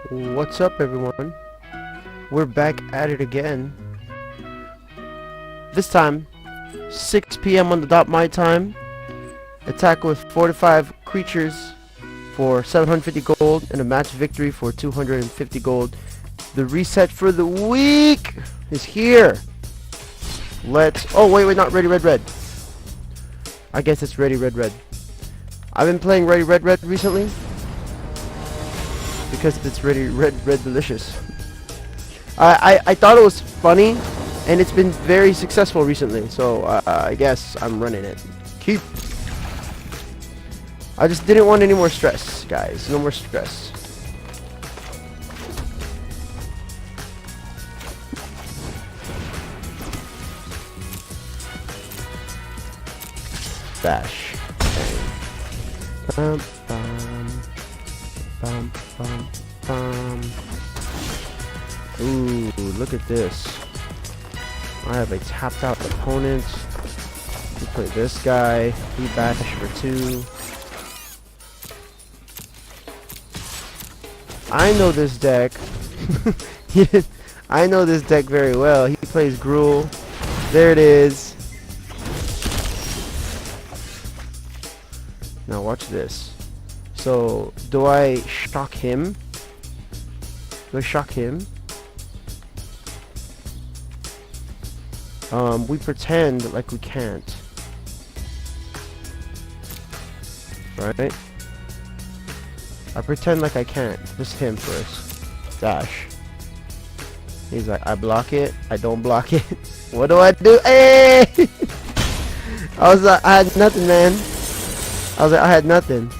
What's up, everyone? We're back at it again. This time, 6 p.m. on the dot my time. Attack with 45 creatures for 750 gold and a match victory for 250 gold. The reset for the week is here. Oh wait, not Ready Red Red. I guess it's Ready Red Red. I've been playing Ready Red Red recently because it's Ready Red Red Delicious. I thought it was funny, and it's been very successful recently, so I guess I'm running it. I just didn't want any more stress, guys. No more stress. Bash. Bam, bam, bam, bam, bam. Ooh, look at this. I have a tapped out opponent. We play this guy. He bash for 2. I know this deck. I know this deck very well. He plays Gruul. There it is. Now watch this. So, do I shock him? Do I shock him? We pretend like we can't. Right? I pretend like I can't. Just him first. Dash. He's like, I block it. I don't block it. What do I do? Hey! I was like, I had nothing, man. I was like, I had nothing.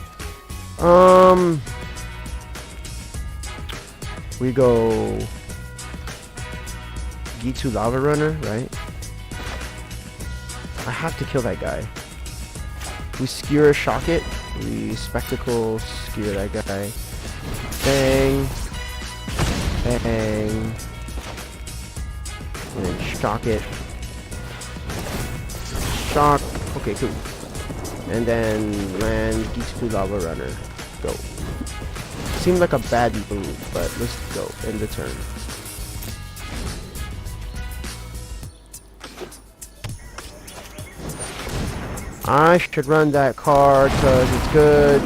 We go Gitu Lava Runner, right? I have to kill that guy. We skewer shock it. We spectacle skewer that guy. Bang. Bang. And then shock it. Shock. Okay, cool. And then land Gitu Lava Runner. Go. Seemed like a bad move, but let's go. End the turn. I should run that card because it's good.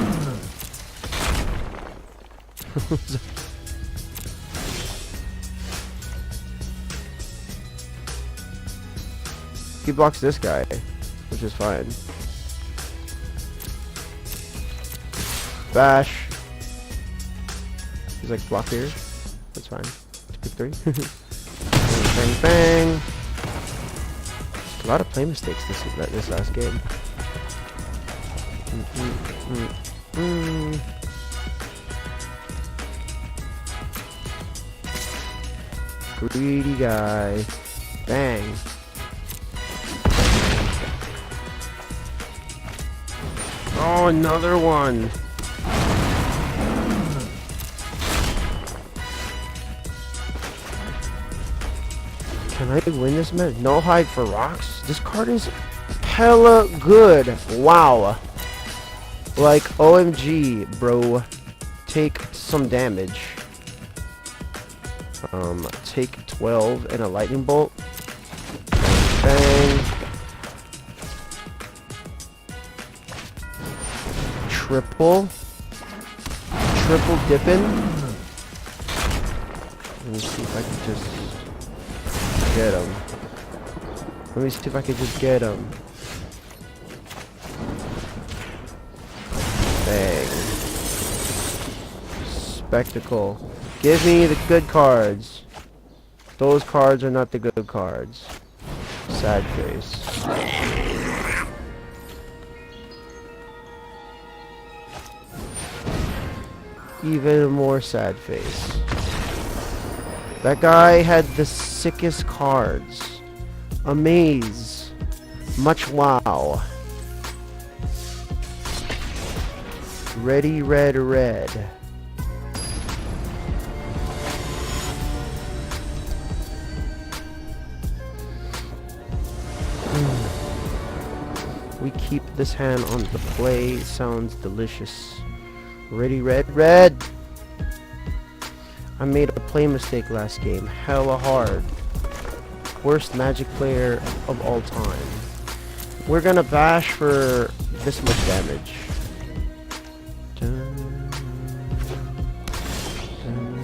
He blocks this guy, which is fine. Bash. He's like, block here. That's fine. Let's pick 3. Bang, bang, bang. A lot of play mistakes this last game. Greedy guy. Bang. Oh, another one. Can I win this match? No hide for rocks? This card is hella good. Wow. Like, OMG, bro. Take some damage. Take 12 and a lightning bolt. Bang. Triple dipping. Let me see if I can just get him. Let me see if I can just get him. Bang. Spectacle. Give me the good cards. Those cards are not the good cards. Sad face. Even more sad face. That guy had the sickest cards. Amaze. Much wow. Ready, red, red. We keep this hand on the play. Sounds delicious. Ready, red, red! I made a play mistake last game. Hella hard. Worst Magic player of all time. We're gonna bash for this much damage. Dun, dun.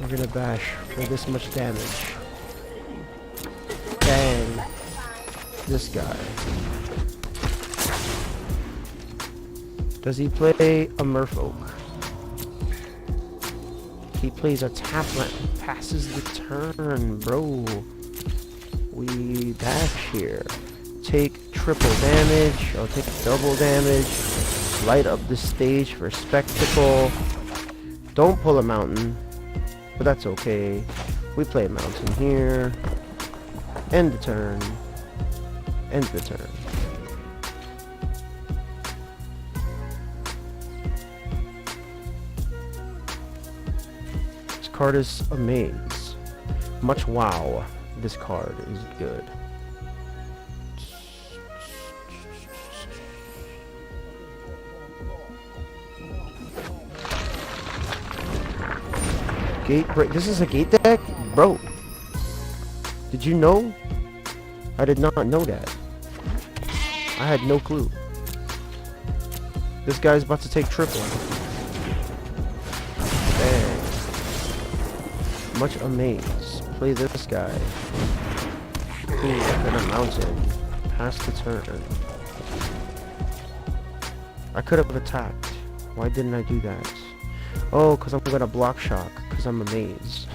We're gonna bash for this much damage. Bang. This guy. Does he play a Merfolk? He plays a Tapland. Passes the turn, bro. We dash here. Take triple damage. I'll take double damage. Light up the stage for spectacle. Don't pull a mountain. But that's okay. We play a mountain here. End the turn. End the turn. This card is a maze. Much wow. This card is good. Gate break. This is a gate deck? Bro. Did you know? I did not know that. I had no clue. This guy's about to take triple. Bang. Much amaze. Play this guy. Ooh, and a mountain. Pass the turn. I could have attacked. Why didn't I do that? Oh, because I'm gonna block shock. Because I'm amazed.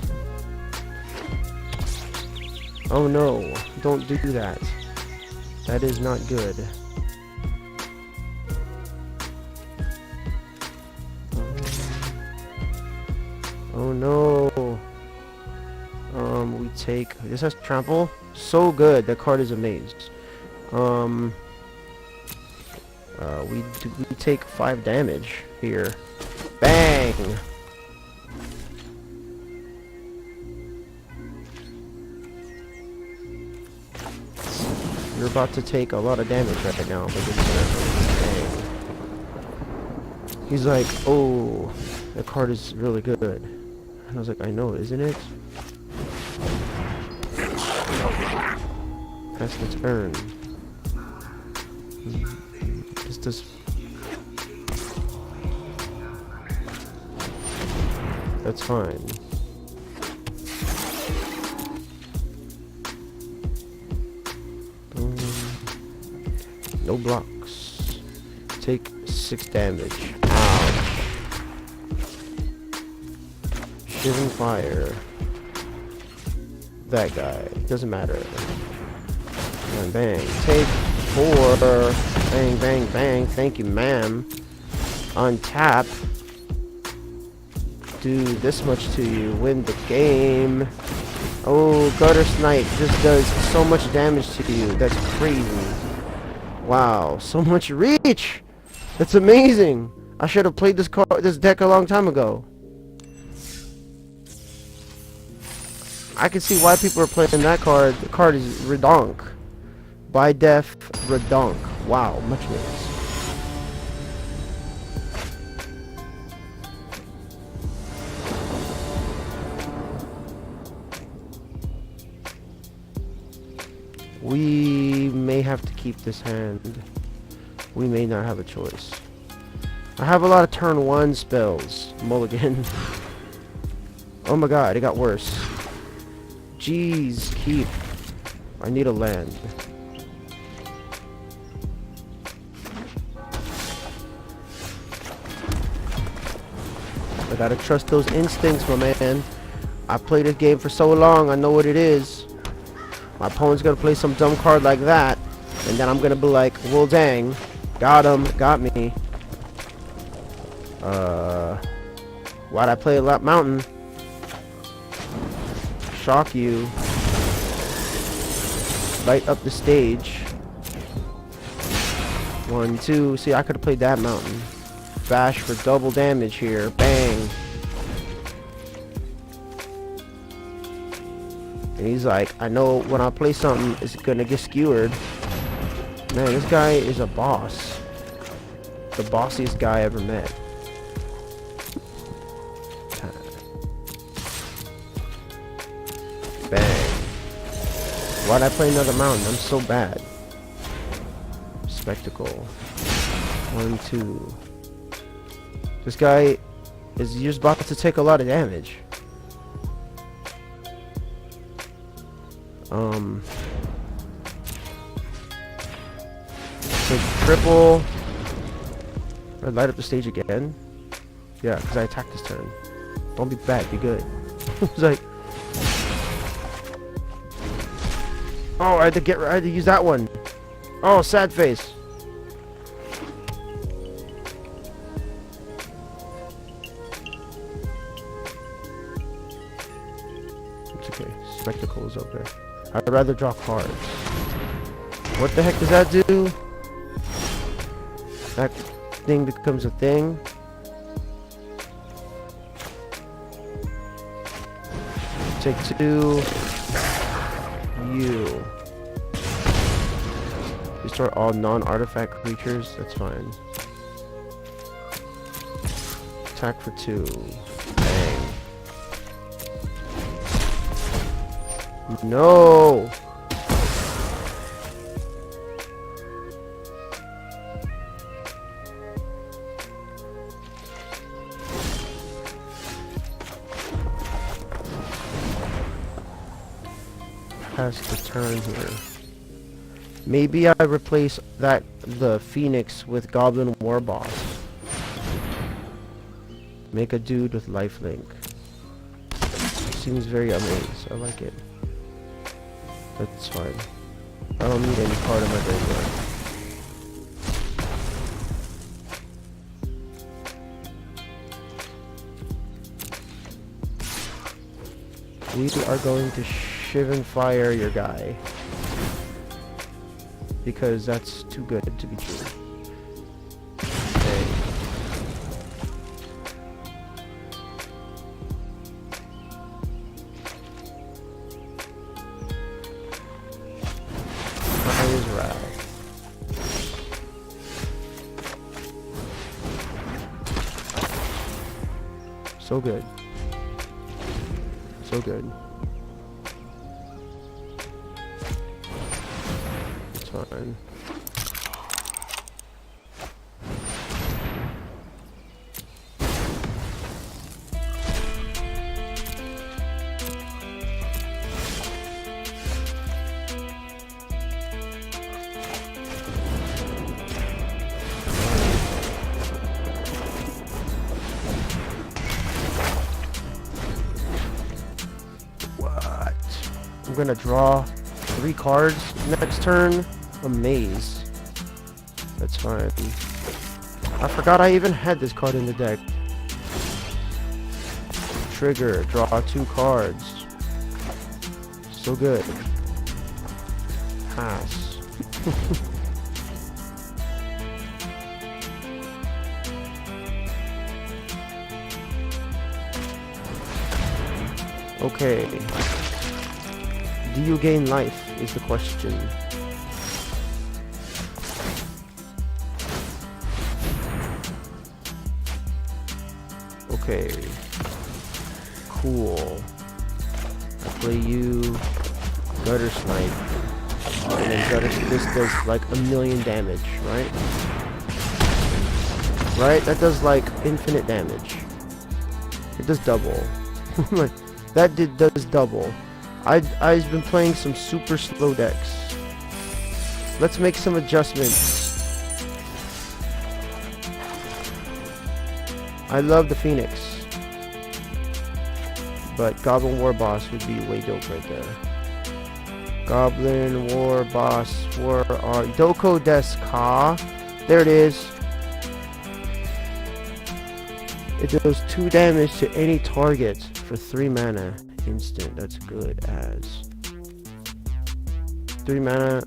Oh no, don't do that. That is not good. Oh no. We take... This has trample? So good, that card is amazed. We take 5 damage here. Bang! You're about to take a lot of damage right now. Bang. He's like, oh, the card is really good. And I was like, I know, isn't it? Pass the turn. Just this. That's fine. No blocks. Take 6 damage. Ouch. Shivering fire. That guy. Doesn't matter. And bang. Take 4. Bang, bang, bang. Thank you, ma'am. Untap. Do this much to you. Win the game. Oh, Gutter Snipe just does so much damage to you. That's crazy. Wow, so much reach! That's amazing! I should have played this deck a long time ago. I can see why people are playing that card. The card is redonk. By def, redonk. Wow, much nice. We may have to keep this hand. We may not have a choice. I have a lot of turn 1 spells. Mulligan. Oh my god, it got worse. Jeez, keep. I need a land. I gotta trust those instincts, my man. I played this game for so long, I know what it is. My opponent's gonna play some dumb card like that, and then I'm gonna be like, well dang, got him, got me. Why'd I play a lot mountain? Shock you. Light up the stage. 1, 2, see I could've played that mountain. Bash for double damage here, bang. And he's like, I know when I play something, it's gonna get skewered. Man, this guy is a boss. The bossiest guy I ever met. Bang. Why'd I play another mountain? I'm so bad. Spectacle. 1, 2. This guy is just about to take a lot of damage. So triple. I'd light up the stage again. Yeah, because I attacked this turn. Don't be bad, be good. It's like, oh, I had to use that one. Oh, sad face. It's okay. Spectacle is over. I'd rather draw cards. What the heck does that do? That thing becomes a thing. Take 2. You. Restore all non-artifact creatures. That's fine. Attack for 2. Bang. No! Pass the turn here. Maybe I replace the Phoenix with Goblin War Boss. Make a dude with lifelink. Seems very amazing. I like it. That's fine. I don't need any card in my graveyard. We are going to Shivan Fire your guy. Because that's too good to be true. Okay. Fire's Wrath. So good. So good. It's fine. I'm gonna draw 3 cards next turn. Amaze. That's fine. I forgot I even had this card in the deck. Trigger. Draw 2 cards. So good. Pass. Okay. Do you gain life is the question. Okay. Cool. I play you Gutter Snipe. And then this does like 1,000,000 damage, right? Right? That does like infinite damage. It does double. That does double. I've been playing some super slow decks. Let's make some adjustments. I love the Phoenix, but Goblin War Boss would be way dope right there. Goblin War Boss Doko Des Ka. There it is. It does 2 damage to any target for 3 mana. Instant. That's good as 3 mana.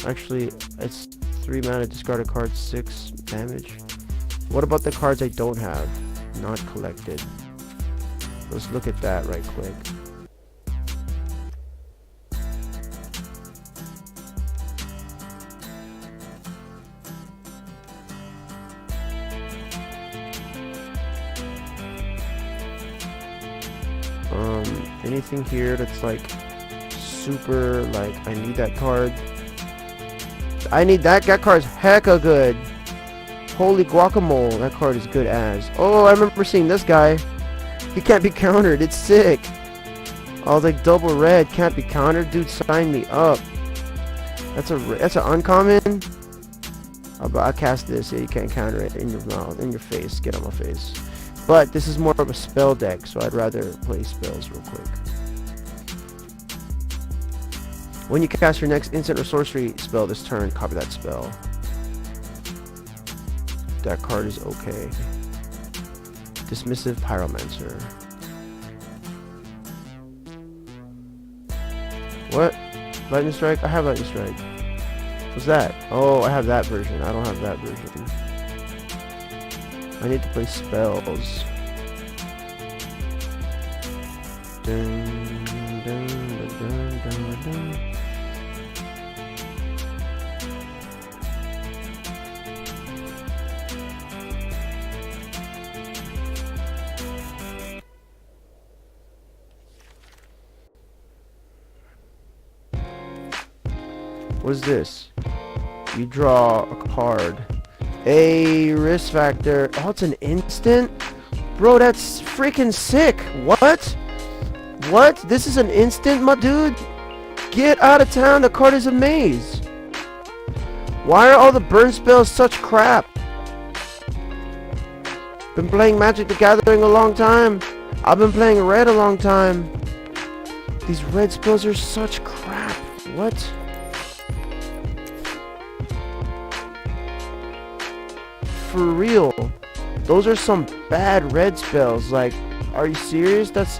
Actually, it's 3 mana. Discard a card, 6 damage. What about the cards I don't have? Not collected. Let's look at that right quick. Anything here that's like super, like, I need that card. I need that. That card's hecka good. Holy guacamole. That card is good as. Oh, I remember seeing this guy. He can't be countered. It's sick. Oh, like double red. Can't be countered. Dude, sign me up. That's an uncommon. Oh, but I cast this. Yeah, you can't counter it in your mouth, in your face. Get on my face. But this is more of a spell deck, so I'd rather play spells real quick. When you cast your next instant or sorcery spell this turn, copy that spell. That card is okay. Dismissive Pyromancer. What? Lightning Strike? I have Lightning Strike. What's that? Oh, I have that version. I don't have that version. I need to play spells. Dun, dun, dun, dun, dun, dun. What is this? You draw a card. A risk factor. Oh, it's an instant? Bro, that's freaking sick. What? What? This is an instant, my dude? Get out of town. The card is a maze. Why are all the burn spells such crap? Been playing Magic the Gathering a long time. I've been playing red a long time. These red spells are such crap. What? For real, those are some bad red spells. Like, are you serious? This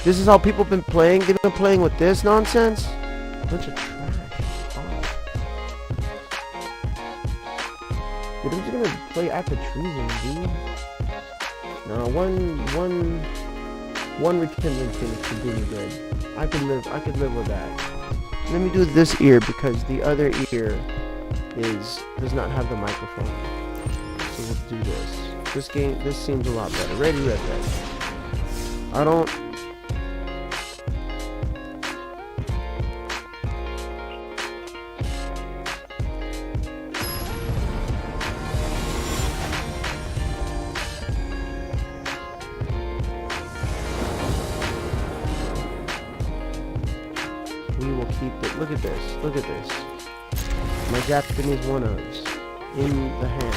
is how people have been playing. They've been playing with this nonsense. Bunch of trash. Oh. Dude, I'm just gonna play Act of Treason, dude. No, one rekindling finish could do me good. I could live with that. Let me do this ear because the other ear does not have the microphone. So let's do this. This seems a lot better. Ready, red. I don't... We will keep it. Look at this. Look at this. My Japanese one-ofs in the hand.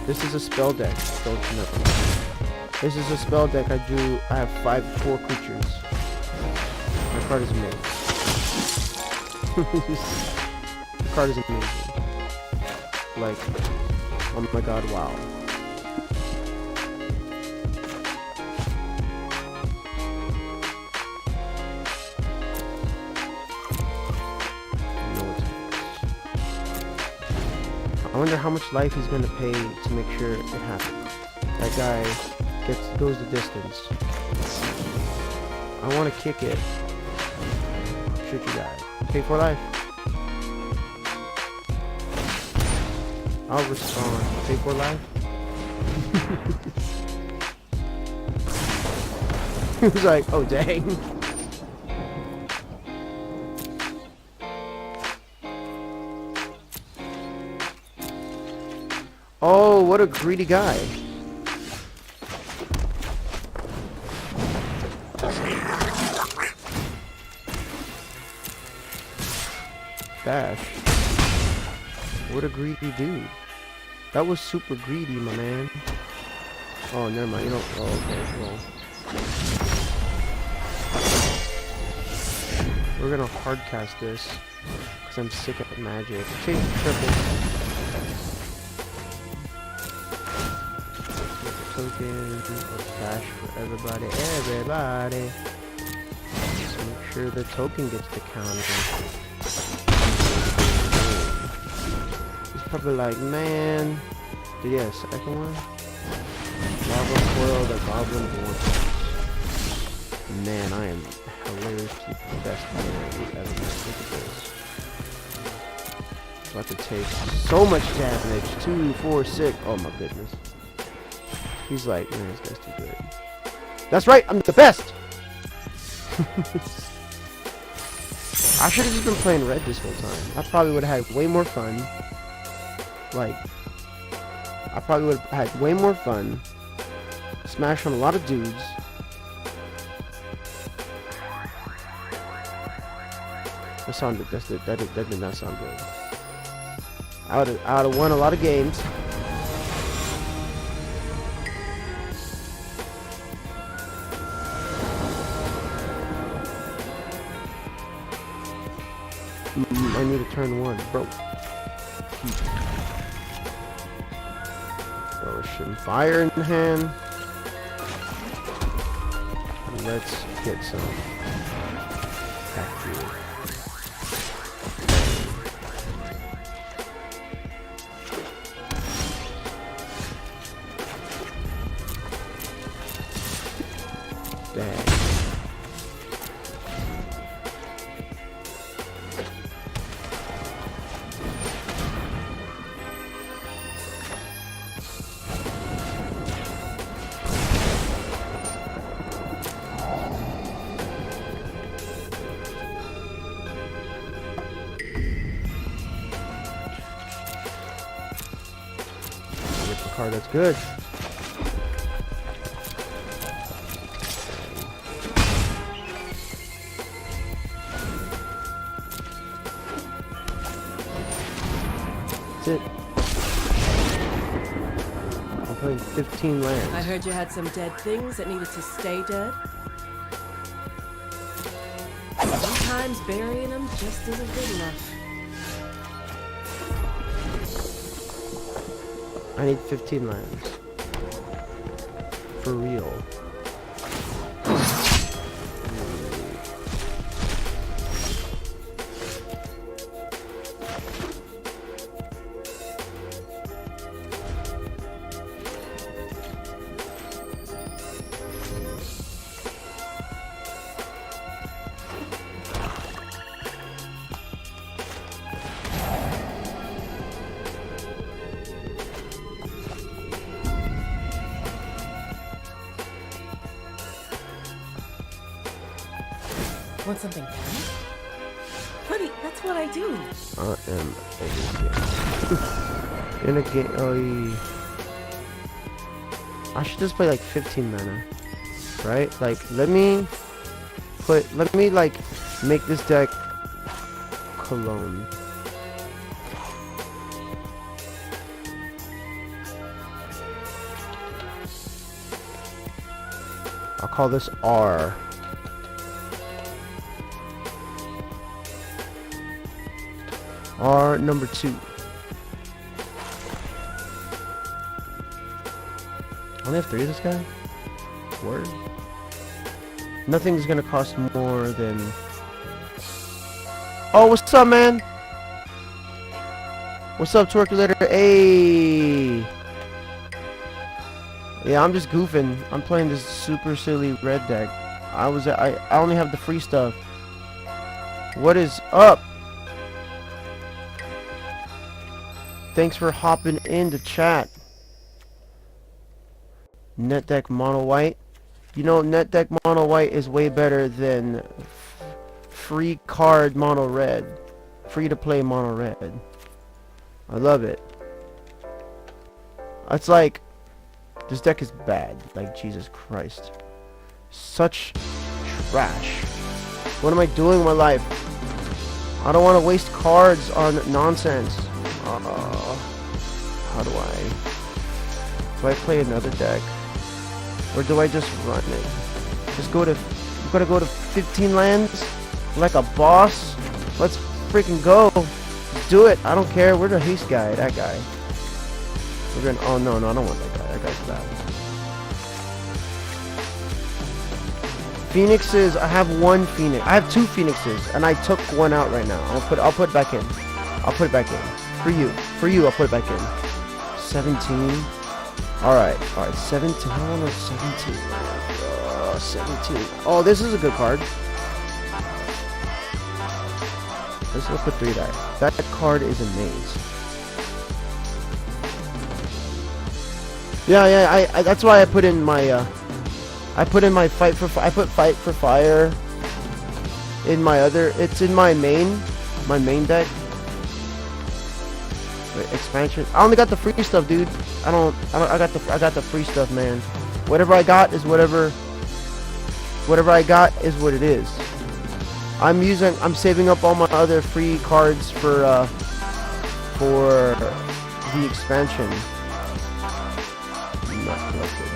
This is a spell deck. Don't you know? This is a spell deck. I have 4 creatures. My card is amazing. The card is amazing. Like, oh my god, wow. I wonder how much life he's gonna pay to make sure it happens. That guy goes the distance. I want to kick it. Shoot you guys. Pay for life. I'll respond. Pay for life. He was like, oh dang. Oh, what a greedy guy. Dash. What a greedy dude. That was super greedy, my man. Oh, never mind. You don't... Oh, okay. Well. We're gonna hardcast this. Because I'm sick of magic. Okay, triple. Token, cash for everybody. Just make sure the token gets the counter. He's probably like, man. Yeah, second one. Lava Coil, the Goblin Vortex. Man, I am hilariously the best player we've ever met. Look at this. About to take so much damage. 2, 4, 6. Oh my goodness. He's like, man, this guy's too good. That's right, I'm the best! I should have just been playing red this whole time. I probably would have had way more fun. Like, I probably would have had way more fun. Smashed on a lot of dudes. That sounded, that did not sound good. I would have won a lot of games. I need to turn one, bro. Throw some fire in hand. Let's get some back here. Bang. Get the card that's good. That's it. I'm playing 15 lands. I heard you had some dead things that needed to stay dead. Sometimes burying them just isn't good enough. I need 15 lands. For real. Want something done? Buddy, that's what I do. I am in a game. Oh, I should just play like 15 mana, right? Like, let me like make this deck Cologne. I'll call this R. R number 2. I only have 3 of this guy? Word? Nothing's gonna cost more than... Oh, what's up, man? What's up, Twerkulator? Hey! Yeah, I'm just goofing. I'm playing this super silly red deck. I only have the free stuff. What is up? Thanks for hopping in the chat. Net deck mono white. You know, net deck mono white is way better than free card mono red. Free to play mono red. I love it. It's like, this deck is bad. Like, Jesus Christ. Such trash. What am I doing with my life? I don't want to waste cards on nonsense. How do I play another deck? Or do I just run it? Just go to, you gotta go to 15 lands? Like a boss? Let's freaking go. Do it. I don't care. We're the haste guy, that guy. We're gonna, oh no, I don't want that guy. That guy's bad. Phoenixes, I have 1 phoenix. I have 2 phoenixes, and I took 1 out right now. I'll put it back in. I'll put it back in. For you, I'll put it back in. 17. Alright, 17. I don't know, 17. 17. Oh, this is a good card. Let's look at 3 die. That card is amazing. Yeah, yeah. I that's why I put in my I put in my fight for fire in my other. It's in my main deck. Wait, expansion. I only got the free stuff, dude. I got the free stuff, man. Whatever I got is whatever. Whatever I got is what it is. I'm saving up all my other free cards for the expansion. Not collected.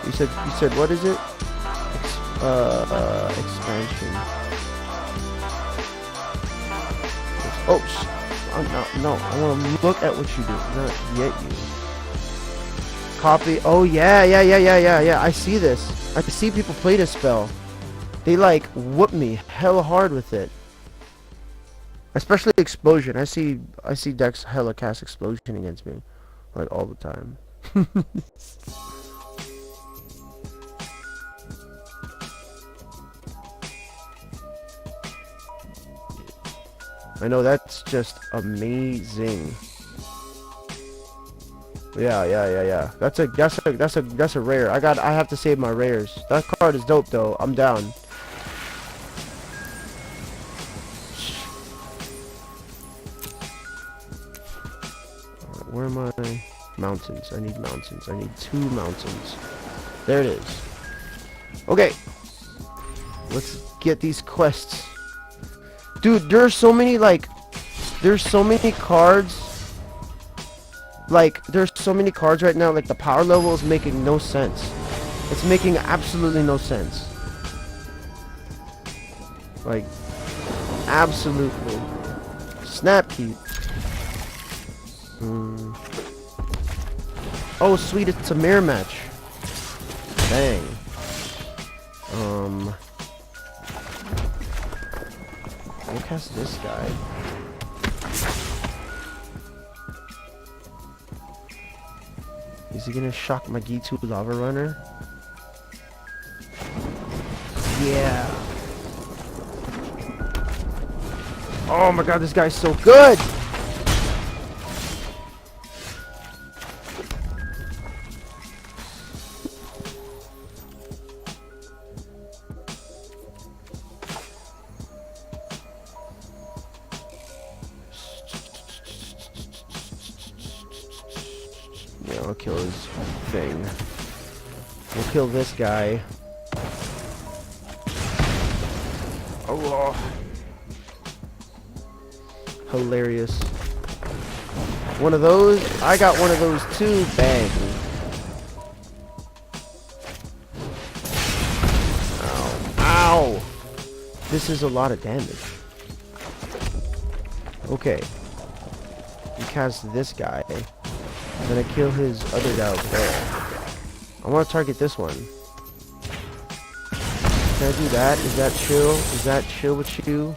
You said what is it? Expansion. Oh, no, I want to look at what you do, not yet you. Copy. Oh yeah. I see this. I see people play this spell. They like whoop me hella hard with it. Especially explosion. I see decks hella cast explosion against me, like all the time. I know, that's just amazing. Yeah. That's a rare. I have to save my rares. That card is dope though. I'm down. Where are my mountains? I need mountains. I need 2 mountains. There it is. Okay. Let's get these quests. Dude, there's so many cards. Like, there's so many cards right now, like the power level is making no sense. It's making absolutely no sense. Like, absolutely. Snapkeep. Oh, sweet, it's a mirror match. Dang. We'll cast this guy. Is he gonna shock my Gitu Lava Runner? Yeah. Oh my god, this guy's so good! Yeah, I'll kill his thing. We'll kill this guy. Oh, hilarious. One of those. I got one of those too. Bang. Ow. Ow. This is a lot of damage. Okay. We cast this guy. Then I kill his other guy over there. I want to target this one. Can I do that? Is that chill? Is that chill with you?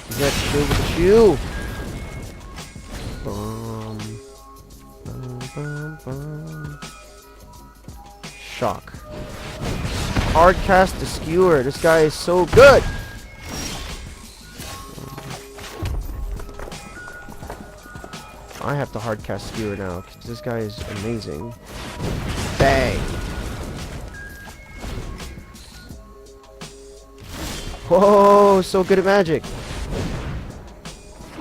Is that chill with you? Shock. Hard cast the skewer. This guy is so good. I have to hard cast skewer now because this guy is amazing. Bang. Whoa, so good at magic.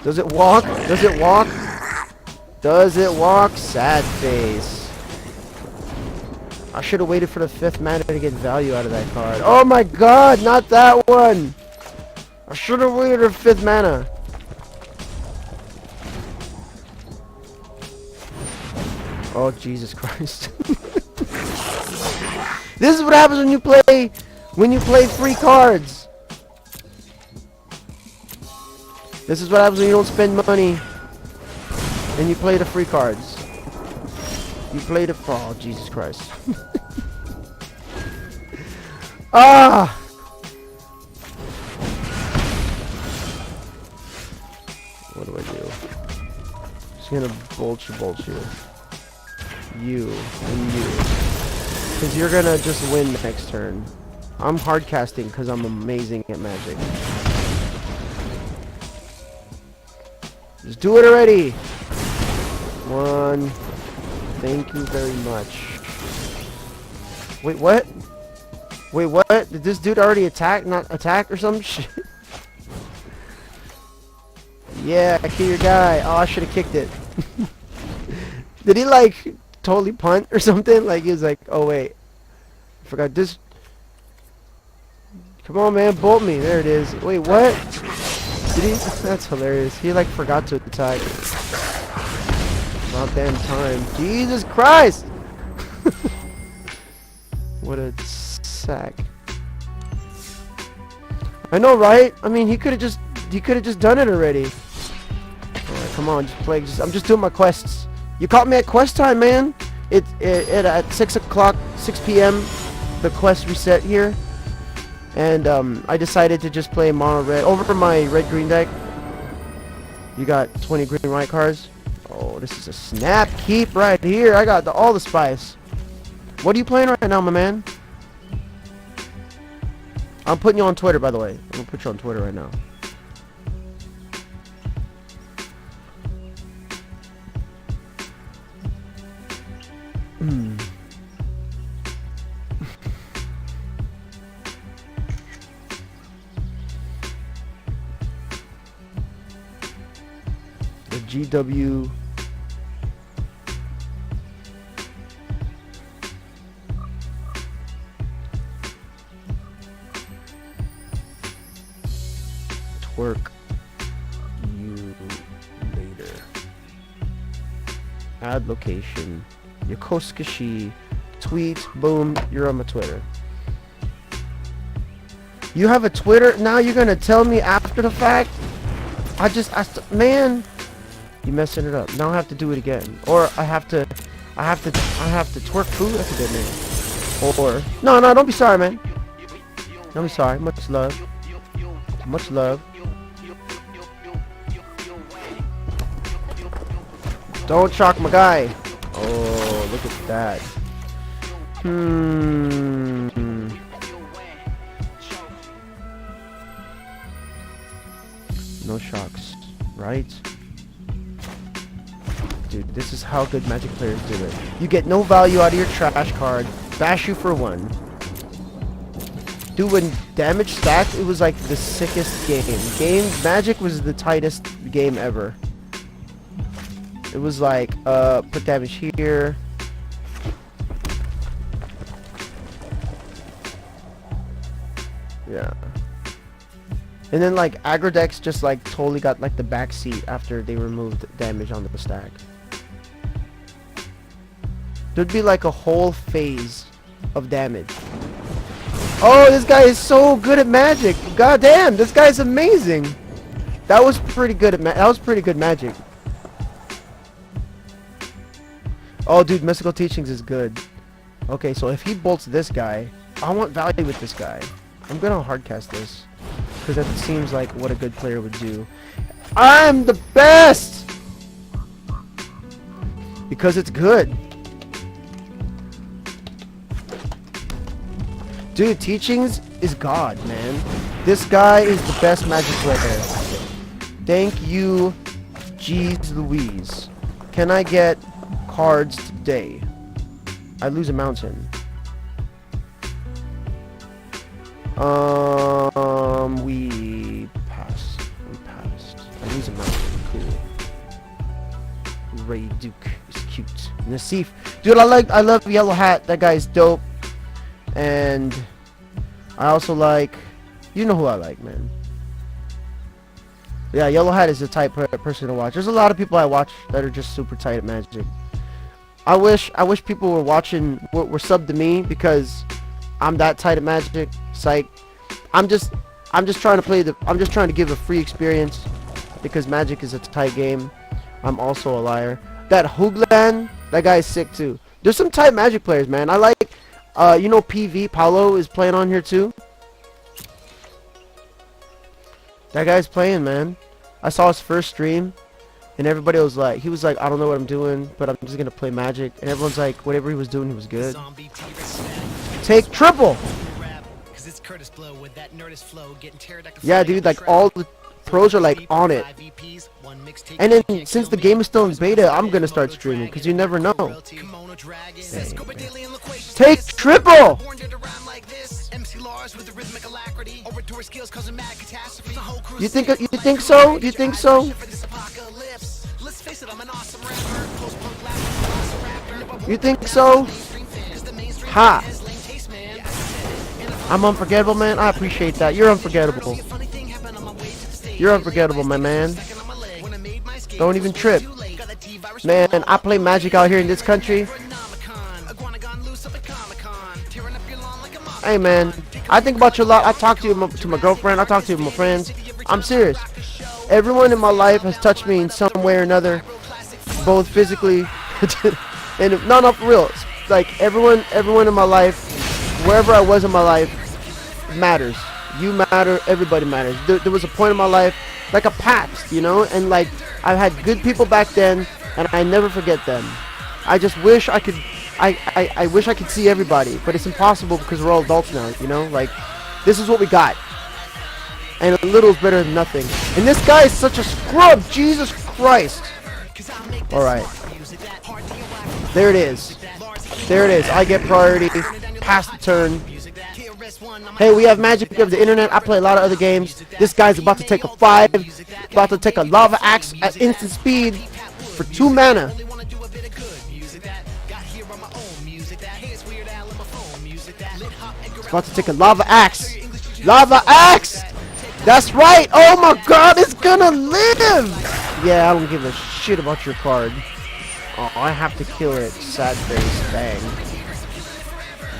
Does it walk? Does it walk? Does it walk? Sad face. I should have waited for the 5th mana to get value out of that card. Oh my god, not that one! I should have waited for 5th mana. Oh, Jesus Christ. This is what happens when you play free cards. This is what happens when you don't spend money and you play the free cards. You play the... Oh, Jesus Christ. Ah! What do I do? Just gonna bolt you. You and you. Because you're gonna just win next turn. I'm hard casting because I'm amazing at magic. Just do it already! One. Thank you very much. Wait, what? Wait, what? Did this dude already attack? Not attack or some shit? Yeah, kill your guy. Oh, I should have kicked it. Did he like totally punt or something? Like he was like, oh wait, I forgot this. Come on, man, bolt me. There it is. Wait, what? Did he? That's hilarious. He like forgot to attack. About damn time. Jesus Christ! What a sack. I know, right? I mean, he could have just done it already. Alright, come on, just play. I'm just doing my quests. You caught me at quest time, man. It at 6 o'clock, 6 p.m. The quest reset here, and I decided to just play mono red over my red green deck. You got 20 green white cards. Oh, this is a snap keep right here. I got all the spice. What are you playing right now, my man? I'm putting you on Twitter, by the way. I'm gonna put you on Twitter right now. The GW. Twerk you later. Add location. Yokosukashi. Tweet. Boom. You're on my Twitter. You have a Twitter? Now you're gonna tell me after the fact? Man, you messing it up. Now I have to do it again. Or I have to twerk food? That's a good name. Or, no, don't be sorry, man. Don't be sorry. Much love. Much love. Don't shock my guy. Oh, look at that. No shocks, right? Dude, this is how good Magic players do it. You get no value out of your trash card. Bash you for 1. Dude, when damage stacked, it was like the sickest game. Magic was the tightest game ever. It was like, put damage here. Yeah. And then like aggro decks just like totally got like the back seat after they removed damage on the stack. There'd be like a whole phase of damage. Oh, this guy is so good at Magic. God damn, this guy's amazing. That was pretty good at that was pretty good Magic. Oh, dude, Mystical Teachings is good. Okay, so if he bolts this guy, I want value with this guy. I'm gonna hardcast this because that seems like what a good player would do. I'm the best because it's good. Dude, Teachings is God, man. This guy is the best Magic player. Thank you, Jeez Louise. Can I get cards today? I lose a mountain. We passed. We passed. I lose a mountain. Cool. Ray Duke is cute. Nassif. Dude, I love Yellow Hat. That guy's dope. And I also like, you know who I like, man. Yeah, Yellow Hat is the type person to watch. There's a lot of people I watch that are just super tight at Magic. I wish people were watching, were subbed to me because I'm that tight at Magic. Psych. I'm just trying to play I'm just trying to give a free experience because Magic is a tight game. I'm also a liar. That Hoogland, that guy is sick too. There's some tight Magic players, man. I like, you know, PV Paulo is playing on here too. That guy's playing, man. I saw his first stream, and everybody was like, he was like, I don't know what I'm doing, but I'm just gonna play Magic. And everyone's like, whatever he was doing, he was good. Take triple. Yeah, dude, like all pros are like on it. And then since the game is still in beta, I'm gonna start streaming because you never know. Dang, take triple. You think so? You think so? You think so? Ha! I'm unforgettable, man. I appreciate that. You're unforgettable. You're unforgettable, my man. Don't even trip. Man, I play Magic out here in this country. Hey, man. I think about you a lot. I talk to you, to my girlfriend. I talk to you, my friends. I'm serious. Everyone in my life has touched me in some way or another. Both physically and no, for real. Like everyone in my life, wherever I was in my life, matters. You matter. Everybody matters. There was a point in my life, like a past, you know, and like I had good people back then, and I never forget them. I just wish I could. I wish I could see everybody, but it's impossible because we're all adults now, you know. Like this is what we got, and a little is better than nothing. And this guy is such a scrub. Jesus Christ. All right. There it is. There it is. I get priority. Pass the turn. Hey, we have Magic of the internet. I play a lot of other games. This guy's about to take a 5. About to take a lava axe at instant speed for 2 mana. It's about to take a lava axe. Lava axe! That's right! Oh my god, it's gonna live! Yeah, I don't give a shit about your card. Oh, I have to kill it. Sad face. Bang.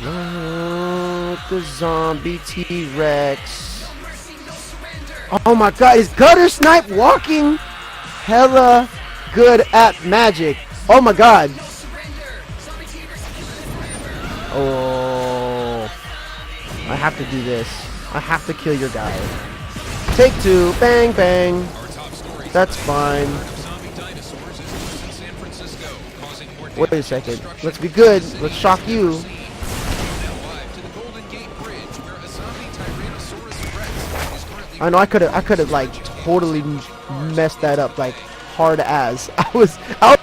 Look, the zombie T-Rex. Oh my god, is Gutter Snipe walking hella good at Magic? Oh my god. Oh. I have to do this. I have to kill your guy. Take 2. Bang, bang. That's fine. Wait a second. Let's be good. Let's shock you. I know I could have like totally messed that up like hard as. I was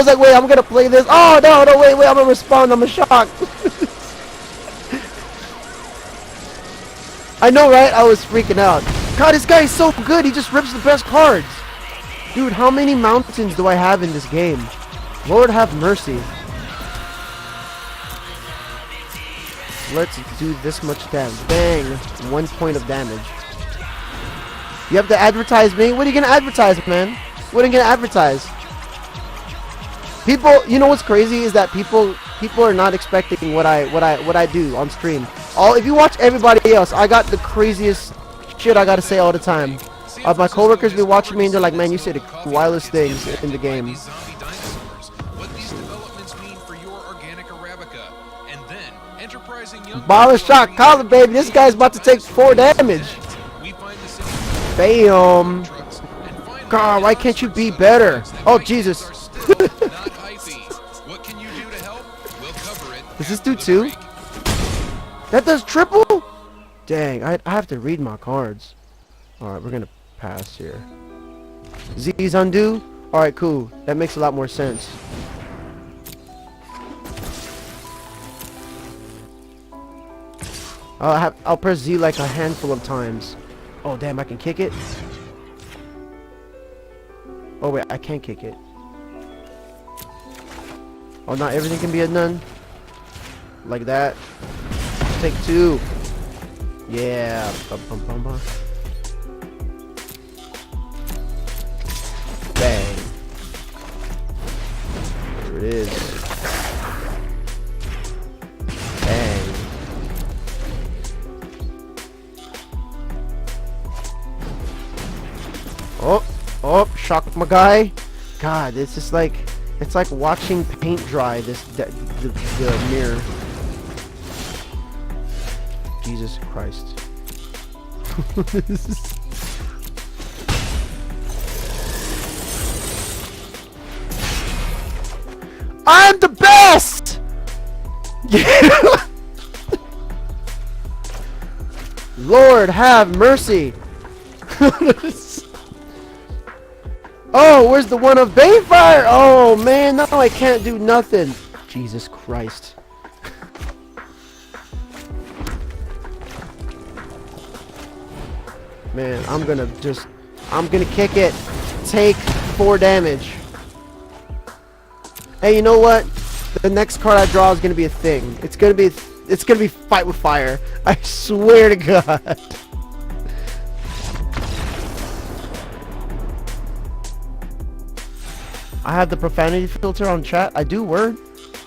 like, wait, I'm gonna play this. Oh no, wait, I'm gonna respond. I'm shocked. I know, right? I was freaking out. God, this guy is so good. He just rips the best cards. Dude, how many mountains do I have in this game? Lord have mercy. Let's do this much damage. Bang. 1 point of damage. You have to advertise me? What are you gonna advertise, man? What are you gonna advertise? People, you know what's crazy is that people are not expecting what I do on stream. If you watch everybody else, I got the craziest shit I gotta say all the time. My coworkers be watching me and they're like, man, you say the wildest things in the game. Ball of shot, call it, baby. This guy's about to take 4 damage. Bam. God, why can't you be better? Oh, Jesus. Does this do 2? That does triple? Dang, I have to read my cards. Alright, we're gonna pass here. Z's undo? Alright, cool. That makes a lot more sense. I'll press Z like a handful of times. Oh damn, I can kick it? Oh wait, I can't kick it. Oh, not everything can be a none? Like that. Take 2. Yeah. Bang. There it is. Bang. Oh, shock my guy. God, it's just like, it's like watching paint dry the mirror. Jesus Christ. I'm the best! Lord have mercy. Oh, where's the one of Bayfire? Oh man, now I can't do nothing. Jesus Christ. Man, I'm gonna kick it. Take 4 damage. Hey, you know what? The next card I draw is gonna be a thing. It's gonna be fight with fire. I swear to God. I have the profanity filter on chat. I do word.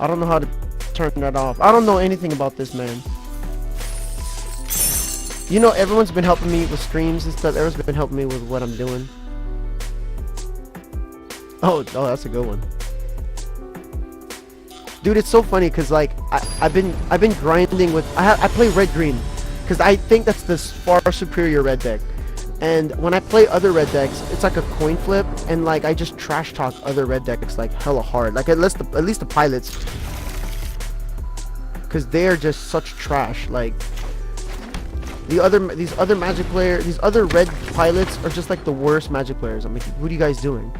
I don't know how to turn that off. I don't know anything about this, man. You know, everyone's been helping me with streams and stuff. Everyone's been helping me with what I'm doing. Oh, that's a good one. Dude, it's so funny because like I've been grinding with I play red green because I think that's the far superior red deck. And when I play other red decks, it's like a coin flip, and like I just trash talk other red decks like hella hard. Like at least the pilots, because they're just such trash. Like these other magic players, these other red pilots are just like the worst magic players. I'm like, what are you guys doing?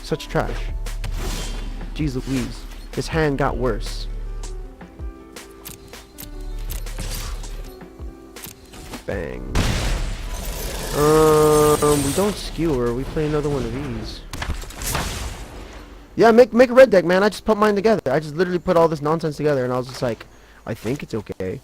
Such trash. Jeez Louise, his hand got worse. Bang. We don't skewer. We play another one of these. Yeah, make a red deck, man. I just put mine together. I just literally put all this nonsense together, and I was just like, I think it's okay.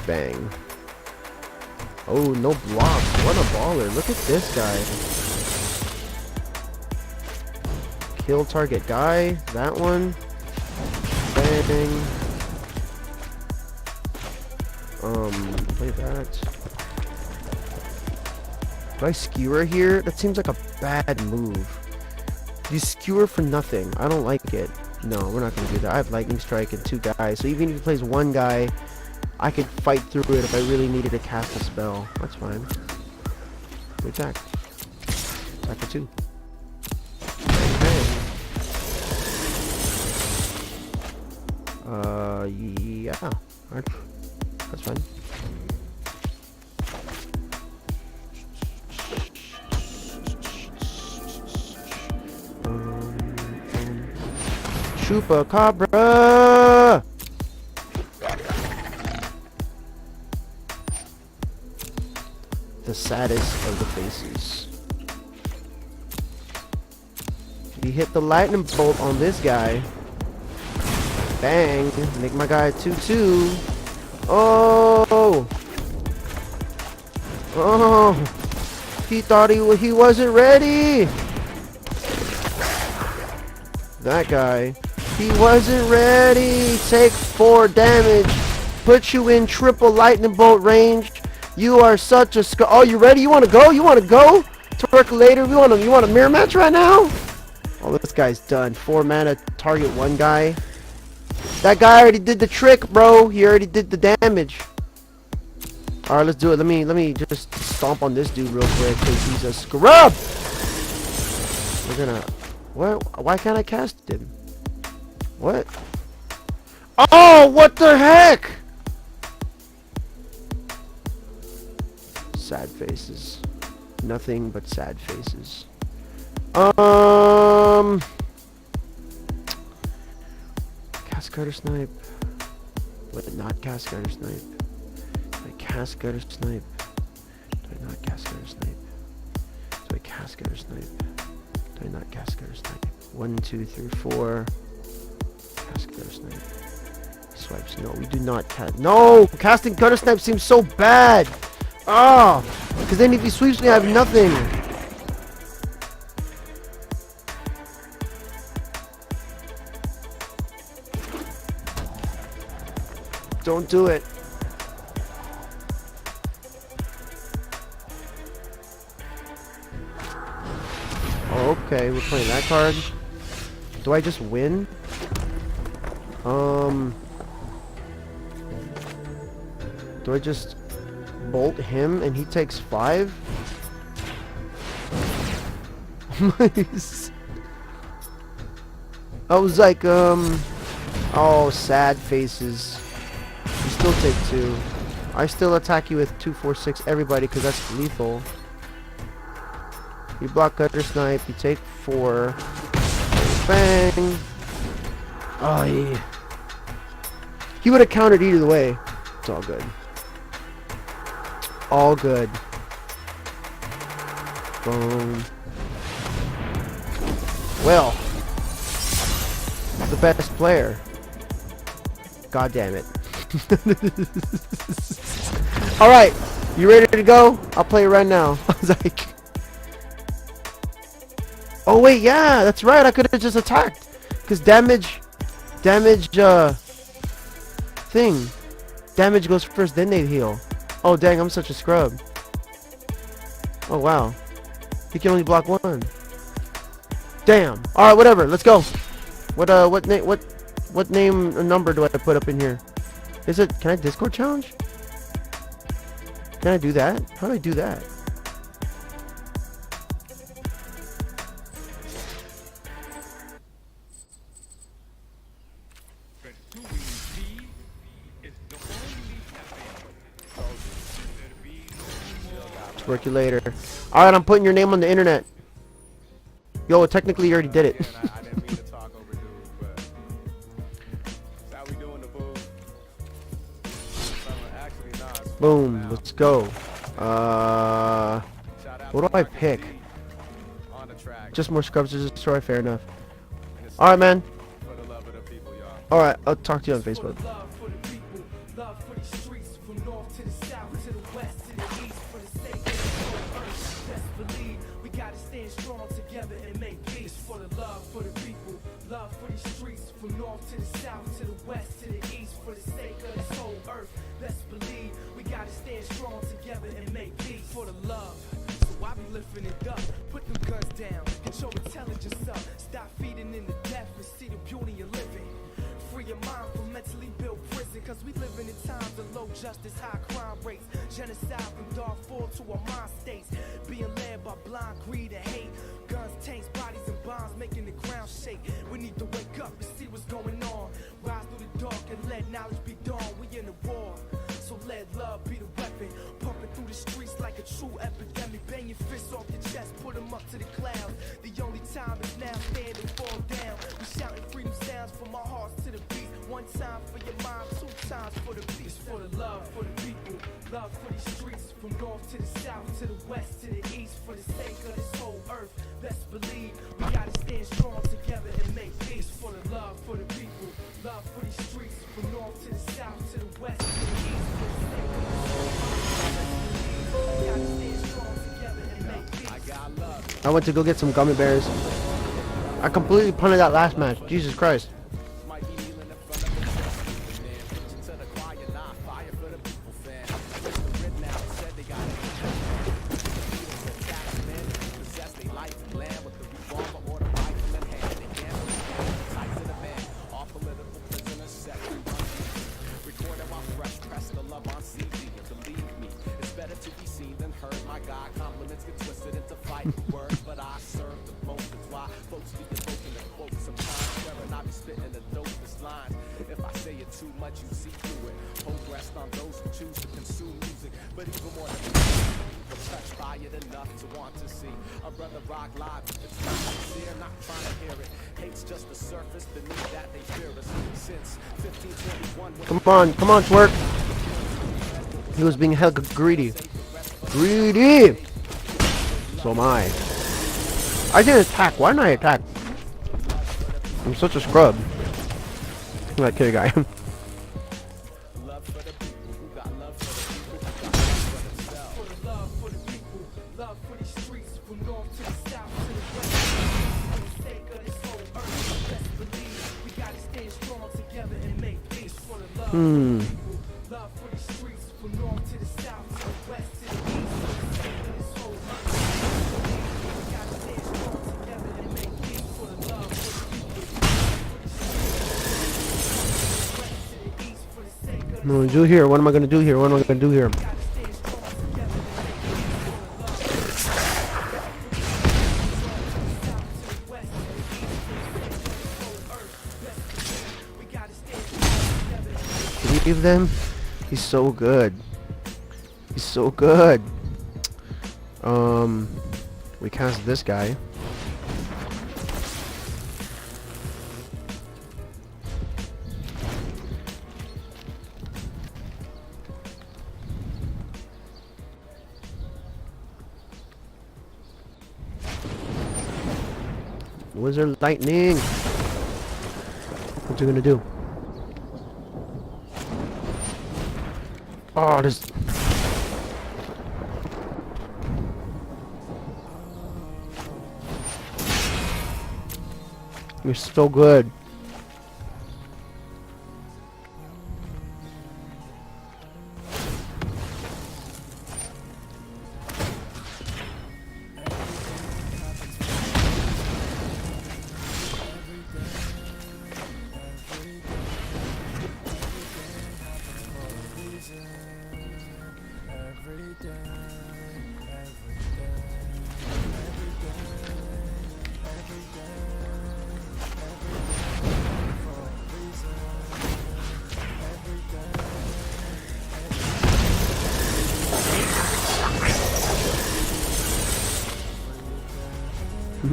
Bang. Oh, no blocks. What a baller. Look at this guy. Kill target guy. That one. Bang. Play that. Do I skewer here? That seems like a bad move. You skewer for nothing. I don't like it. No, we're not going to do that. I have lightning strike and 2 guys. So even if he plays 1 guy, I could fight through it if I really needed to cast a spell. That's fine. We attack. Attack for 2. Okay. Yeah. Alright. That's fine. Chupacabra! The saddest of the faces. He hit the lightning bolt on this guy. Bang! Make my guy 2/2. Oh! Oh! He thought he wasn't ready. That guy. He wasn't ready. Take 4 damage. Put you in triple lightning bolt range. You are such a oh, you ready? You want to go? You want to go? Twerk later. You want a mirror match right now? Oh, this guy's done. 4 mana. Target 1 guy. That guy already did the trick, bro. He already did the damage. All right, let's do it. Let me just stomp on this dude real quick because he's a scrub. We're gonna. What? Why can't I cast him? What? Oh, what the heck? Sad faces. Nothing but sad faces. Cast gutter snipe. But not cast gutter snipe. Do I cast gutter snipe? Do I not cast gutter snipe? Do I cast gutter snipe? Do I not cast gutter snipe? 1, 2, 3, 4. Cast gutter snipe. Swipes. No, we do not cast. No! Casting gutter snipe seems so bad! Oh! Because then if he sweeps me, I have nothing. Don't do it. Oh, okay, we're playing that card. Do I just win? Do I just bolt him and he takes 5? I was like, oh, sad faces. You still take 2. I still attack you with 2, 4, 6, everybody, because that's lethal. You block gutter snipe, you take 4. Bang! Oh, yeah. He would have countered either way. It's all good. All good. Boom. Well, the best player. God damn it. Alright, you ready to go? I'll play it right now. I was like, oh wait, yeah, that's right, I could have just attacked. Because damage goes first, then they heal. Oh dang, I'm such a scrub. Oh wow. He can only block 1. Damn. Alright, whatever, let's go. What name and number do I put up in here? Is it, can I Discord challenge? Can I do that? How do I do that? Work you later. Alright, I'm putting your name on the internet. Yo, technically you already did it. I didn't mean to talk over dudes, but that's how we doing the booth. Actually, nah, it's Boom, let's go. shout out What to do I Marcus pick? D on the track. Just more scrubs to destroy, fair enough. Alright, man. For the love of the people, y'all. Alright, I'll talk to you on Facebook. Love for the people, love for the streets, from north to the south to the west to the east, for the sake of the whole earth. Best believe we gotta stand strong together and make peace. For the love for the people, love for the streets, from north to the south to the west to the east, for the sake of this whole earth. Best believe we gotta stand strong together and make peace. For the love, so I be lifting it up. Put them guns down, get your intelligence up. Stop feeding in the death and see the beauty of living. Free your mind from mentally built prison, cause we living in times of low justice, high crime rates, genocide from Darfur to our mind states, being led by blind greed and hate, guns, tanks, bodies and bombs making the ground shake. We need to wake up and see what's going on, rise through the dark and let knowledge be dawn. We in a war, so let love be the weapon, pumping through the streets like a true epidemic. Bang your fists off your chest, put them up to the clouds. The only time is now, stand and fall down. We shouting freedom sounds from our hearts to the beat. One time for your mind, 2 times for the peace. For the love for the people, love for the streets, from north to the south to the west to the east, for the sake of this whole earth. Best believe we gotta stand strong together and make peace. For the love for the people, love for the streets, from north to the south to the west to the east, for the sake of this whole earth. Best believe we gotta stand strong together and make peace. I got love. I went to go get some gummy bears. I completely punted that last match. Jesus Christ. Might be kneeling in front of the church, man. Preaching to the choir, nah, fire for the people, fan. What's the written out? Said they got it. Beatles and taxmen possess their life and land with the revolver or the rifle in hand. They gamble the types of the man. All political prisoners set free on TV. Recorded while fresh, press the love on CD. And believe me, it's better to be seen than heard. My God, compliments get twisted into fighting words, but I serve the most. That's why folks be evoking the quotes. Sometimes swearing I be spitting the dopest lines. If I say it too much, you see through it. Hope rest on those who choose to consume music, but even more than people touched by it enough to want to see a brother rock live. It's not sincere, not trying to hear it. Hate's just the surface, beneath that they fear us. Since 1521, Come on, twerk. He was being hella greedy. Greedy! So am I. I didn't attack. Why didn't I attack? I'm such a scrub. That kid guy. love for the people who got love for the people who got love for themselves. For the love for the people, love for the streets, from north to the south to the west. For the sake of this whole earth, best believe we gotta stand strong together and make peace. For the love for the people, love for the streets, from north to the south to the west to the east. For the sake of this whole earth, best believe we gotta stand strong together and make peace. For the love for the people, love for the streets, from the west to the east. For the sake of I'm gonna do here. What am I gonna do here? What am I gonna do here? Leave them. He's so good. He's so good. We cast this guy. Wizard lightning. What's he gonna do? Oh, this. You're so good.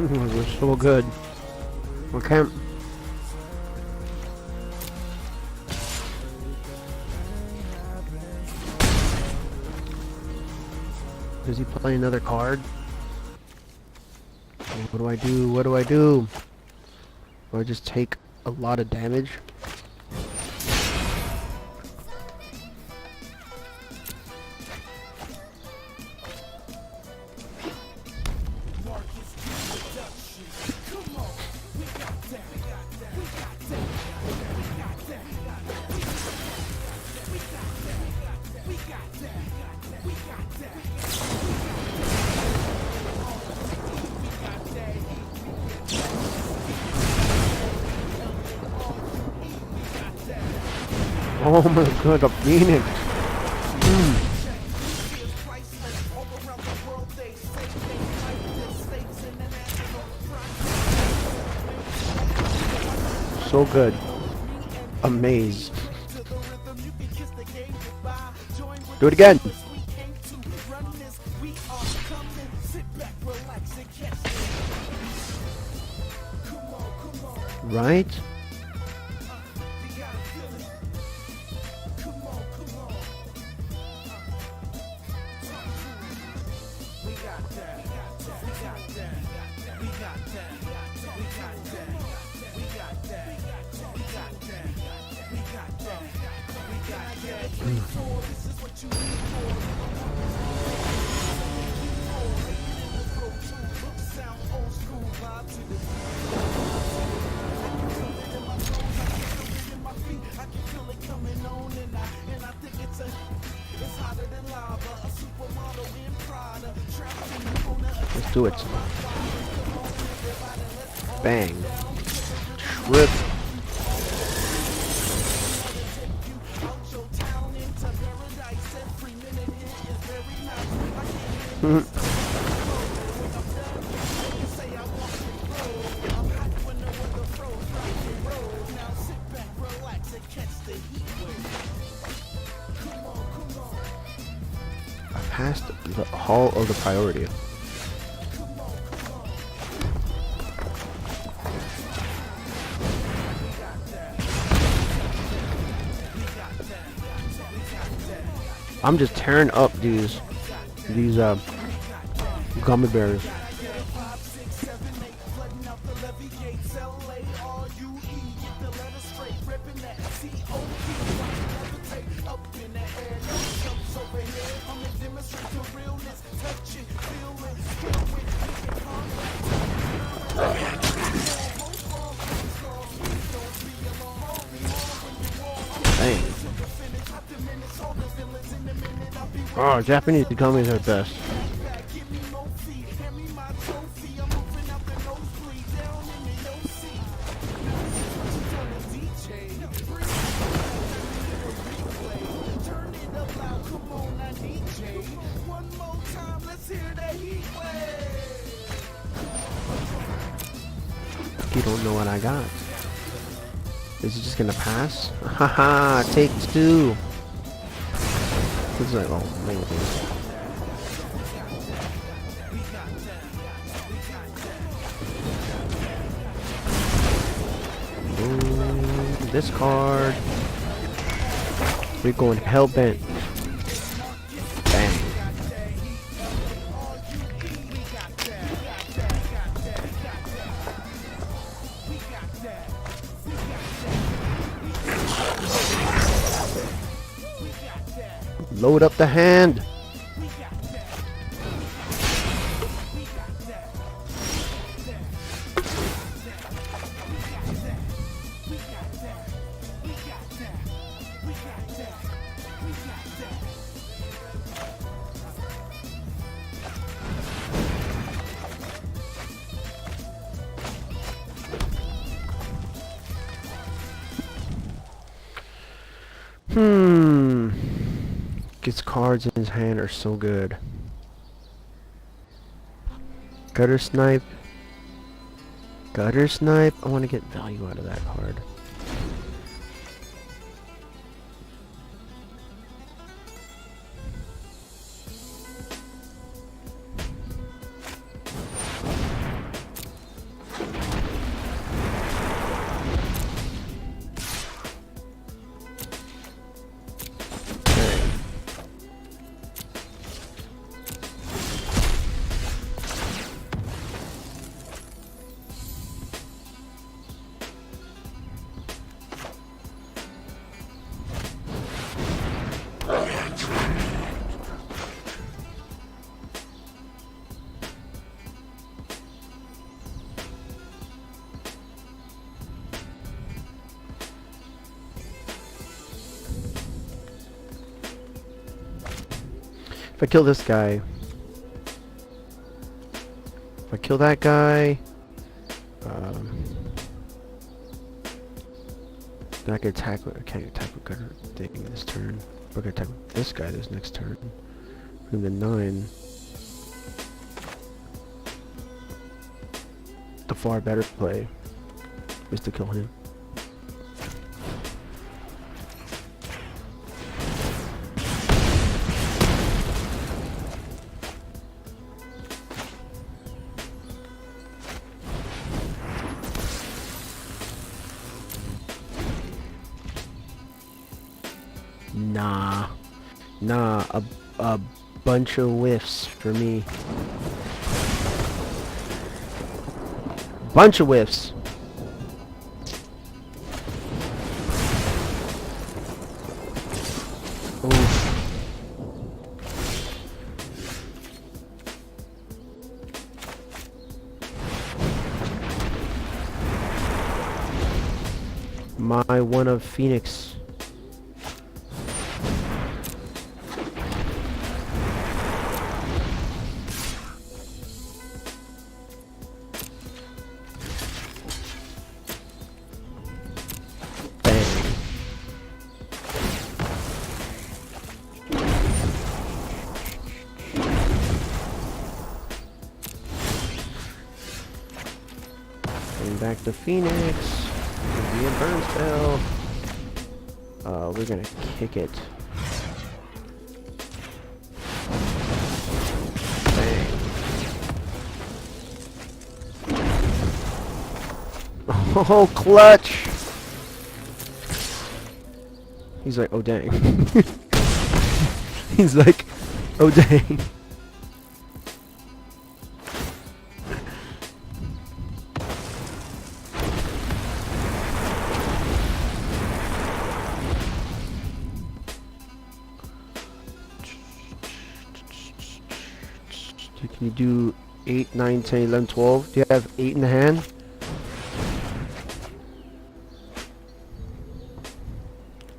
We're so good. Okay. Does he play another card? What do I do? What do I do? Do I just take a lot of damage? Oh my god, a phoenix! So good. Amazed. Do it again! Right? Let's do it. Bang. Trip. I passed the Hall of the Priority. I'm just tearing up these gummy bears. Dang. Oh, Japanese gummies are best. You don't know what I got. Is it just gonna pass? Haha, take two. Looks like, oh, man. Boom, discard. We're going hellbent. Bang. Load up the hand. His cards in his hand are so good. Gutter Snipe. Gutter Snipe. I want to get value out of that card. If I kill this guy, if I kill that guy, then I can attack with, I can't attack with Gutter thing this turn. But I can attack with this guy this next turn. Bring the 9. The far better play is to kill him. Nah, a bunch of whiffs for me. Bunch of whiffs. Oof. My one of Phoenix. Back to Phoenix. It'll be a burn spell. We're gonna kick it. Bang. Oh, clutch! He's like, oh dang. He's like, oh dang. Can you do 8, 9, 10, 11, 12? Do you have 8 in the hand?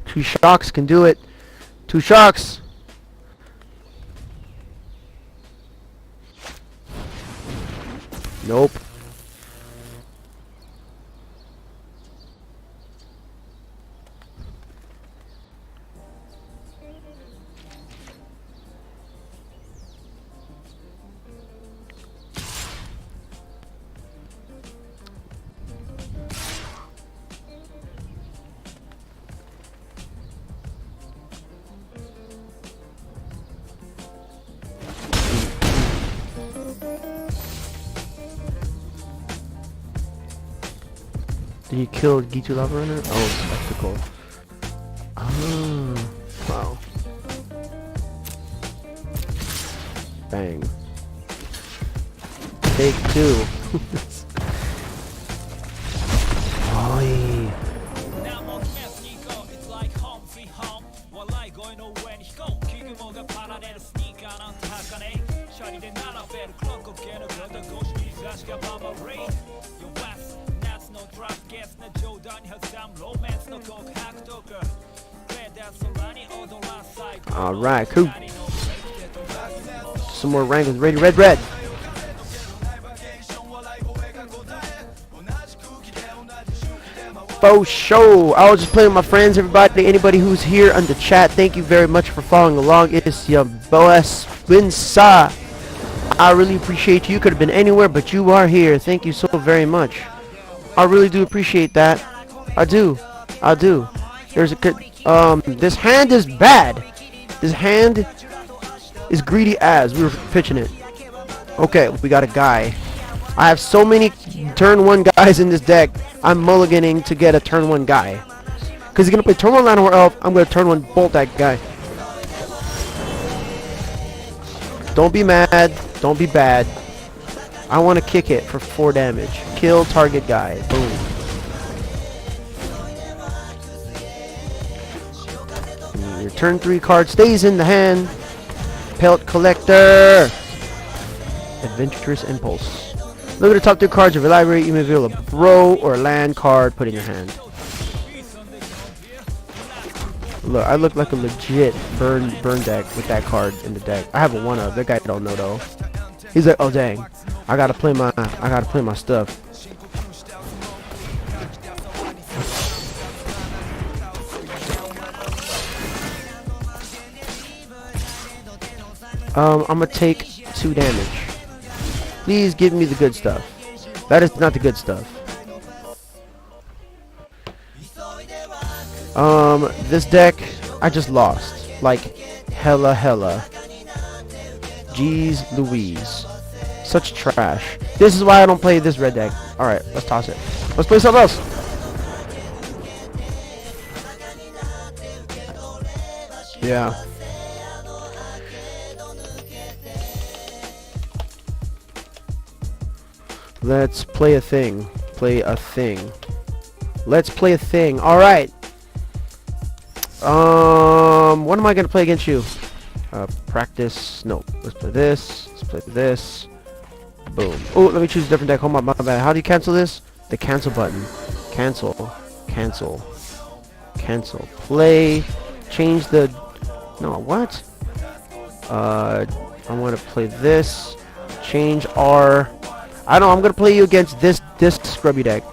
Two shocks can do it. 2 shocks. Nope. And you killed Gitu Lava Runner? Oh, spectacle. Oh, wow. Bang. Take 2. Oi. Alright, cool. Some more Wranglers. Ready, red, red. Faux show. I was just playing with my friends, everybody. Anybody who's here on the chat, thank you very much for following along. It's your boss, Winsa. I really appreciate you. You could have been anywhere, but you are here. Thank you so very much. I really do appreciate that. I do. I do. There's a good. This hand is bad. This hand is greedy as. We were pitching it. Okay, we got a guy. I have so many turn 1 guys in this deck. I'm mulliganing to get a turn 1 guy. Because he's going to play turn 1 Llanowar Elf. I'm going to turn 1 bolt that guy. Don't be mad. Don't be bad. I want to kick it for 4 damage. Kill target guy. Boom. Your turn 3 card stays in the hand. Pelt Collector. Adventurous Impulse. Look at the top 2 cards of your library. You may reveal a bro or land card. Put in your hand. Look, I look like a legit burn deck with that card in the deck. I have a 1-up. That guy don't know though. He's like, oh dang, I gotta play my stuff. I'm gonna take 2 damage. Please give me the good stuff. That is not the good stuff. This deck, I just lost. Like, hella. Jeez Louise. Such trash. This is why I don't play this red deck. Alright, let's toss it. Let's play something else. Yeah. Let's play a thing. Let's play a thing. Alright. What am I gonna play against you? Practice. No. Let's play this. Let's play this. Boom. Oh, let me choose a different deck. Hold on, my bad. How do you cancel this? The cancel button. Cancel. Play. Change the. No, what? I want to play this. Change R. I don't know. I'm gonna play you against this scrubby deck.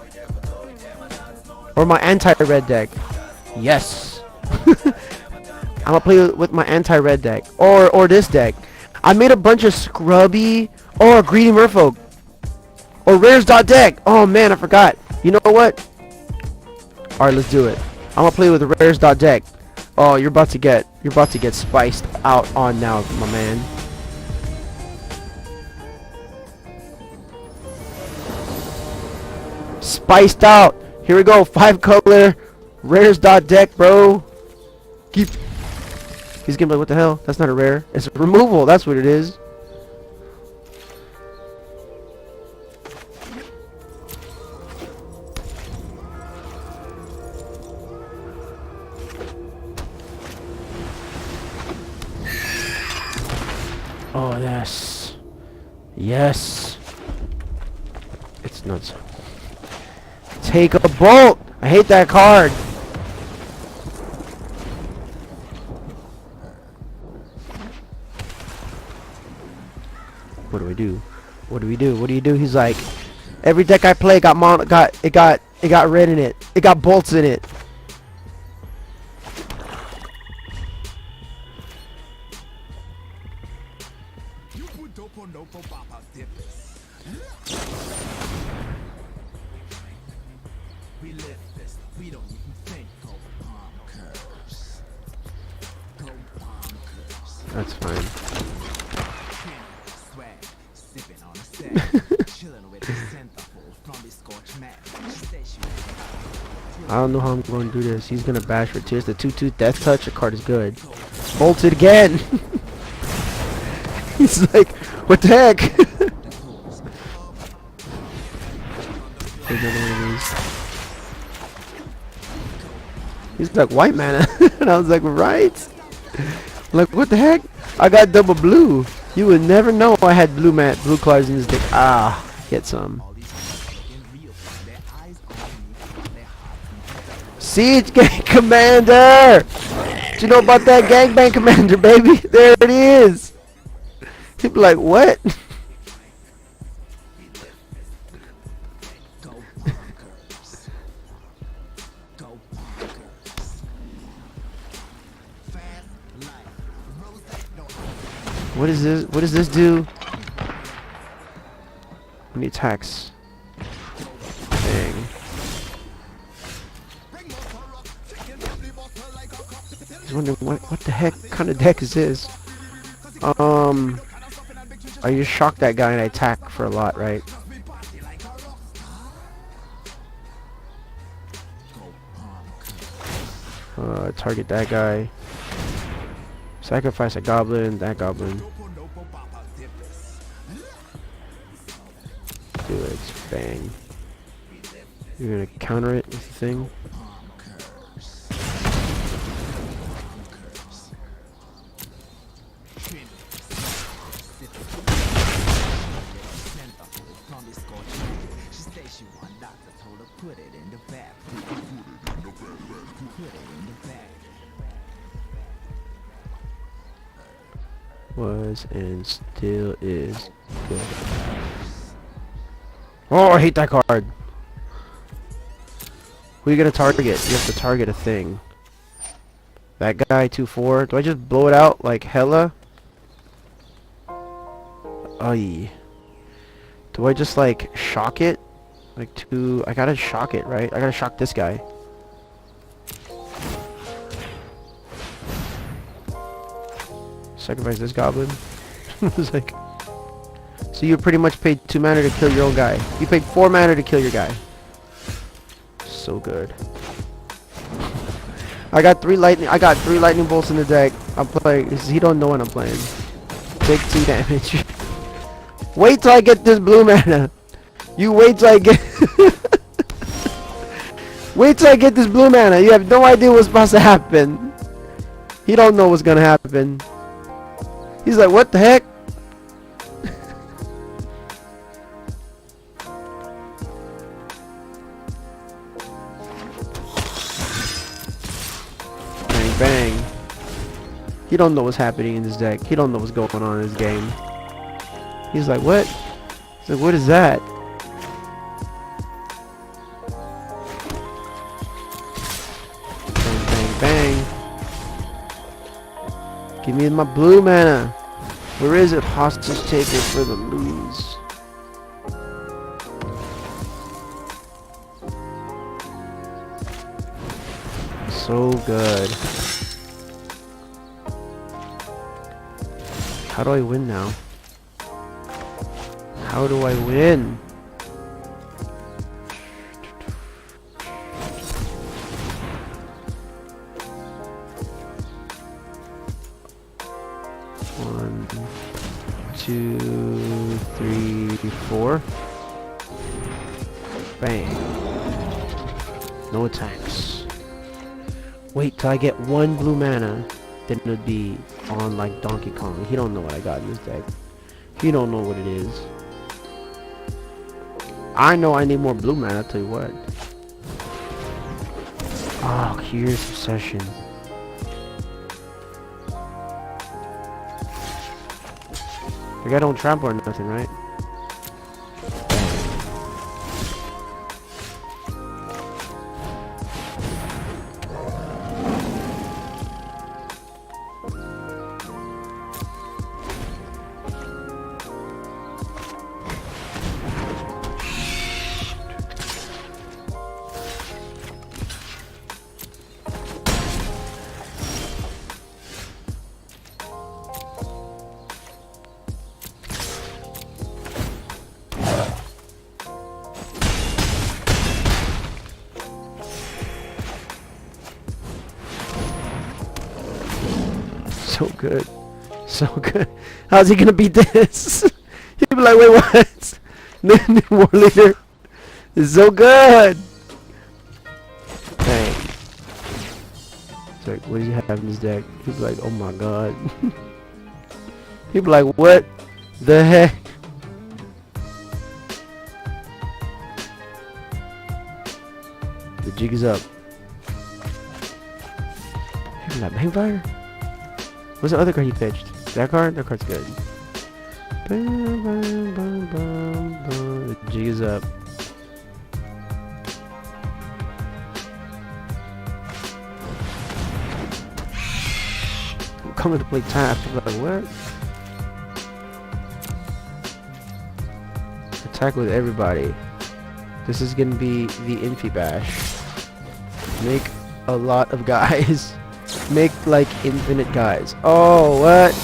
Or my anti-red deck. Yes. I'm gonna play with my anti-red deck. Or this deck. I made a bunch of scrubby or greedy merfolk. Or rares deck. Oh man, I forgot. You know what? Alright, let's do it. I'm gonna play with the rares deck. Oh, you're about to get spiced out on now, my man. Spiced out. Here we go. 5-color rares deck, bro. He's gonna be like, what the hell? That's not a rare. It's a removal. That's what it is. Oh, yes. Yes. It's nuts. Take a bolt! I hate that card. What do we do? What do we do? What do you do? He's like, every deck I play got red in it. It got bolts in it. We live this, we don't even think. Go bonkers. Go bonkers. That's fine. Swag, sipping on a set. Chilling with the centerfold from the scorch mat. She said she was I don't know how I'm going to do this. He's going to bash for tears. The 2/2 death touch. The card is good. Bolted again. He's like, what the heck? He's like, white mana. And I was like, right? I'm like, what the heck? I got double blue. You would never know I had blue cards in this deck. Ah, get some. Siege Gang Commander! Do you know about that Gangbang Commander, baby? There it is! People like, what? What is this? What does this do? When he attacks. Dang. I was wondering what the heck kind of deck is this? I just shock that guy and I attack for a lot, right? Target that guy. Sacrifice a goblin, that goblin. Do it, bang. You're gonna counter it with the thing. Was and still is good. Oh, I hate that card. Who are you gonna target? You have to target a thing. That guy 2/4. Do I just blow it out like hella? Aye. Do I just like shock it? Like two. I gotta shock it, right? I gotta shock this guy. Sacrifice this goblin. It's like, so you pretty much paid 2 mana to kill your own guy. You paid 4 mana to kill your guy. So good. I got 3 lightning bolts in the deck. I'm playing. He don't know what I'm playing. Take 2 damage. Wait till I get this blue mana. You wait till I get. Wait till I get this blue mana. You have no idea what's supposed to happen. He don't know what's gonna happen. He's like, what the heck? Bang, bang. He don't know what's happening in this deck. He don't know what's going on in this game. He's like, what? He's like, what is that? Bang, bang, bang. Give me my blue mana. Where is it? Hostage taker for the lose. So good. How do I win now? How do I win? One, 2, 3, 4. Bang. No attacks. Wait till I get 1 blue mana. Then it would be on like Donkey Kong. He don't know what I got in this deck. He don't know what it is. I know I need more blue mana, I'll tell you what. Oh, here's Succession. The guy don't trample or nothing, right? So good. So good. How's he gonna beat this? He'd be like, wait, what? The new war leader is so good. Dang. It's like, what does he have in his deck? He'd be like, oh my god. He'd be like, what the heck? The jig is up. He'd be like, Magfire? What's the other card he pitched? That card? That card's good. The jig is up. I'm coming to play tap. Like, what? Attack with everybody. This is gonna be the Infi Bash. Make a lot of guys. Make like infinite guys. Oh, what?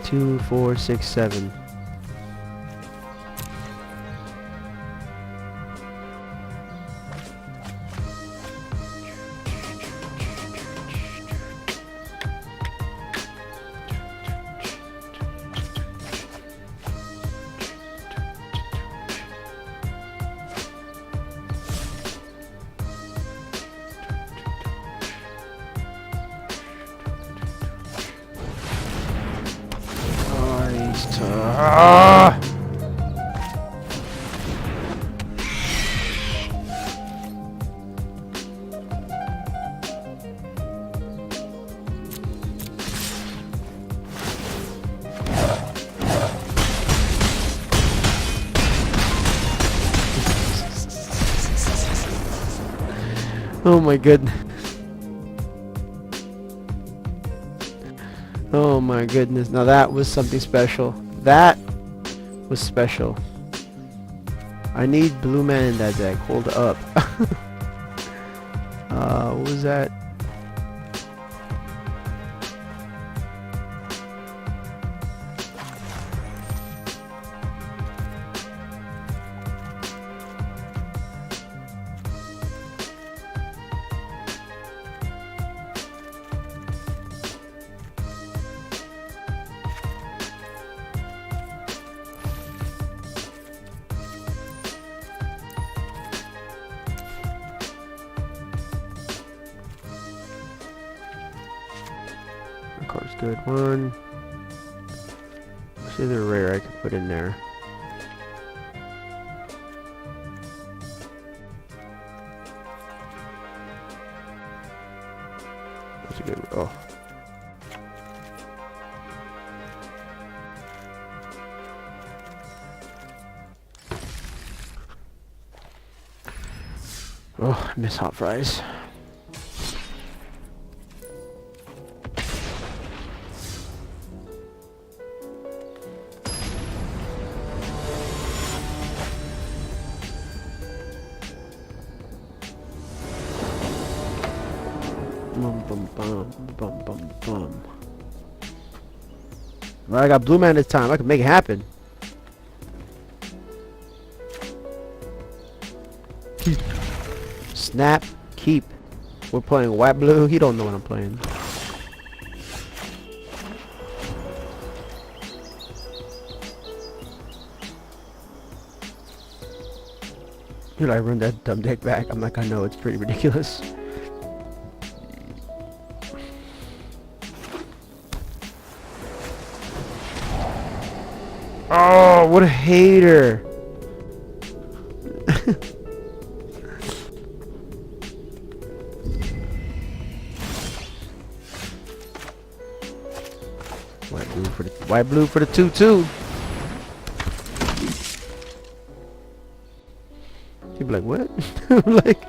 Two, 4, 6, 7. Oh my goodness. Oh my goodness. Now that was something special. That was special. I need blue man in that deck. Hold up. What was that? That card's good. One. What's the other rare I can put in there? That's a good. Oh. Oh, I miss hot fries. Bum bum bum bum bum bum. Well, I got blue man this time. I can make it happen. Snap, keep. We're playing white blue. He don't know what I'm playing. Dude, I run that dumb deck back. I'm like, I know it's pretty ridiculous. Oh, what a hater. White blue for the 2/2. He'd be like, what? Like,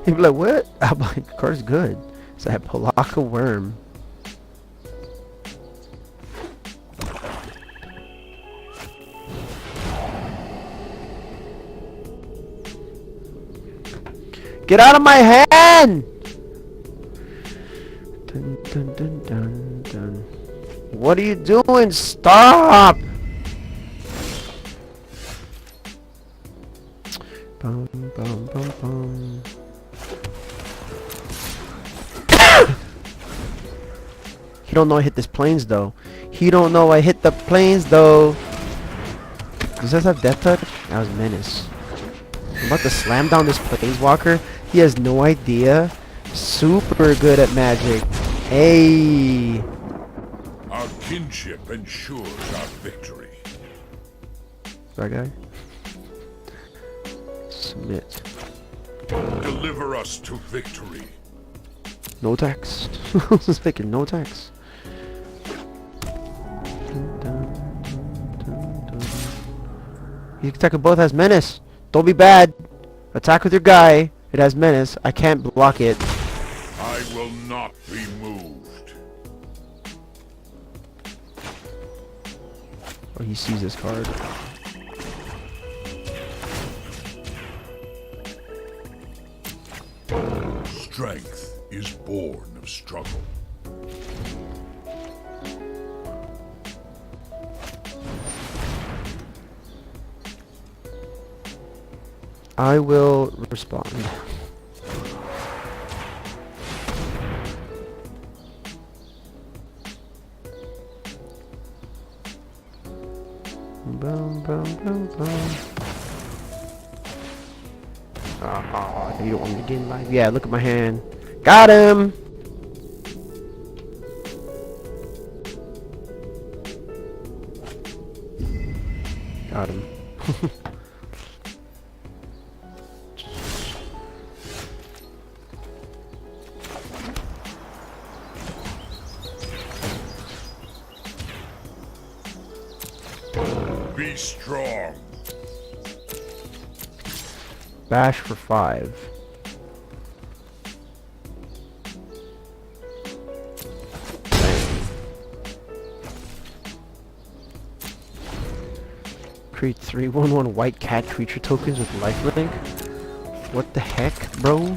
He'd be like, what? I'm like, the card's good. It's that Palaka Worm. Get out of my hand! Dun, dun, dun, dun, dun. What are you doing? Stop! Bum, bum, bum, bum. He don't know I hit this planes though. He don't know I hit the planes though. Does this have death touch? That was menace. I'm about to slam down this planeswalker. He has no idea. Super good at magic. Hey. Our kinship ensures our victory. That guy. Submit. Deliver us to victory. No tax. I was thinking no tax. You attack with both has menace. Don't be bad. Attack with your guy. It has menace. I can't block it. I will not be moved. Oh, he sees this card. Strength is born of struggle. I will respond. Boom, boom, boom, boom. Oh, you don't want me to get in life? Yeah, look at my hand. Got him! Got him. Be strong. Bash for 5. Create 3/1/1 white cat creature tokens with lifelink. What the heck, bro?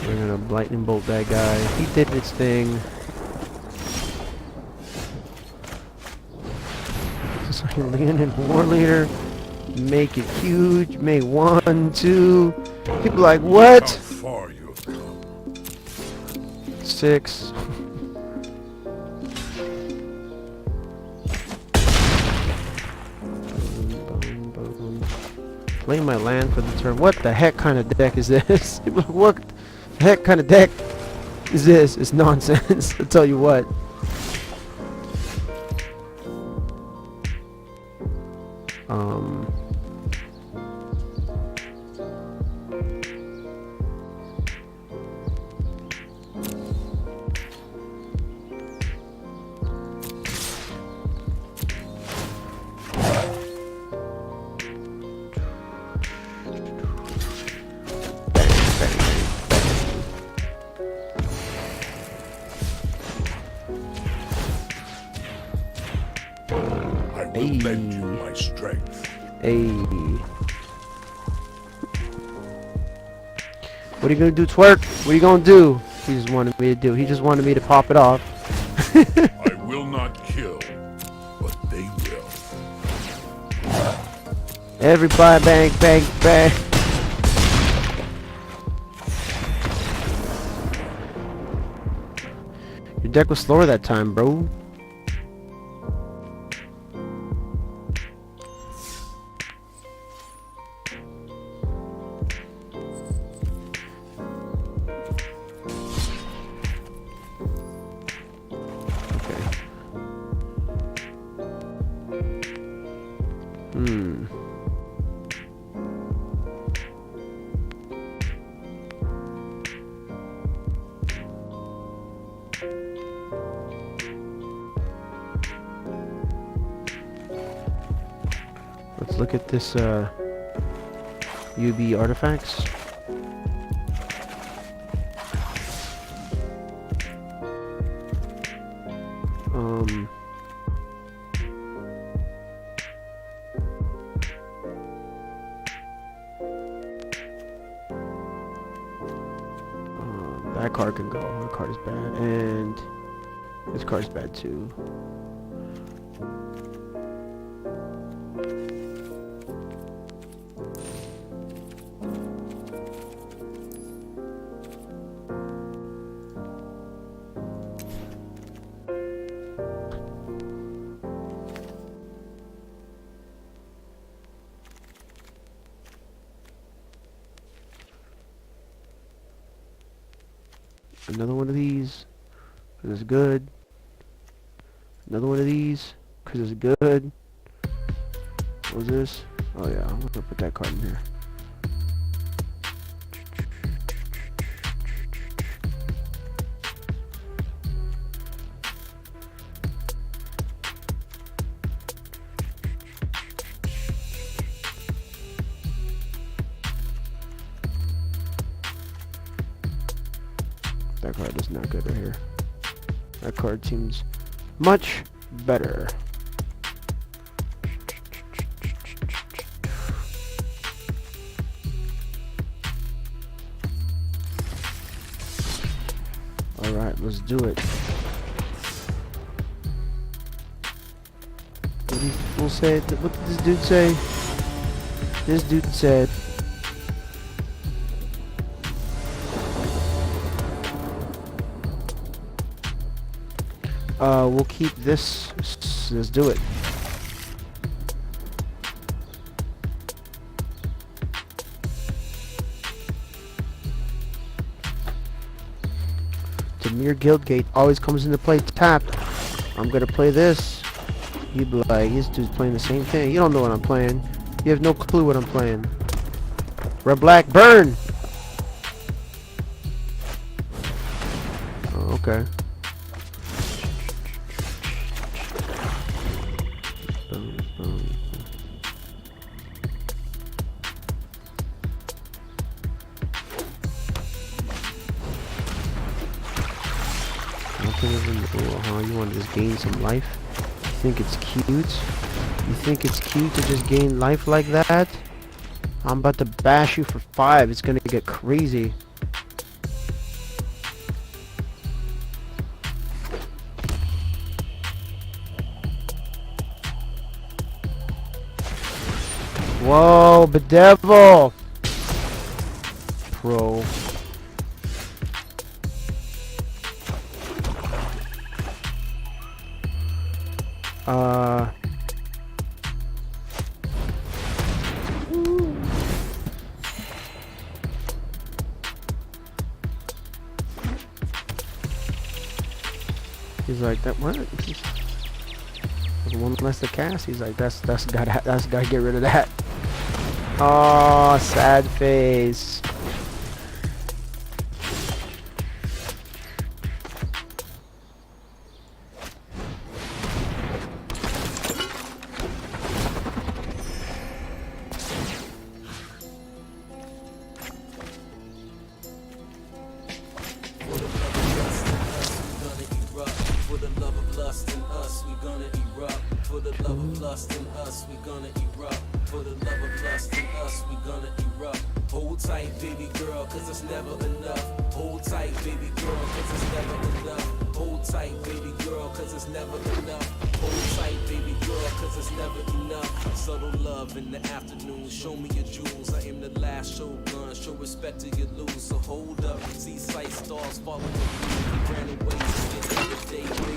We're gonna lightning bolt that guy. He did its thing. So you're leaning in War Leader. Make it huge. Make 1, 2. People like, How what? far you have come. 6. Boom, boom, boom. Play my land for the turn. What the heck kind of deck is this? What the heck kind of deck is this? It's nonsense. I'll tell you what. I will lend you my strength. Hey. What are you gonna do, twerk? What are you gonna do? He just wanted me to do. He just wanted me to pop it off. I will not kill, but they will. Everybody bang, bang, bang. Your deck was slower that time, bro. Let's look at this UB artifacts. That card can go. That card is bad, and this card is bad too. Another one of these, because it's good. Another one of these, because it's good. What was this? Oh yeah, I'm gonna put that card in here. That card is not good right here. That card seems much better. Alright, let's do it. What did this fool say? What did this dude say? This dude said, we'll keep this. Let's do it. Demir Guildgate always comes into play tapped. I'm gonna play this. You'd be like, this dude's playing the same thing. You don't know what I'm playing. You have no clue what I'm playing. Red, black, burn! Oh, okay. You want to just gain some life? You think it's cute? You think it's cute to just gain life like that? I'm about to bash you for 5. It's gonna get crazy. Whoa, bedevil! Pro. He's like that. What? One less to cast. He's like that's gotta get rid of that. Oh, sad face. Hold tight, baby girl, cause it's never enough. Hold tight, baby girl, cause it's never enough. Hold tight, baby girl, cause it's never enough. Hold tight, baby girl, cause it's never enough. Subtle love in the afternoon, show me your jewels. I am the last shogun, show respect to you lose. So hold up, see sight stars falling with me. He ran away, skin the day, baby.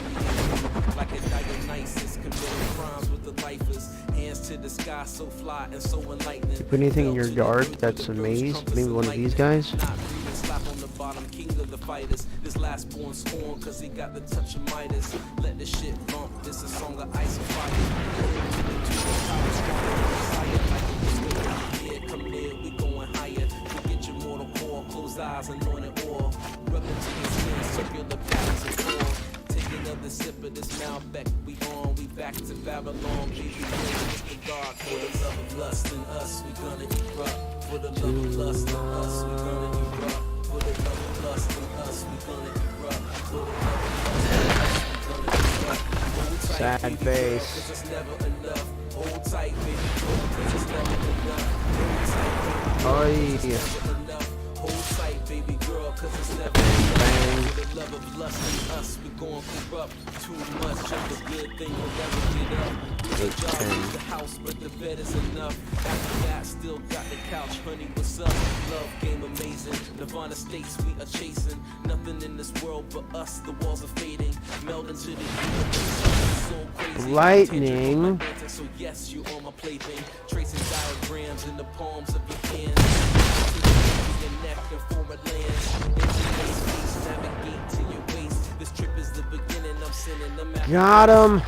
Like a Dionysus, committing crimes with the lifers. Hands to the sky, so fly and so enlightening. Put anything in your yard that's a maze? Maybe one of these guys? Slap on the bottom, king of the fighters. This last born scorn, cause he got the touch of Midas. Let the shit bump, this a song of ice and fire. Yeah, come near, we going higher. Forget your mortal core, close eyes, anointed oil. Rub into your skin, circular patterns of core. Taking another sip of this Malbec. We on, we back to Babylon. Baby, the dark. For the love of lust in us, we gonna erupt. For the love of lust in us, we gonna erupt. For the love of lust in us, we gonna erupt. For the love of lust in us, we gonna erupt. Hold tight, Sad baby, face. cause it's never enough. Hold tight, baby, cause it's never enough. Hold tight, baby, Oi. never enough. Hold tight, baby girl, cause it's never enough. For the love of lust in us, we gon' corrupt. Too much of a good thing will never get up. The job is the house, but the bed is enough. After that, still got the couch, honey, what's up? Love game amazing. Nirvana states we are chasing. Nothing in this world but us, the walls are fading. Meld into the universe. So crazy. Lightning. So yes, you on my plaything. Tracing diagrams in the palms of your hands. Your neck and form a land. Into space, navigate to your waist. This trip is the beginning. I'm sending them out. Got him.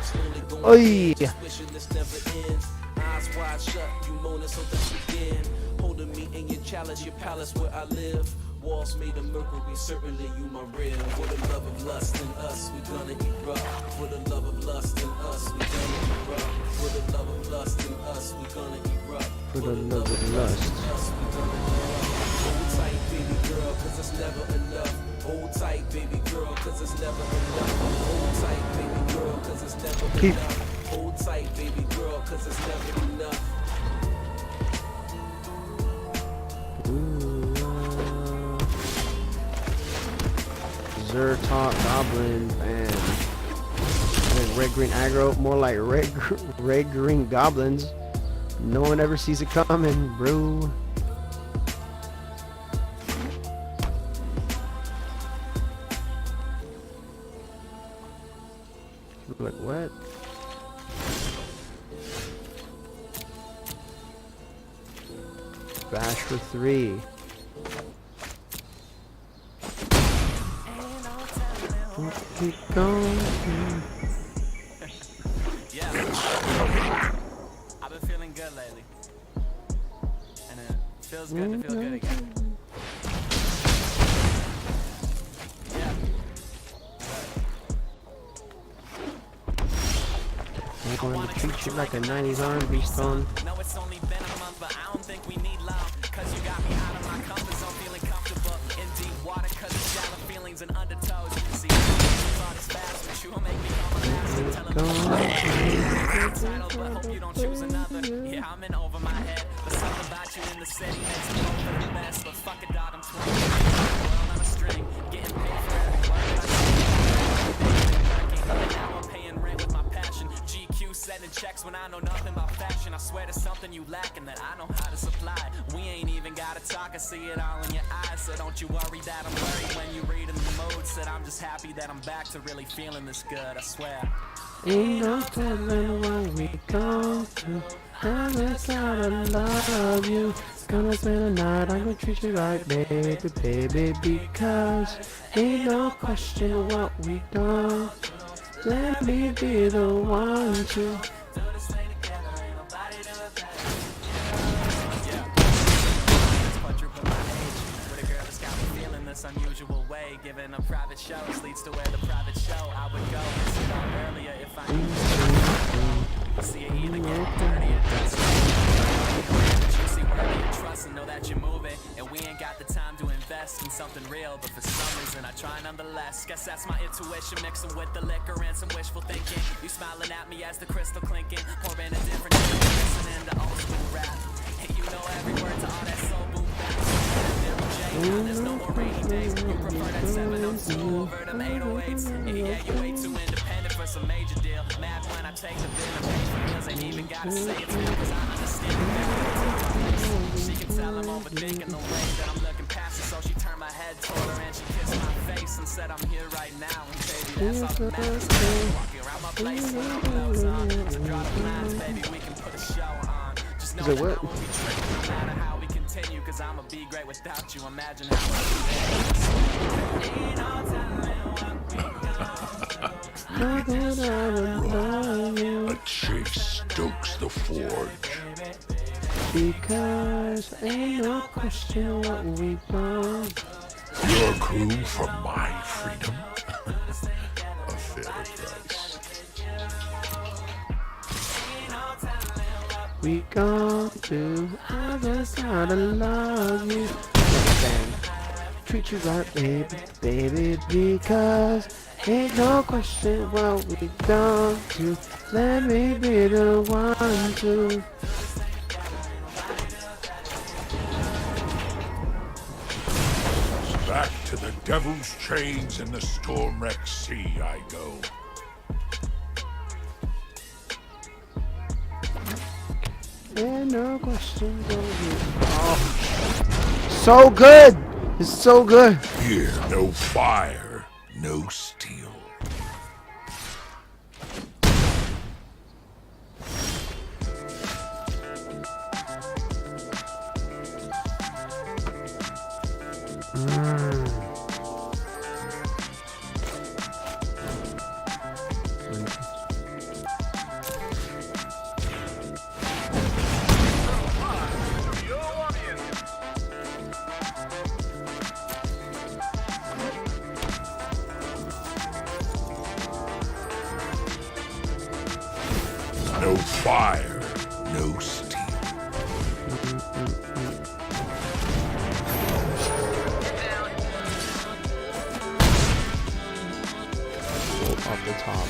Oi. Wishing this never ends. Eyes wide shut, you moaning so let's begin. Holding me in your chalice, your palace where I live. Walls made of mercury, certainly you my real. For the love of lust in us, we gonna erupt. For the love of lust in us, we gonna erupt. For the love of lust in us, we gonna erupt. For the love of lust. Us, we gonna erupt. Hold tight, baby girl, cause it's never enough. Hold tight, baby girl, cause it's never enough. Hold tight, baby girl, cause it's never enough. Hold tight, baby girl, cause it's never enough. Zertalk Goblin and red green aggro, more like red green goblins. No one ever sees it coming, bro. Like what? Bash for 3. Keep going. Yeah. I've been feeling good lately. And it feels good to feel good again. Yeah. I'm going to treat you like a 90s R&B song. No, it's only been a month, but I don't think we need love. Cause you got me out of my comfort zone, feeling comfortable in deep water. Cause it's shallow feelings and undertows. See, thought it's fast, but you will make me come a master. Tell them title, but hope you don't choose another. Yeah, I'm in over my head. But something about you in the city makes me hope for the best. But fuck it, dog, I'm 20. World on a string, getting paid for every word I say. And now I'm paying rent with my passion. GQ sending checks when I know nothing about fashion. I swear there's something you lacking that I know how to supply. We ain't even gotta talk, I see it all in your eyes. So don't you worry that I'm worried when you read in the mood. Said I'm just happy that I'm back to really feeling this good, I swear. Ain't no telling what we go through. I'm just gotta love you. Gonna spend the night, I'm gonna treat you right, baby, baby, because ain't no question what we done. Let me be the one to. This unusual way, given a private shows leads to where the private show I would go. Sit down earlier if I need to. See it either get dirty or dusty. You see worthy of trust and know that you're moving, and we ain't got the time to invest in something real. But for some reason I try nonetheless. Guess that's my intuition mixing with the liquor and some wishful thinking. You smiling at me as the crystal clinking, pouring a different drink, listening to old school rap. And you know every word to all that soul boom bap. There's no more rainy days. You prefer that 702 over them 808s. Yeah, you way too independent for some major deal. Mad when I take the bill and pay for bills. Ain't even gotta say it's real, cause I understand it. She can tell I'm overthinking the way that I'm looking past it. So she turned my head toward her and she kissed my face and said I'm here right now. And baby, that's all that matters. Walking around my place with my clothes on. So draw the lines, baby, we can put a show on. Just know that I won't be tricked no matter how we continue. Cause I'ma be great without you. Imagine how A chase stokes the forge. Because ain't no question what we done. Your crew for my freedom. A fair We gone to other side of love you. Bang. Treat you right, baby, baby, because ain't no question what we done to. Let me be the one to. Back to the devil's chains in the storm-wrecked sea I go. Ain't no question what we. Oh, so good. It's so good. Here, no fire, no steel. No fire, no steel. Off the top.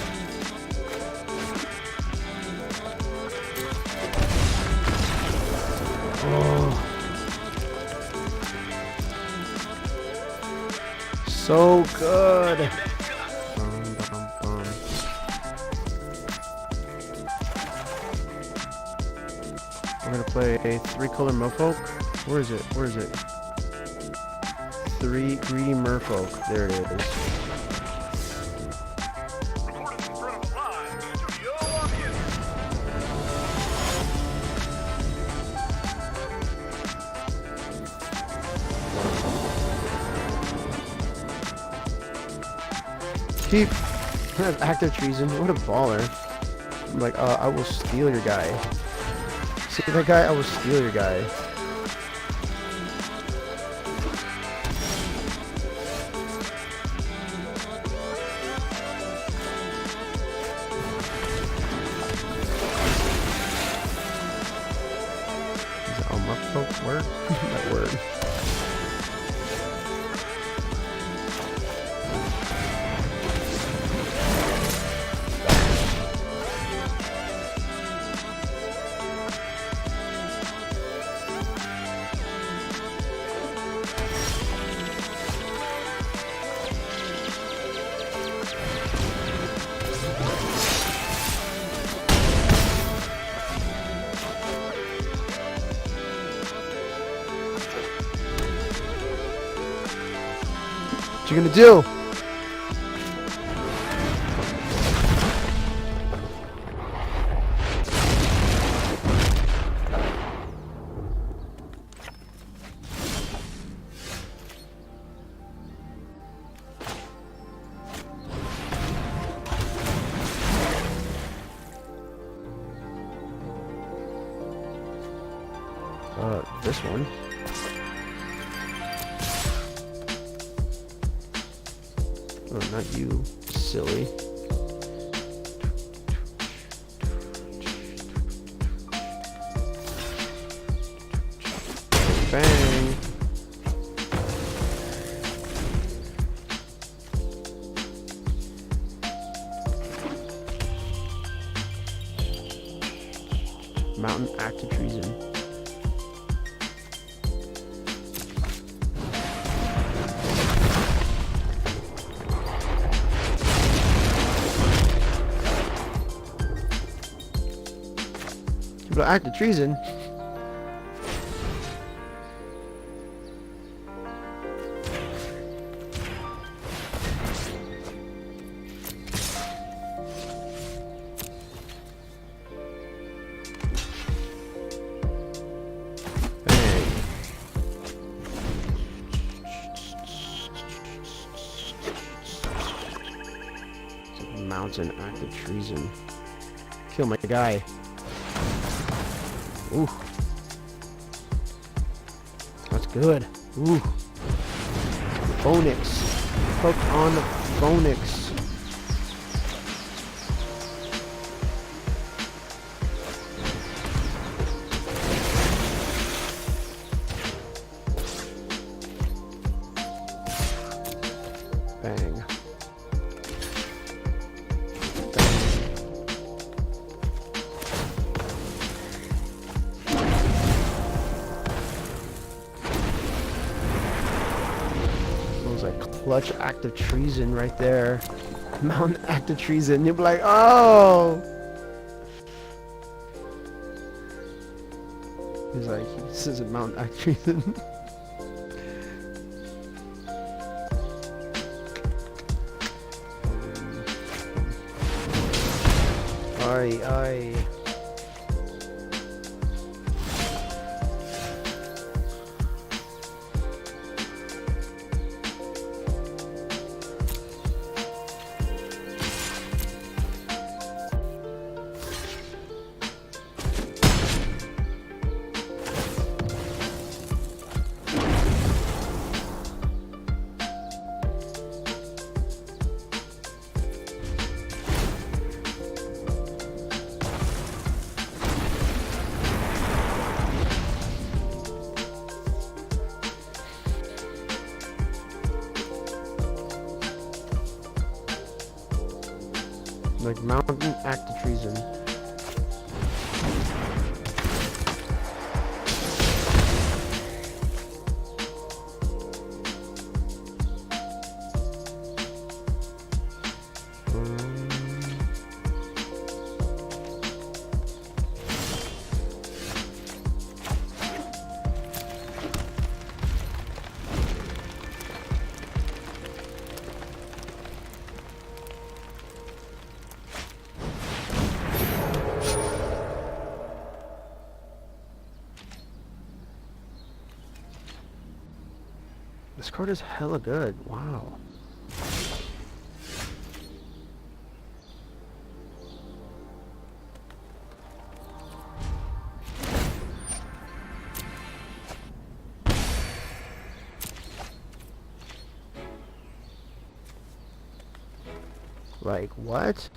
Oh. So good. Bum, bum, bum. We're gonna play a 3-color merfolk. Where is it? Where is it? 3 greedy merfolk. There it is. Keep active treason. What a baller. I'm like, I will steal your guy. See that guy? I will steal your guy. Is that on my folk word? That word. What you gonna do? This one. Oh, not you, silly. Bang. Mountain active treason. But act of treason. Mountain act of treason. Kill my guy. Ooh. That's good. Ooh. Phonix. Hook on the Phonix. clutch act of treason right there. Mountain act of treason. You'll be like, oh! He's like, this is a mountain act of treason. Aye, aye. Like mountain act of treason. This card is hella good. Wow. Like, what?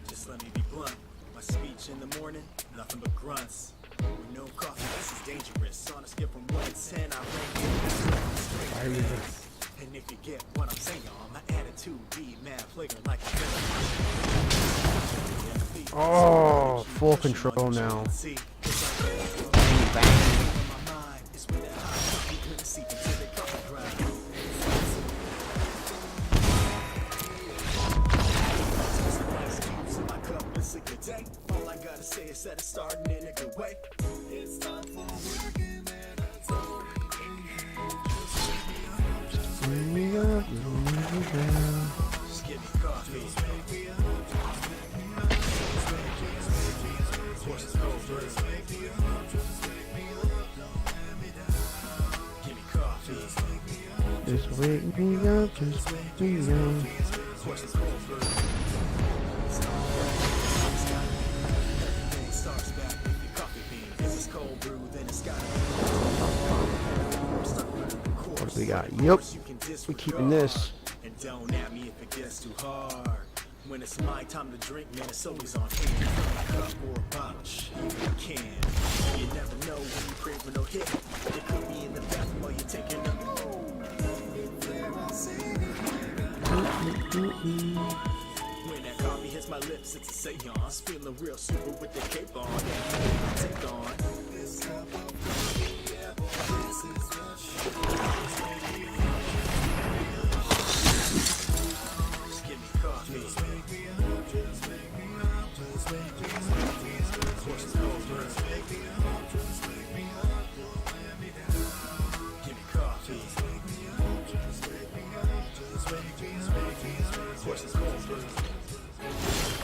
Just let me be blunt. My speech in the morning, nothing but grunts. With no coffee, this is dangerous. On a scale from 1 to 10, I rank it. And if you get what I'm saying, my attitude be mad flagrant like a Oh, full control now. All I gotta say is that it's starting in a good way. It's time for working and I told Bring me up, bring me down. just give me coffee. Horses go first. Give me coffee. Just wake me up, just wake me up. Horses go first. Everything starts back with your coffee bean. If it's cold brew, then it's gotta be. What do we got? Yep, we're keeping this. And don't at me if it gets too hard. When it's my time to drink, man, it's always on hand. A cup or a bottle, even a can. You never know when you crave for no hit. It could be in the bathroom while you're taking a when that coffee hits my lips, it's a seance. Feeling real super with the cape on. And take on this cup of coffee, yeah. This is what just give me coffee. Just wake me up, just wake me up, just wake me up. Horses go first. Wake me up, just wake me up, don't let me down. Give me coffee. Just wake me up, just wake me up, just wake me up. Horses go first.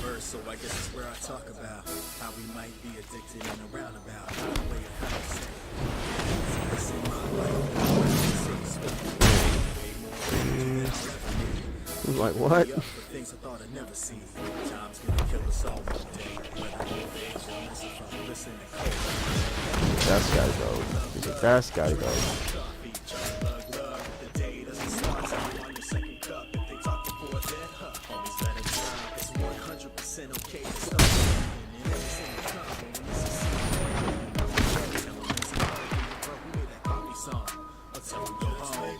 Verse, so I guess it's where I talk about how we might be addicted in a roundabout way of how to say it's in my life. Way more than revenue. I'm like, what? Things I thought I'd never see. Job's gonna kill us all one day. Whether old age or mess from listening to cold. That's gotta go. He's like, that's gotta go. Coffee, chug, lug. The day doesn't start till you're on your second cup. If they talk before then, homies let it drop. It's 100% okay to start. And every single time when we succeed, tell them it's about it. Bro, who made that coffee song? Until we go home.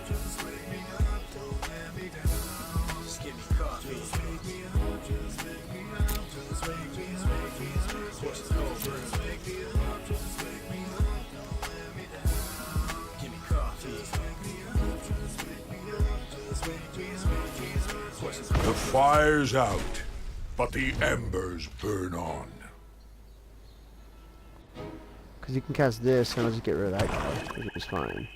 Just wake me up, don't let me down. Just give me coffee. Just wake me up, just wake me up, just wake me up, horses cold brew. Just wake me up, just wake me up, don't let me down. Give me coffee. Just wake me up, just wake me up, just wake me up, horses cold brew. The fire's out, but the embers burn on. Because you can cast this, and I'll just get rid of that guy, which is fine.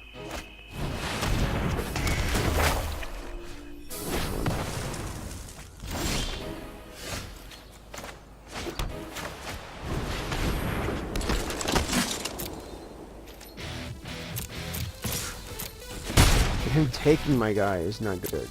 Him taking my guy is not good.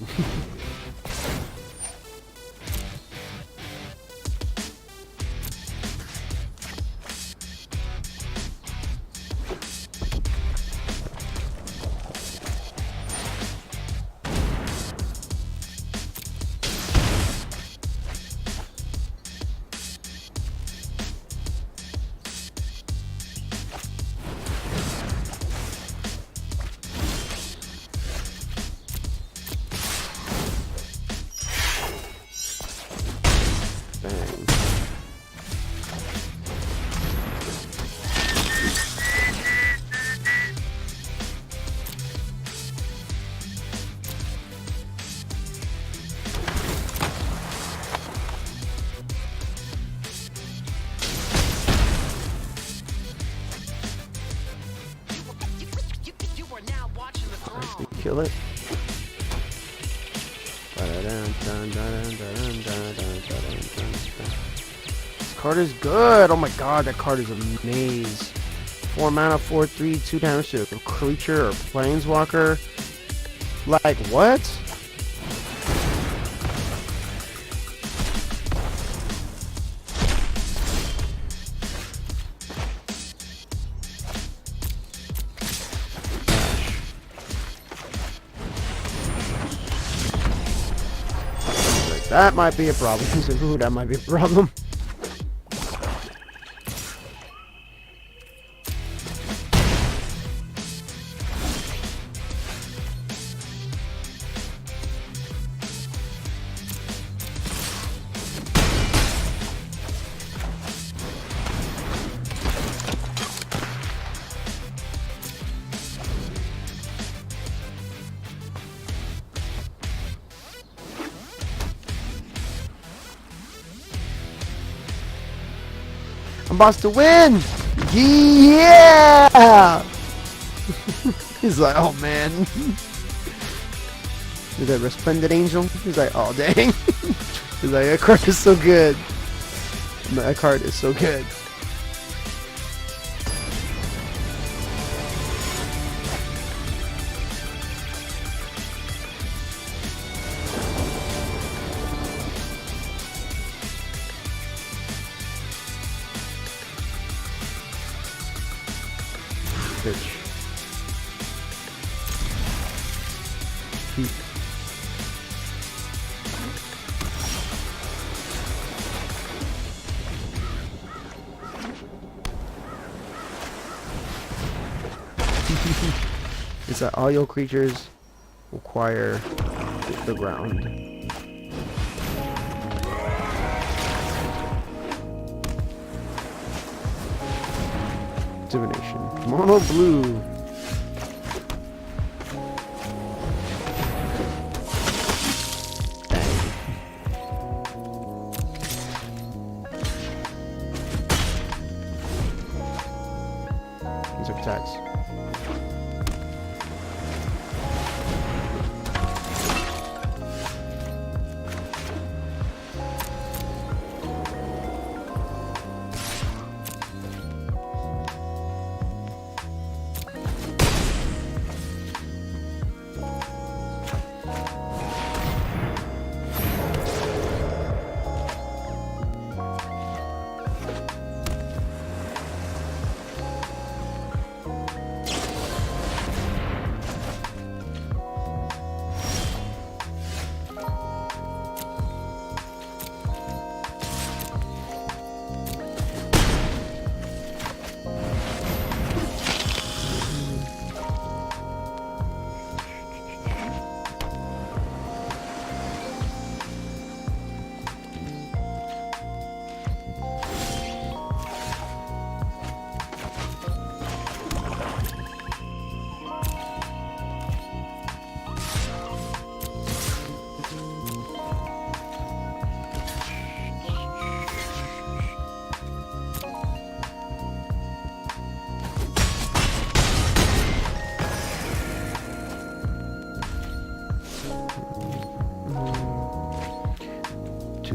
Bang. You are now watching the throne. Kill it. This card is good. Oh my god, that card is a maze. 4 mana, 4/3, 2 damage to a creature or planeswalker. Like what? That might be a problem. Ooh, that might be a problem. I'm about to win! Yeah! He's like, oh man. Is that Resplendent Angel? He's like, oh dang. He's like, that card is so good. That card is so good. Bitch. Heat. Is that all your creatures require the ground? Divination. Mono blue. Dang. These are attacks.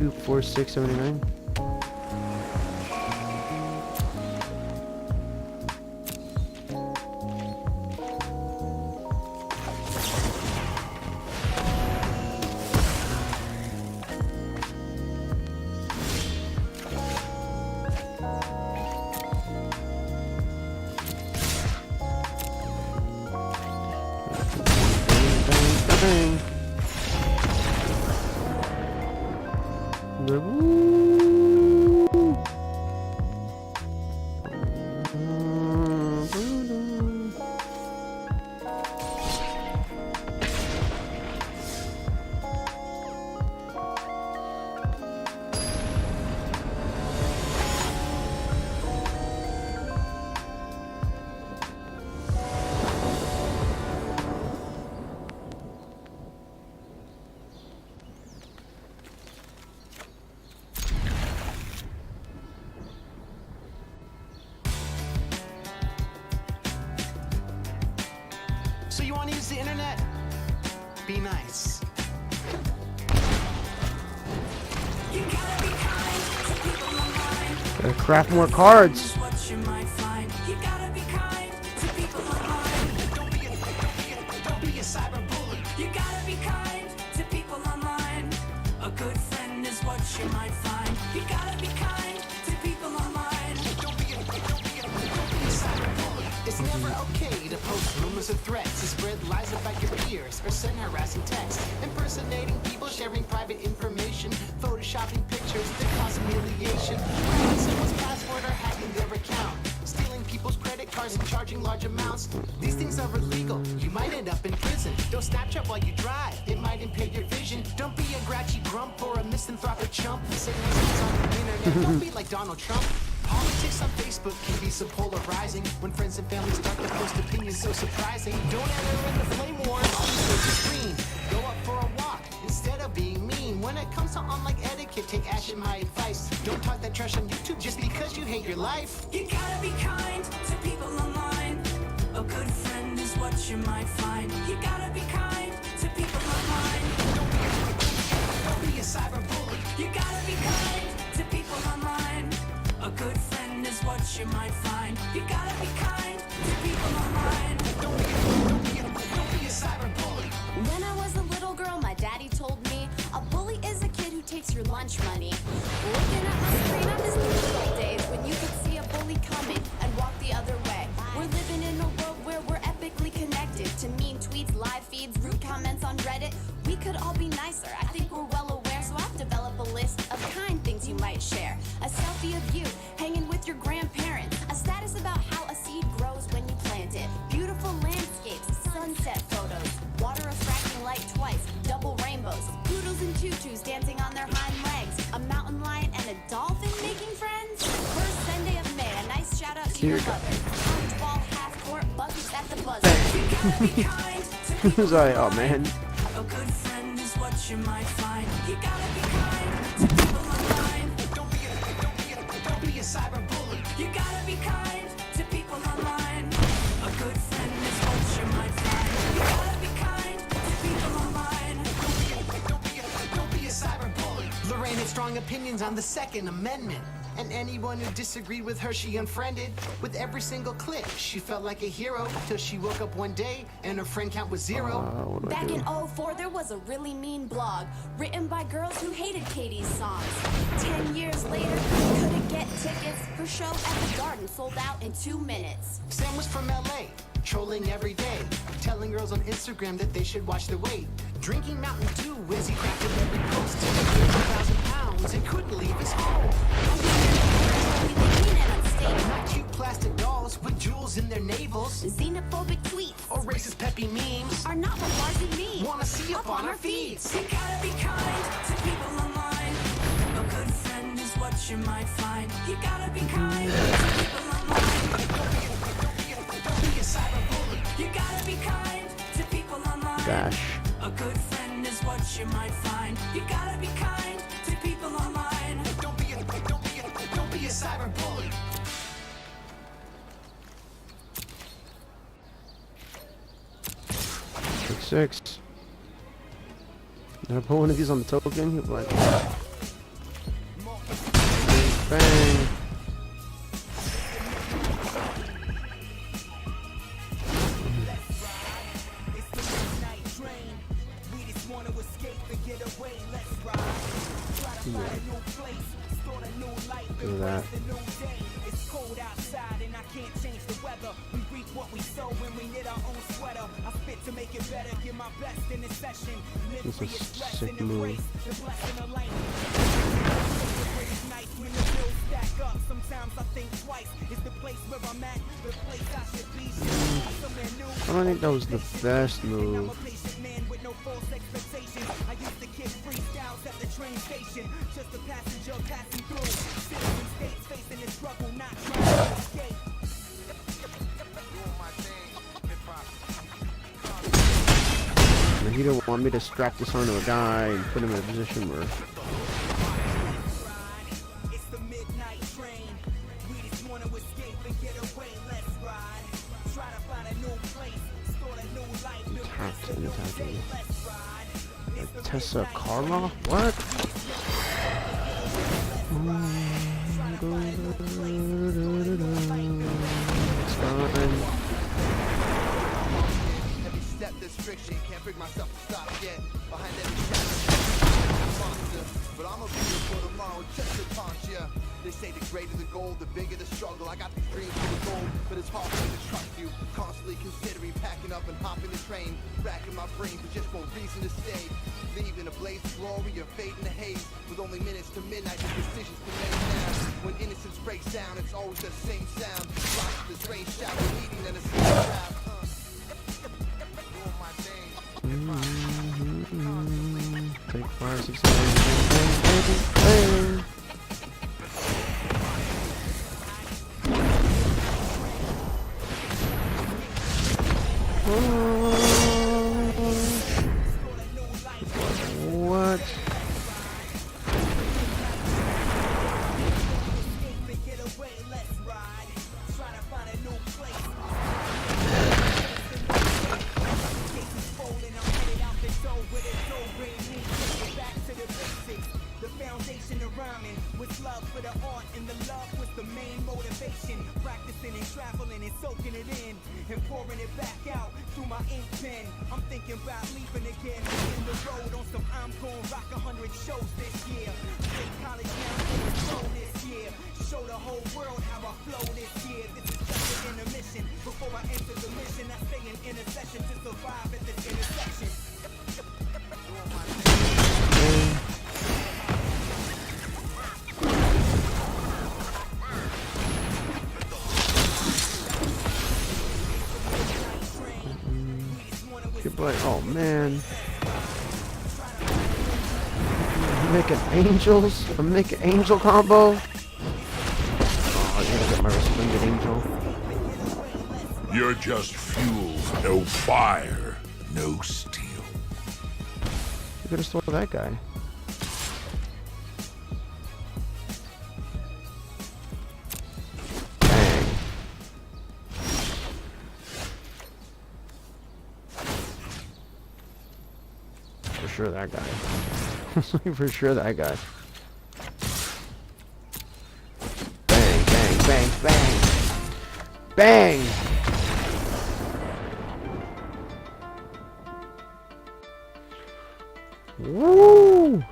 246.79. Bang. So you want to use the internet? Be nice. Gotta craft more cards. Don't be a cyberbully. You gotta be kind to people online. A good friend is what you might find. You gotta be kind to people online. Don't be a cyberbully. It's never okay to post rumors or threats, to spread lies about your peers, or send harassing texts, impersonating people, sharing private information, photoshopping pictures that cause humiliation, running someone's password or hacking their account, stealing people's credit cards and charging large amounts. These things are illegal. You might end up in prison. Don't Snapchat while you drive. It might impair your vision. Don't be a grouchy grump or a misanthropic chump. Say nice things on the internet. Don't be like Donald Trump. Politics on Facebook can be so polarizing. When friends and family start to post opinions so surprising. Don't enter in the flame wars. Search your screen. Go up for a walk instead of being mean. When it comes to online etiquette, take action, my advice. Don't talk that trash on YouTube just because you hate your life. You gotta be kind to people online. A good friend is what you might find. You gotta be kind to people online. Don't be a cyberbully. You gotta be kind to people online. A good friend is what you might find. You gotta be kind to people online. Don't be a cyberbully. When I was a little girl, my daddy told me a bully is a kid who takes your lunch money. Looking at my screen, I miss the good old days when you could see a bully coming and walk the other way. We're living in a world where we're epically connected to mean tweets, live feeds, rude comments on Reddit. We could all be nicer. I think we're well aware, so I've developed a list of kind things you might share. A selfie of you hanging with your grandparents. A status about how a seed grows when you plant it. Beautiful landscapes, sunset photos, water refracting light twice, double rainbows, poodles and tutus dancing on their hind legs, a mountain lion and a dolphin making friends. First Sunday of May, a nice shout out to your mother. Orange ball, half court, buckets at the buzzer. You gotta be kind to people Sorry, oh man. A good friend is what you might find. You gotta be kind to people online. Don't be a cyberbully. You gotta be kind to people online. A good friend is what you might find. You gotta be kind to people online. Don't be a cyberbully. Lorraine had strong opinions on the Second Amendment. And anyone who disagreed with her, she unfriended. With every single clip, she felt like a hero. Till she woke up one day and her friend count was zero. Back in '04, there was a really mean blog written by girls who hated Katie's songs. 10 years later, couldn't get tickets. Her show at the Garden sold out in 2 minutes. Sam was from LA, trolling every day, telling girls on Instagram that they should watch their weight. Drinking Mountain Dew as he crafted every post. 30,000 pounds and couldn't leave his home. Not cute plastic dolls with jewels in their navels. Xenophobic tweets Or racist peppy memes. are not what Marcy means. Wanna see up on our feeds. You gotta be kind to people online. A good friend is what you might find. You gotta be kind to people online. Don't be a cyberbully. You gotta be kind to people online. Gosh. A good friend is what you might find. You gotta be kind to people online. Don't be a cyberbully. 6. Did I put one of these on the token? He'll be like, Bang. It's the midnight train. We just wanna escape and get away. Let's ride. Try to find a new place, start a new life, Look at that. embrace a new day. It's cold outside and I can't change the weather. We reap what we sow when we knit our own sweater. I spit to make it better, give my best in this session. Live This free, is it's less sick than move. embrace the blessing of life. Nights when the bills stack up, sometimes I think twice. It's the place where I'm at, the place I should be. Somewhere new. I don't think that was the best And I'm a move. patient man with no false expectations. I used to kick freestyles at the train station, just a passenger passing through. Citizen states facing the struggle, not trying to escape. And he don't want me to strap this onto a guy and put him in a position where It's the midnight train. We just want to escape and get away. Let's ride. Try to find a new place, start a new life. he's hacked and attacking me. Let's ride. It's the Tessa midnight Carla? What? It's fine. Every step there's friction, can't bring myself to stop yet. Behind every shadow, I'm a monster. But I'm a beater for tomorrow, just to taunt ya. They say the greater the goal, the bigger the struggle. I got these dreams for the goal, but it's hard for me to trust you. Constantly considering packing up and hopping the train. Racking my brain for just one reason to stay. Leaving a blaze of glory or fade in the haze. With only minutes to midnight, the decisions to make now. When innocence breaks down, it's always the same sound. Lost this rain shower, leading in a same crowd. Doing my thing. Take 5, 6, 7, 8, 9, 10, 11. What? get away, let's ride. Try to find a new place. Cases folding, I'm headed out the door with a dough bring me. Take it back to the basics. The foundation of rhyming was love for the art, and the love was the main motivation. Practicing and traveling and soaking it in, and pouring it back out through my ink pen. I'm thinking about leaping again, in the road on some I'm gon' rock 100 shows this year. Big college now, flow this year. Show the whole world how I flow this year. This is just an intermission. Before I enter the mission, I stay in intercession to survive at this intersection. Good boy. Oh man. I'm making angels. I'm making angel combo. Oh, I gotta get my resplendent angel. You're just fuel, no fire, no steel. You could have stole that guy. Bang. For sure that guy. For sure that guy. Bang, bang, bang, bang. Bang! Woo!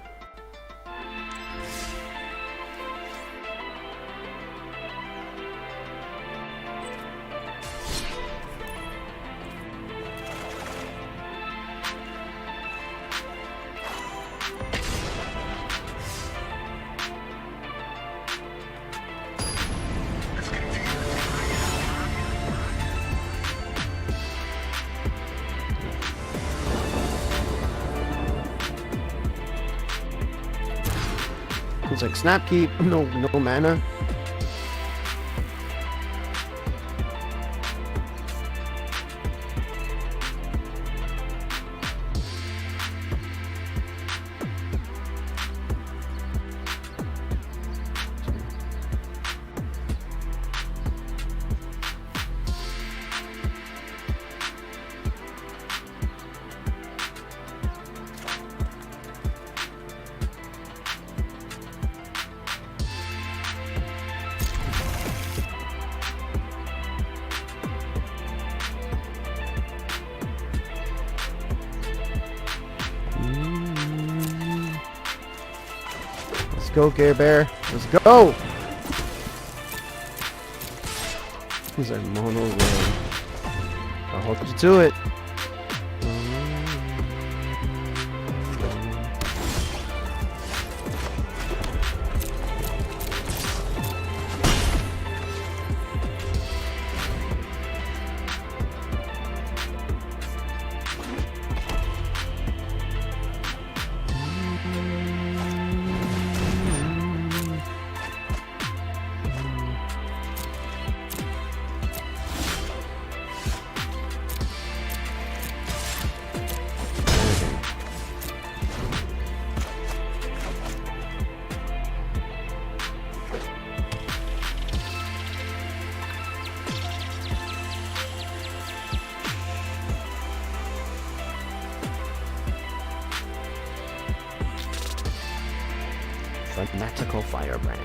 It's like snap keep, no mana. Let's go, Care Bear. Let's go. He's like mono red. I'll hold you to it. Fanatical Firebrand.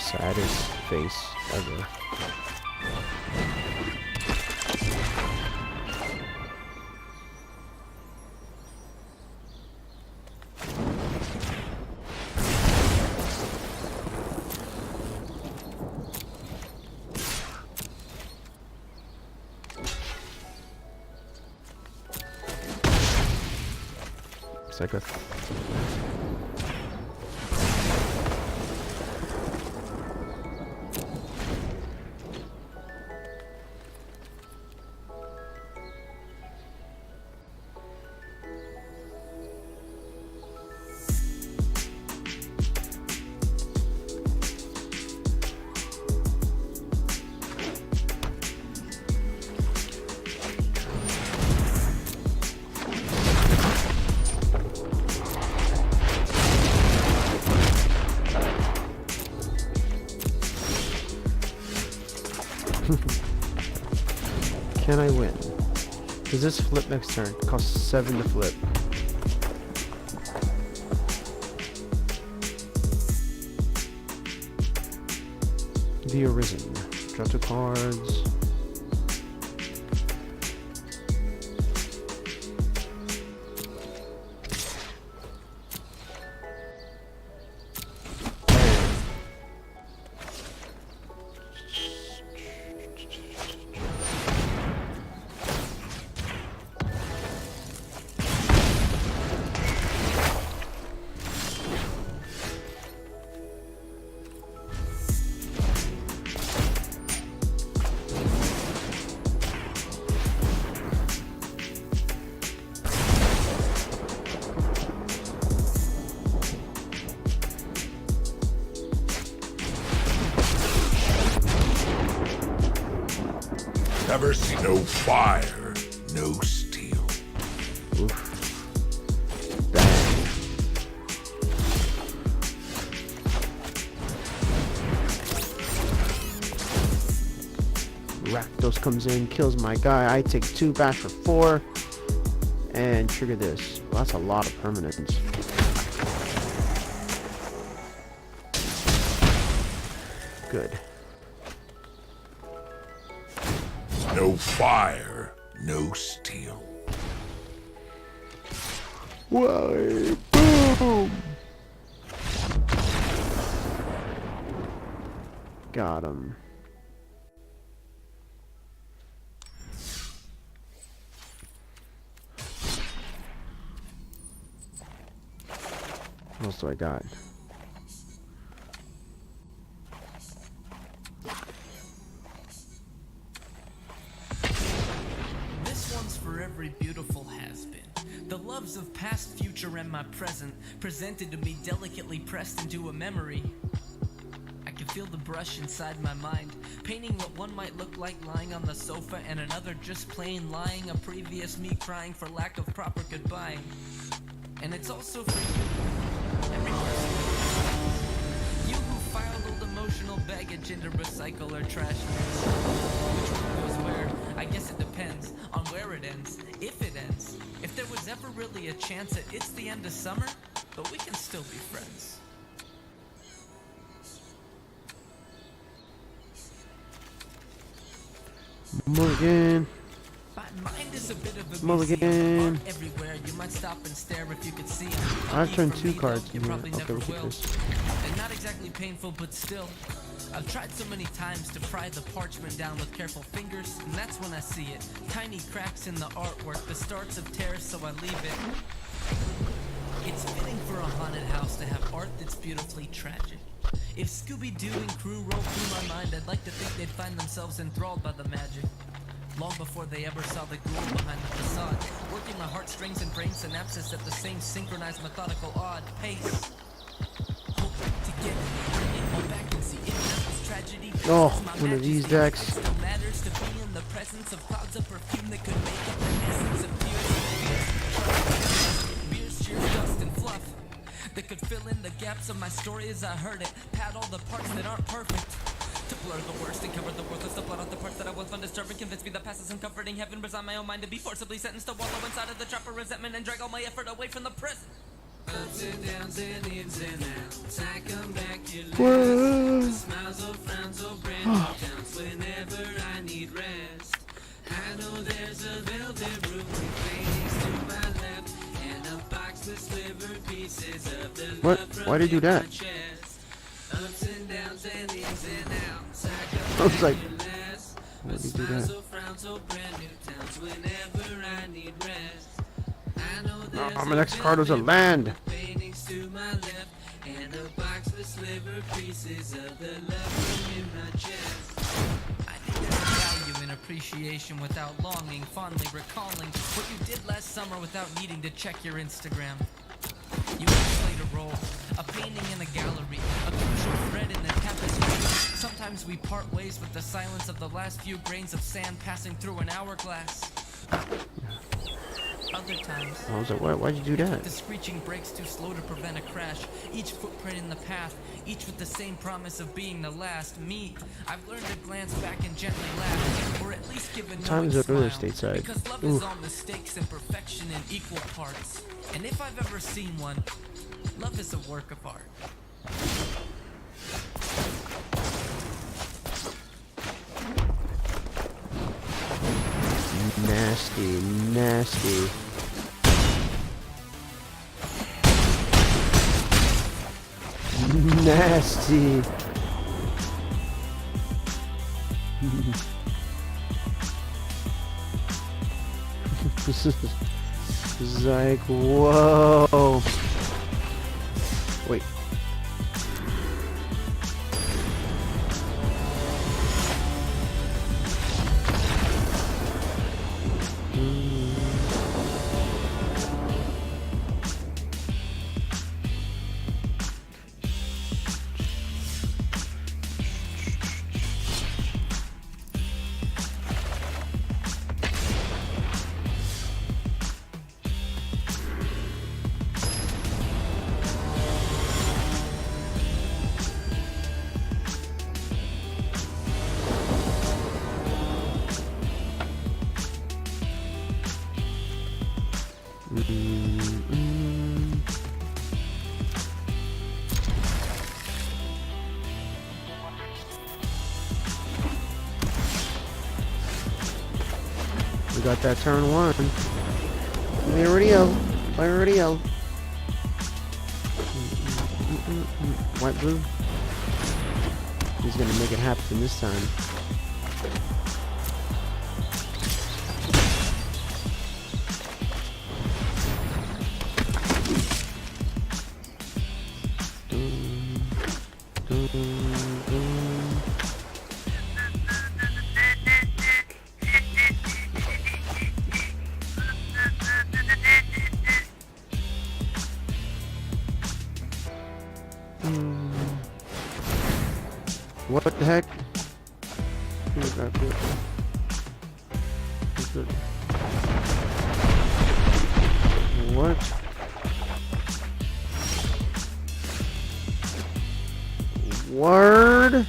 Saddest face ever. It's like a Can I win? Does this flip next turn? Costs 7 to flip. The Arisen. Draw 2 cards. Never see no fire, no steel. Oof. Dang. Rakdos comes in, kills my guy. I take 2 back for 4. And trigger this. Well, that's a lot of permanents. Good. No fire, no steel. Why? Boom! Got him. What else do I got? This one's for every beautiful has-been. The loves of past, future, and my present, presented to me delicately pressed into a memory. I could feel the brush inside my mind, painting what one might look like lying on the sofa and another just plain lying, a previous me crying for lack of proper goodbye. And it's also for you, every person. You who filed old emotional baggage into recycle or trash bins. Which one goes where? I guess it depends on where it ends, if it ends. If there was ever really a chance that it's the end of summer, but we can still be friends. Mulligan. My mind is a bit of a Mulligan. museum. Art everywhere. You might stop and stare if you could see. I've turned For 2 me, cards though, you in here. probably Okay, never we'll keep will. this. And not exactly painful, but still. I've tried so many times to pry the parchment down with careful fingers, and that's when I see it. Tiny cracks in the artwork, the starts of tears, so I leave it. It's fitting for a haunted house to have art that's beautifully tragic. If Scooby-Doo and crew rolled through my mind, I'd like to think they'd find themselves enthralled by the magic. Long before they ever saw the ghoul behind the facade, working my heartstrings and brain synapses at the same synchronized, methodical, odd pace. Hoping to get it all back and see it was tragedy. Oh, This is my one of these majesty. decks. It still matters to be in the presence of clouds of perfume that could make up the essence of tears. Beers, cheers, dust, and fluff that could fill in the gaps of my story as I heard it. Pad all the parts that aren't perfect. To blur the worst and cover the worthless, to blot out the parts that I once found disturbing. Convince me the past is uncomforting. Heaven resign my own mind to be forcibly sentenced to wallow inside of the trap of resentment and drag all my effort away from the present. Ups and downs and ins and outs, I come back to last. Smiles or frowns or brand new downs whenever I need rest. I know there's a velvet room with paintings to my left and a box with slivered pieces of the What? love from Why'd he do in my that? chest. Ups and downs and ins and outs, I I come was like, back to last. why'd he do Smiles that? or frowns or brand new towns whenever I need rest. I know there's Oh, my next card was a land. paintings to my left and a box with slivered pieces of the love in my chest. I think there's value in appreciation without longing, fondly recalling what you did last summer without needing to check your Instagram. You have played a role, a painting in a gallery, a crucial thread in the tapestry. Sometimes we part ways with the silence of the last few grains of sand passing through an hourglass. Other times, I was like, why'd you do that? the screeching brakes too slow to prevent a crash. Each footprint in the path, each with the same promise of being the last. Me, I've learned to glance back and gently laugh, or at least give a Time is knowing it earlier smile. stateside? Because love Oof. is all mistakes and perfection in equal parts. And if I've ever seen one, love is a work of art. Nasty, nasty. Nasty. This is like, whoa. Wait. We got that turn 1. Mario. White, blue. He's gonna make it happen this time. What the heck? Here we go, good. Good. What? Word?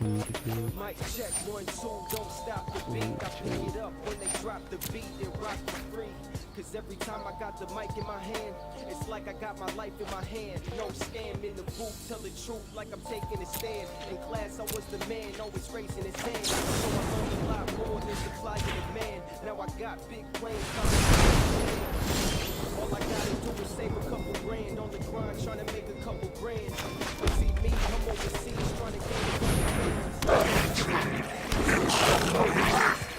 Mic check, 1, 2, don't stop the beat. I pick it up when they drop the beat and rock the free. Cause every time I got the mic in my hand, it's like I got my life in my hand. No scam in the booth, tell the truth like I'm taking a stand. In class I was the man, always raising his hand. So I learned a lot more than supply and demand. Now I got big plans coming. All I gotta do is save a couple grand on the grind, trying to make a couple grand. But see me, I'm overseas trying to gain a couple grand.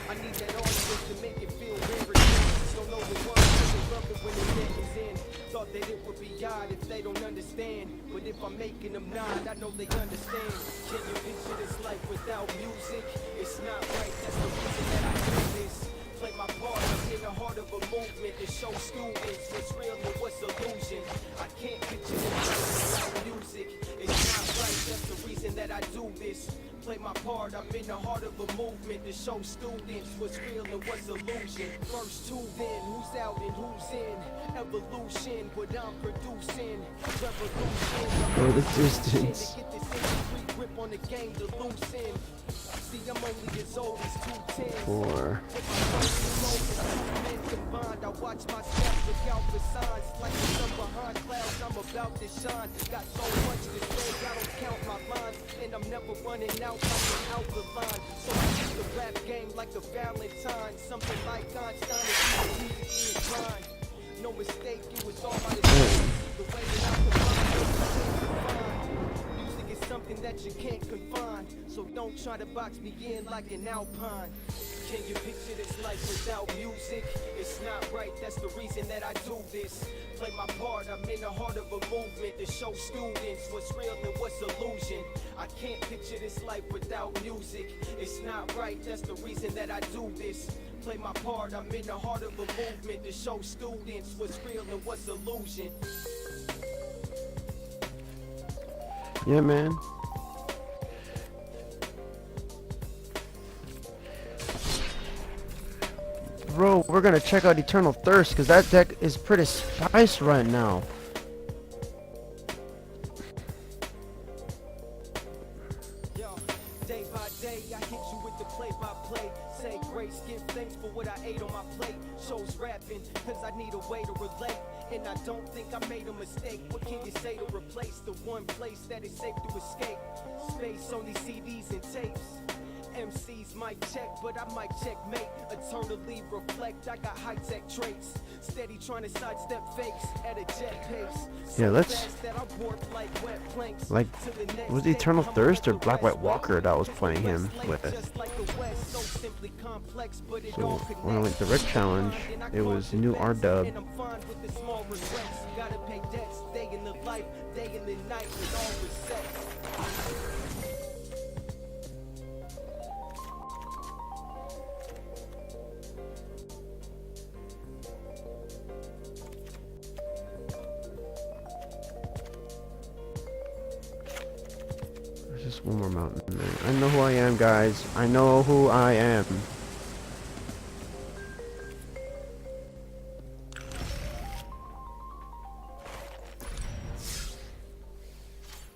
I need that audience to make it feel rare again. Don't know the one, they love it when the net is in. Thought that it would be odd if they don't understand. But if I'm making them nod, I know they understand. Can you picture this life without music? It's not right, that's the reason that I do this. Play my part, I'm in the heart of a movement to show students what's real and what's illusion. I can't picture this without music. It's not right, that's the reason that I do this. Play my part, I'm in the heart of a movement to show students what's real and what's illusion. First two then, who's out and who's in? Evolution, what I'm producing. Revolution, Oh, the distance. to get this industry grip on the game to loosen. See, I'm only as old as 210. 4. Combined, I watch my steps, look out for signs. Like the sun behind clouds, I'm about to shine. Got so much to say, I don't count my lines. And I'm never running out like an out the line. So I use the rap game like a Valentine. Something like Einstein is easy to grind. No mistake, it was all my design. The way that I combine, music is something that you can't confine. So don't try to box me in like an Alpine. Can you picture this life without music? It's not right, that's the reason that I do this. Play my part, I'm in the heart of a movement to show students what's real and what's illusion. I can't picture this life without music. It's not right, that's the reason that I do this. Play my part, I'm in the heart of a movement to show students what's real and what's illusion. Yeah, man. Bro, we're gonna check out Eternal Thirst because that deck is pretty spiced right now. Yo, day by day, I hit you with the play-by-play. Say grace, give thanks for what I ate on my plate. Shows rapping, cause I need a way to relate. And I don't think I made a mistake. What can you say to replace the one place that is safe to escape? Space on these CDs and tapes. MCs might check, but I might checkmate. Eternally reflect, I got high-tech traits. Steady trying to sidestep fakes at a jet pace. Yeah, let's- fast that I warp like wet planks. Like, To the next was it day, Eternal I'm Thirst or like the Black White rest. Walker that was playing him with? Just like the West, so simply complex, but it So all when I went to Rick Challenge, it was new R-Dub. and I'm fine with the small regrets. Gotta pay debts, stay in the light. life, day and the night, with all with sex. There's just one more mountain there. I know who I am, guys. I know who I am.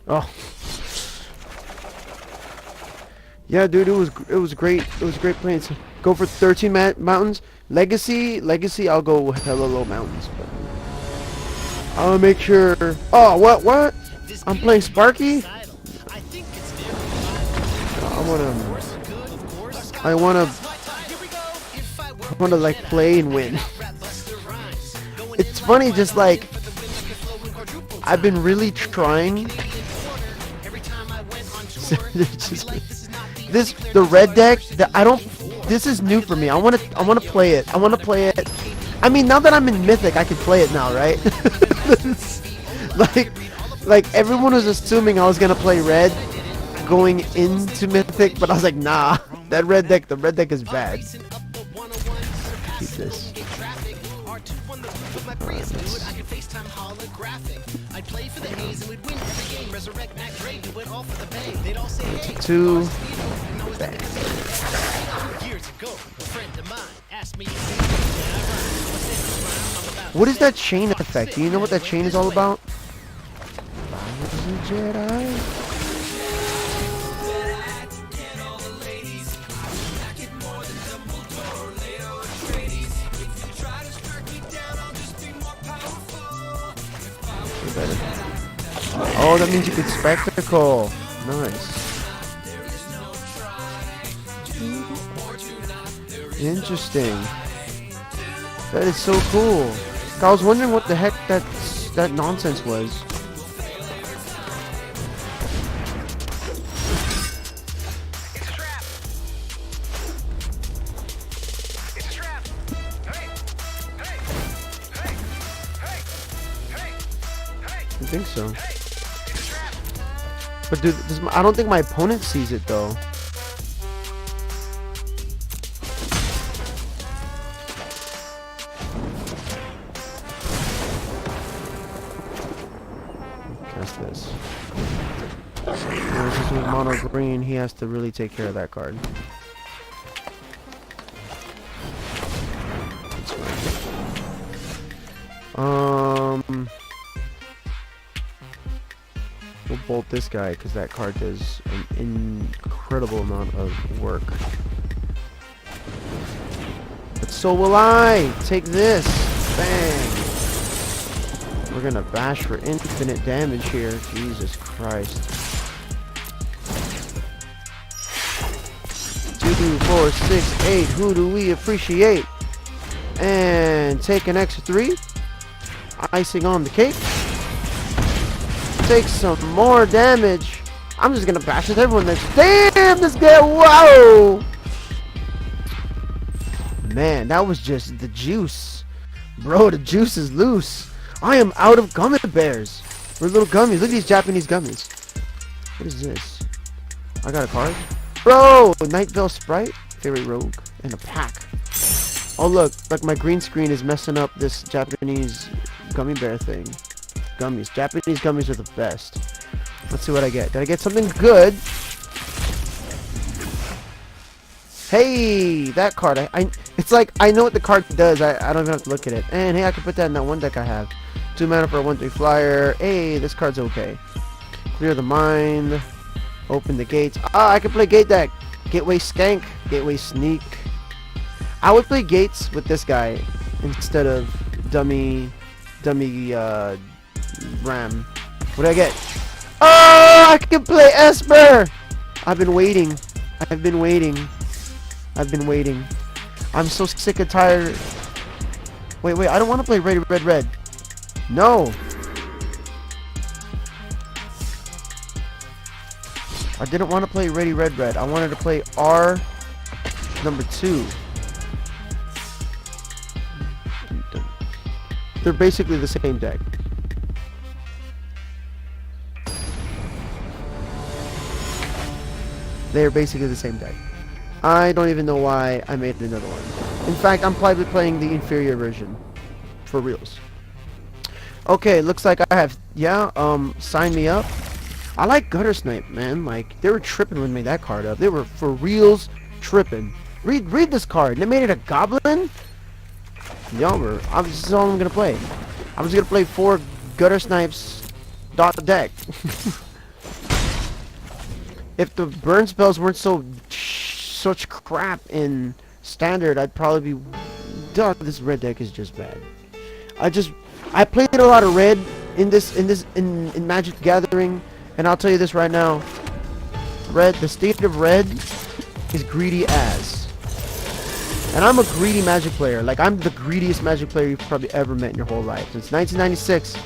Oh. Yeah, dude, it was great. It was great playing. So go for 13 mountains. Legacy, I'll go with hella low mountains. But I'll make sure. Oh, what? I'm playing Sparky. I wanna like play and win. It's funny, just like I've been really trying. The red deck. This is new for me. I wanna play it. I mean, now that I'm in Mythic, I can play it now, right? like everyone was assuming I was gonna play red going into Mythic, but I was like, nah. The red deck is bad. Keep this. Two. Bang. What is that chain effect? Do you know what that chain is all about? Jedi. Oh, that means you could spectacle. Nice. Interesting. That is so cool. I was wondering what the heck that nonsense was. I think so. But dude, I don't think my opponent sees it though. Cast this. This is with mono green. He has to really take care of that card. We'll bolt this guy because that card does an incredible amount of work. But so will I! Take this! Bang! We're gonna bash for infinite damage here. Jesus Christ. 2, 4, 6, 8. Who do we appreciate? And take an extra 3. Icing on the cake. Take some more damage. I'm just gonna bash with everyone that's. Damn, this guy! Whoa! Man, that was just the juice. Bro, the juice is loose. I am out of gummy bears. We're little gummies. Look at these Japanese gummies. What is this? I got a card. Bro! Night Veil Sprite. Favorite rogue. And a pack. Oh, look. Like my green screen is messing up this Japanese gummy bear thing. Gummies. Japanese gummies are the best. Let's see what I get. Did I get something good? Hey, that card. It's like I know what the card does. I don't even have to look at it. And hey, I can put that in that one deck I have. 2 mana for a 1/3 flyer. Hey, this card's okay. Clear the mind. Open the gates. Ah, I can play gate deck. Gateway Skank. Gateway Sneak. I would play gates with this guy instead of dummy Ram. What do I get? Oh, I can play Esper! I've been waiting. I'm so sick and tired. Wait, I don't want to play red. No! I didn't want to play red. I wanted to play R number 2. They're basically the same deck. They're basically the same deck. I don't even know why I made another one. In fact, I'm probably playing the inferior version. For reals. Okay, looks like I have, yeah, sign me up. I like Gutter Snipe, man. Like, they were tripping when they made that card up. They were for reals tripping. Read this card. They made it a goblin? Y'all were, this is all I'm gonna play. I'm just gonna play 4 Gutter Snipes dot deck. If the burn spells weren't such crap in standard, I'd probably be. Duh, this red deck is just bad. I played a lot of red in Magic the Gathering, and I'll tell you this right now. The state of red is greedy as. And I'm a greedy Magic player. Like, I'm the greediest Magic player you've probably ever met in your whole life. Since 1996,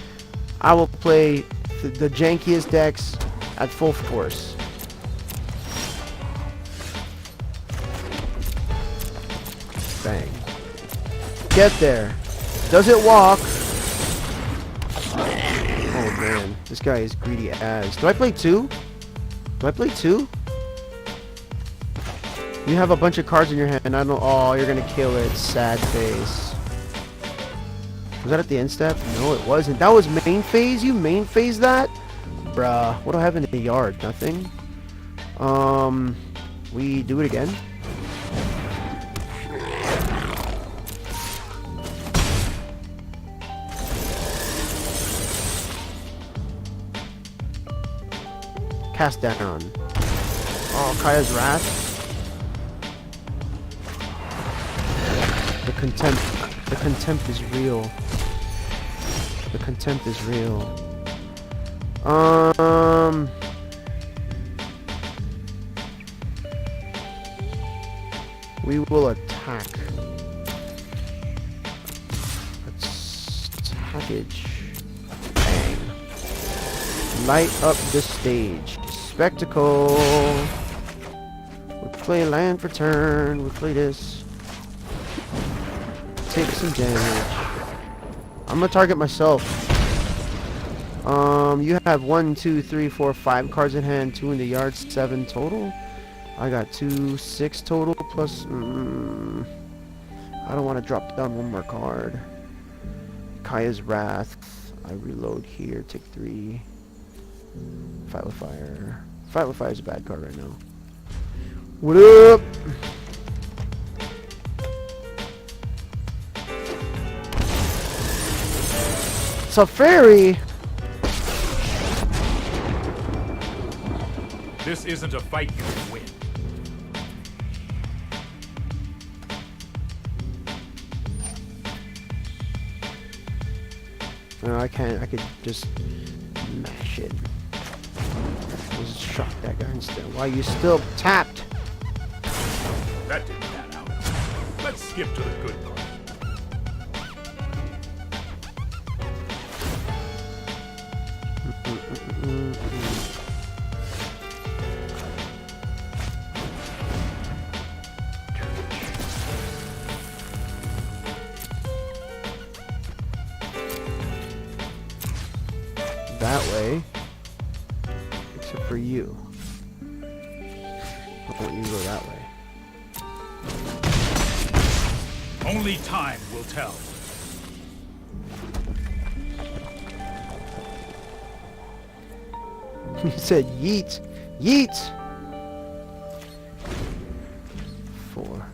I will play the jankiest decks at full force. Bang. Get there. Does it walk? Oh man, this guy is greedy as. Do I play 2? Do I play 2? You have a bunch of cards in your hand. I don't. Oh, you're gonna kill it. Sad face. Was that at the end step? No, it wasn't. That was main phase. You main phase that? Bruh. What do I have in the yard? Nothing. We do it again. Cast down. Oh, Kaya's Wrath. The contempt is real. The contempt is real. We will attack. Let's package. Bang. Light up the stage. Spectacle. We play land for turn. We play this. Take some damage. I'm gonna target myself. You have 1, 2, 3, 4, 5 cards in hand, 2 in the yard, 7 total. I got 2, 6 total plus. I don't want to drop down one more card. Kaya's Wrath. I reload here. Take 3. Fight with Fire. Fight with Fire is a bad card right now. What up? So fairy. This isn't a fight you can win. No, I can't. I could just mash it. Just shock that guy instead. Why you still tapped? That didn't pan out. Let's skip to the good part. That way, except for you. I want you to go that way. Only time will tell. He said yeet. Yeet! 4.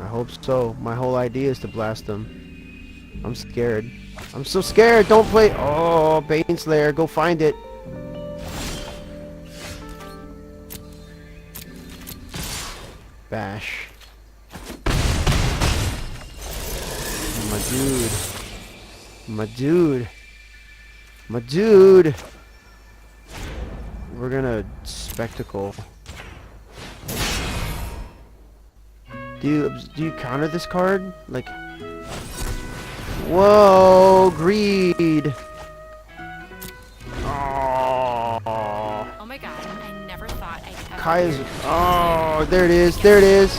I hope so. My whole idea is to blast them. I'm scared. I'm so scared. Don't play. Oh, Baneslayer. Go find it. Bash. My dude. My dude. My dude. We're gonna spectacle. Do you counter this card? Like, whoa, greed. Oh. Oh my god, I never thought I'd ever. Kaya's. Oh, there it is. There it is.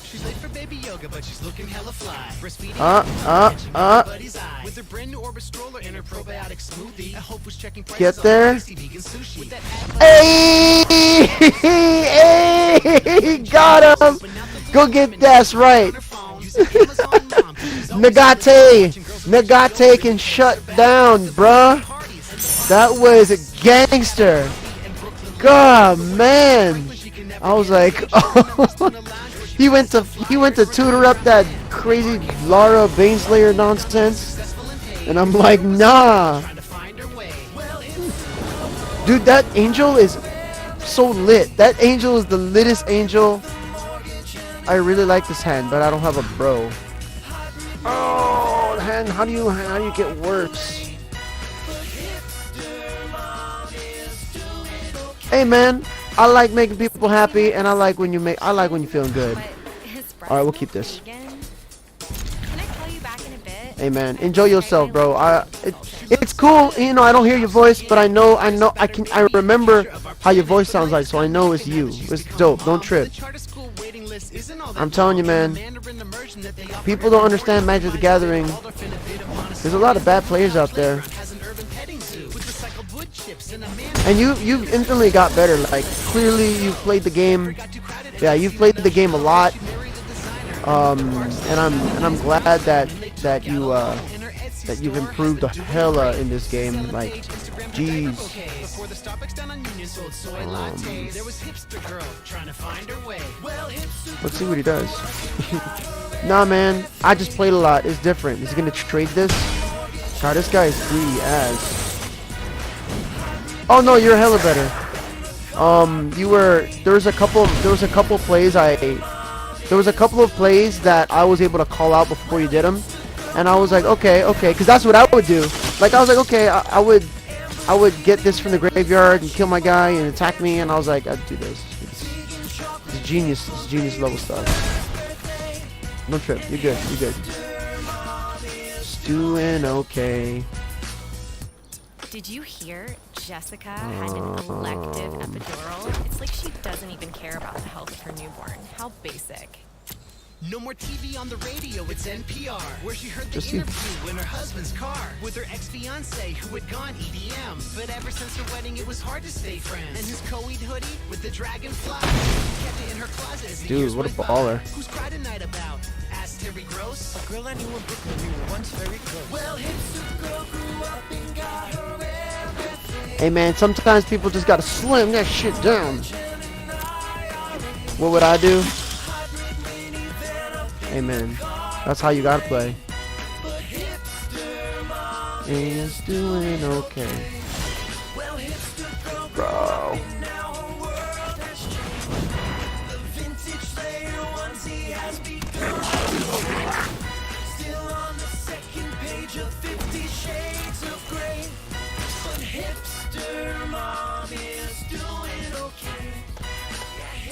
She's late for baby yoga, but but she's looking hella fly. Breastfeeding buddy's eye. With her brand new Orbit stroller and her probiotic smoothie. I hope was checking prices Get on there. tasty vegan sushi. With that Hey! Hey! Got him! Go get that's right. Nagate can shut down, bruh. That was a gangster. God, man. I was like, oh. he went to tutor up that crazy Lara Baneslayer nonsense, and I'm like, nah. Dude, that angel is so lit. That angel is the littest angel. I really like this hand, but I don't have a bro. Oh, hand, how do you get worse? Hey man, I like making people happy, and I like when you feeling good. All right, we'll keep this. Can I call you back in a bit? Hey man, enjoy yourself, bro. It's cool, you know. I don't hear your voice, but I remember how your voice sounds like, so I know it's you. It's dope. Don't trip. I'm telling you, man. People don't understand Magic the Gathering. There's a lot of bad players out there. And you instantly got better. Like, clearly you played the game. Yeah, you've played the game a lot. And I'm glad that you've improved the hella in this game. Like, jeez. Let's see what he does. Nah, man. I just played a lot. It's different. Is he gonna trade this? God, this guy is greedy as. Oh no, you're hella better. There was a couple of plays that I was able to call out before you did them, and I was like, okay, because that's what I would do. Like, I was like, okay, I would get this from the graveyard and kill my guy and attack me, and I was like, I'd do this. It's genius level stuff. No trip, you're good. Just doing okay. Did you hear Jessica had an elective epidural? It's like she doesn't even care about the health of her newborn. How basic. No more TV on the radio, it's NPR, where she heard the interview in her husband's car with her ex-fiance who had gone EDM. But ever since her wedding, it was hard to stay friends. And his co-ed hoodie with the dragonfly kept it in her closet as the years Dude, what a went by. baller. Who's cried tonight about? Asked Terry Gross. A girl I knew in Brooklyn, we were once very close. Well, hipster girl grew up and got her everything. Hey man, sometimes people just gotta slim that shit down. What would I do? Hey man, that's how you gotta play. Is doing okay, bro. Still on the second page of 50 Shades of Grey, but hipster mom is doing okay.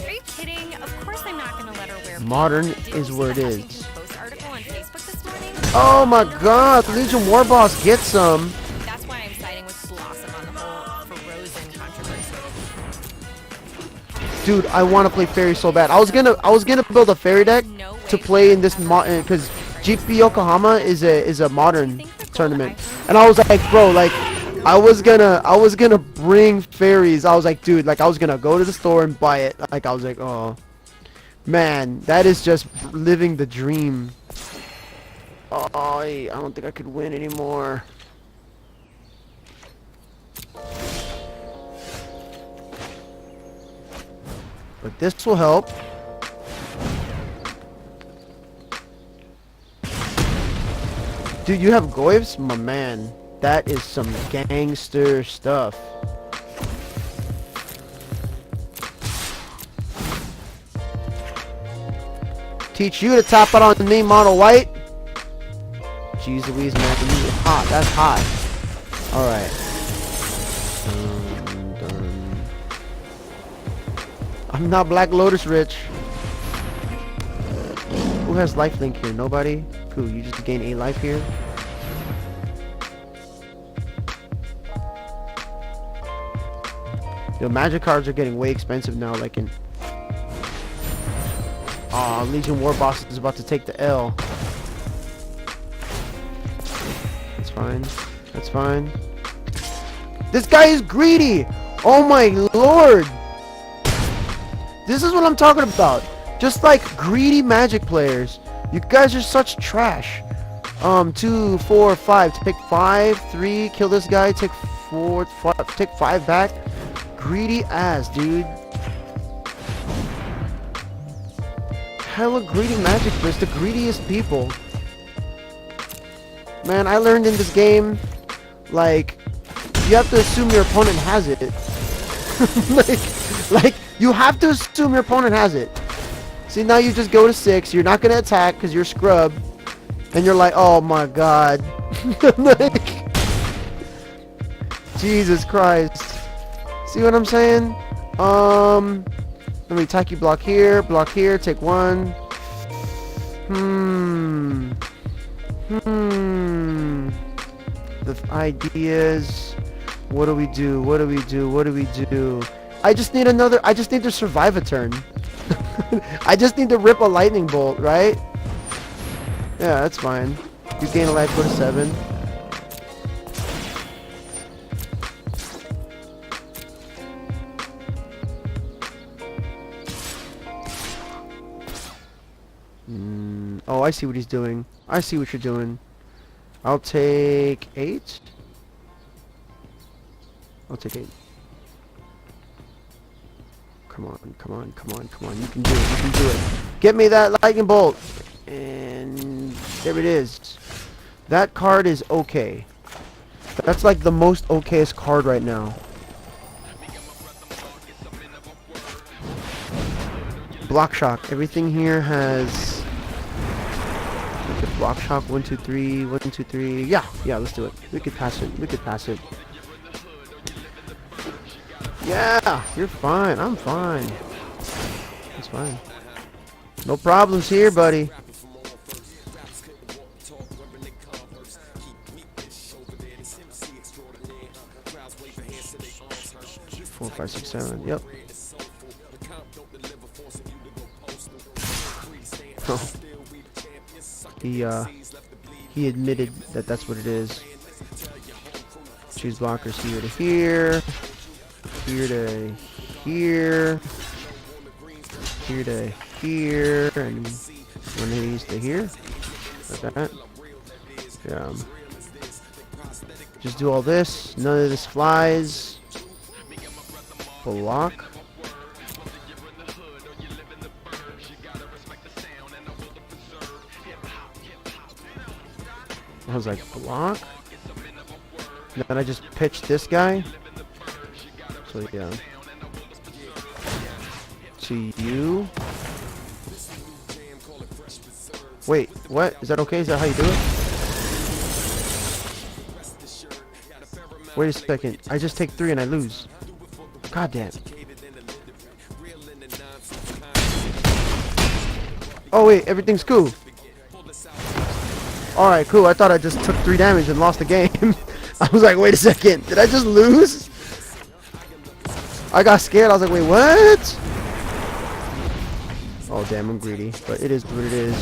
Are you kidding? Of course I'm not gonna let her wear. Modern Didn't is you where it see that is. Huffington Post article on Facebook this morning? Oh my god, Legion Warboss gets some. That's why I'm siding with Blossom on the whole Frozen controversy. Dude, I want to play fairy so bad. I was gonna build a fairy deck to play in this because GP Yokohama is a modern tournament, and I was like, bro, like I was gonna bring fairies. I was like, dude, like I was gonna go to the store and buy it. Like I was like, oh man, that is just living the dream. Oh, I don't think I could win anymore. But this will help. Dude, you have Goyves? My man. That is some gangster stuff. Teach you to tap it on me, Mono White. Jeez Louise, man. You are hot. That's hot. Alright. I'm not Black Lotus rich. Who has lifelink here? Nobody? Cool, you just gain 8 life here. Yo, magic cards are getting way expensive now, like in Aw, Legion War Boss is about to take the L. That's fine. That's fine. This guy is greedy! Oh my lord! This is what I'm talking about. Just like greedy Magic players. You guys are such trash. 2, 4, 5. Take 5, 3. Kill this guy. Take 4, 5. Take 5 back. Greedy ass, dude. Hella greedy Magic players. The greediest people. Man, I learned in this game, like, you have to assume your opponent has it. like, you have to assume your opponent has it. See, now you just go to 6. You're not gonna attack because you're scrub, and you're like, oh my god. Like, Jesus Christ. See what I'm saying? Let me attack you. Block here. Take 1. The ideas. What do we do? I just need to survive a turn. I just need to rip a lightning bolt, right? Yeah, that's fine. You gain a life, go to 7. Oh, I see what he's doing. I see what you're doing. I'll take 8. I'll take 8. Come on. You can do it. Get me that lightning bolt. And there it is. That card is okay. That's like the most okayest card right now. Block shock. Everything here has block shock. 1, 2, 3. 1, 2, 3. Yeah, let's do it. We could pass it. Yeah, you're fine. I'm fine. It's fine. No problems here, buddy. 4, 5, 6, 7. Yep. Oh. He admitted that that's what it is. Choose blockers here to here. Here to here. Here to here. And one of these to here. Like that. Yeah. Just do all this. None of this flies. Block. I was like, block? And then I just pitched this guy. So yeah. To you. Wait, what? Is that okay? Is that how you do it? Wait a second. I just take 3 and I lose. God damn. Oh wait, everything's cool. Alright, cool. I thought I just took 3 damage and lost the game. I was like, wait a second. Did I just lose? I got scared. I was like, wait, what? Oh, damn, I'm greedy. But it is what it is.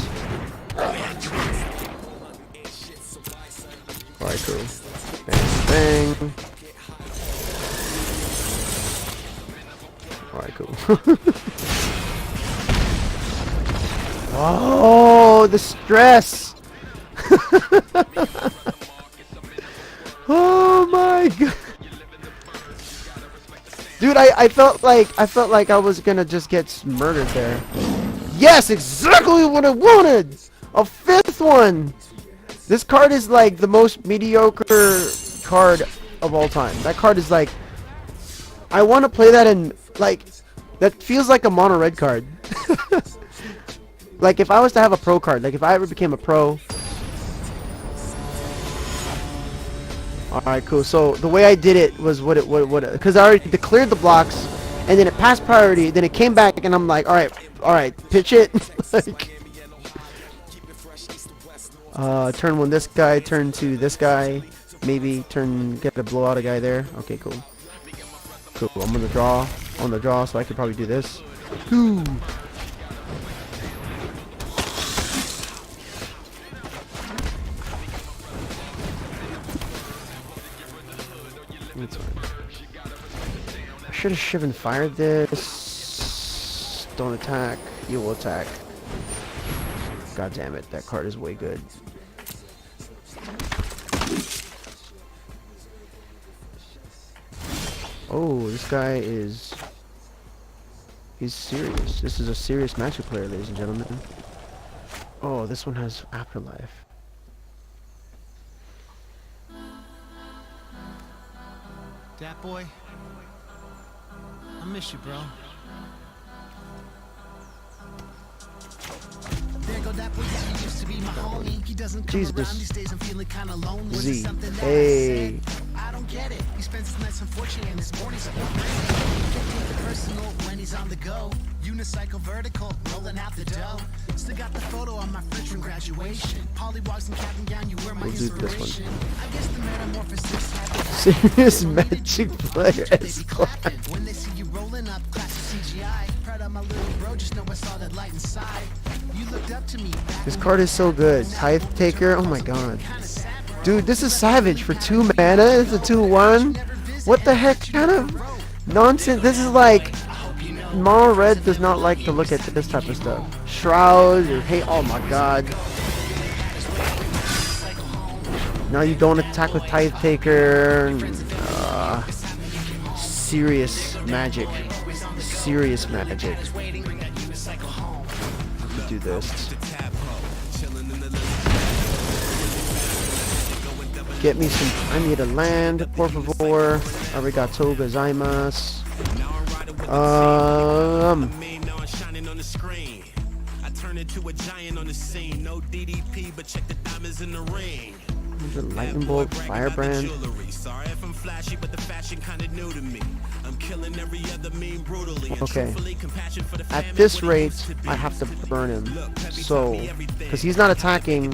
Alright, cool. Bang, bang. Alright, cool. Oh, the stress! Oh my god. Dude, I felt like I was gonna just get murdered there. Yes, exactly what I wanted! A 5th one! This card is like the most mediocre card of all time. That card is like, I want to play that in, like, that feels like a mono red card. Like if I was to have a pro card, like if I ever became a pro. Alright, cool. So the way I did it was because I already declared the blocks, and then it passed priority, then it came back, and I'm like, alright, pitch it. Like, turn 1 this guy, turn 2 this guy, maybe get a blow out a guy there. Okay, cool. I'm on the draw, so I could probably do this. Ooh. That's fine. I should have Shivan fired this. Don't attack. You will attack. God damn it, that card is way good. Oh, this guy is... He's serious. This is a serious Magic player, ladies and gentlemen. Oh, this one has Afterlife. Dat boy, I miss you, bro. There go that boy, yeah, he used to be my homie. He doesn't come Jesus. around these days, I'm feeling kinda lonely. Z. Something that I Hey. said, I don't get it. He spends his nights unfortunate and his mornings up on Can't take it personal when he's on the go. Unicycle vertical, rolling out the dough. Still got the photo on my fridge from graduation. Pollywogs and cap and gown, you were my We'll do this one. inspiration. I guess the metamorphosis happened. Serious Magic player is When they see you rolling up, classic CGI. Proud of my little bro, just know I saw that light inside. You looked up to me. This card is so good. Tithe Taker, oh my god. Dude, this is Savage for 2 mana. It's a 2/1. What the heck kind of nonsense? This is like... Mono Red does not like to look at this type of stuff. Shroud, or hey, oh my god. Now you don't attack with Tithe Taker. Serious Magic. Serious Magic. Do this. Get me some. I need a land, por favor. Arigato gozaimasu. I turn into a giant on the scene. No DDP, but check the diamonds in the ring. The Lightning Bolt, Firebrand. Sorry if I'm flashy, but the fashion kinda new to me. I'm killing every other meme brutally. Okay. At this rate, I have to burn him. So, because he's not attacking.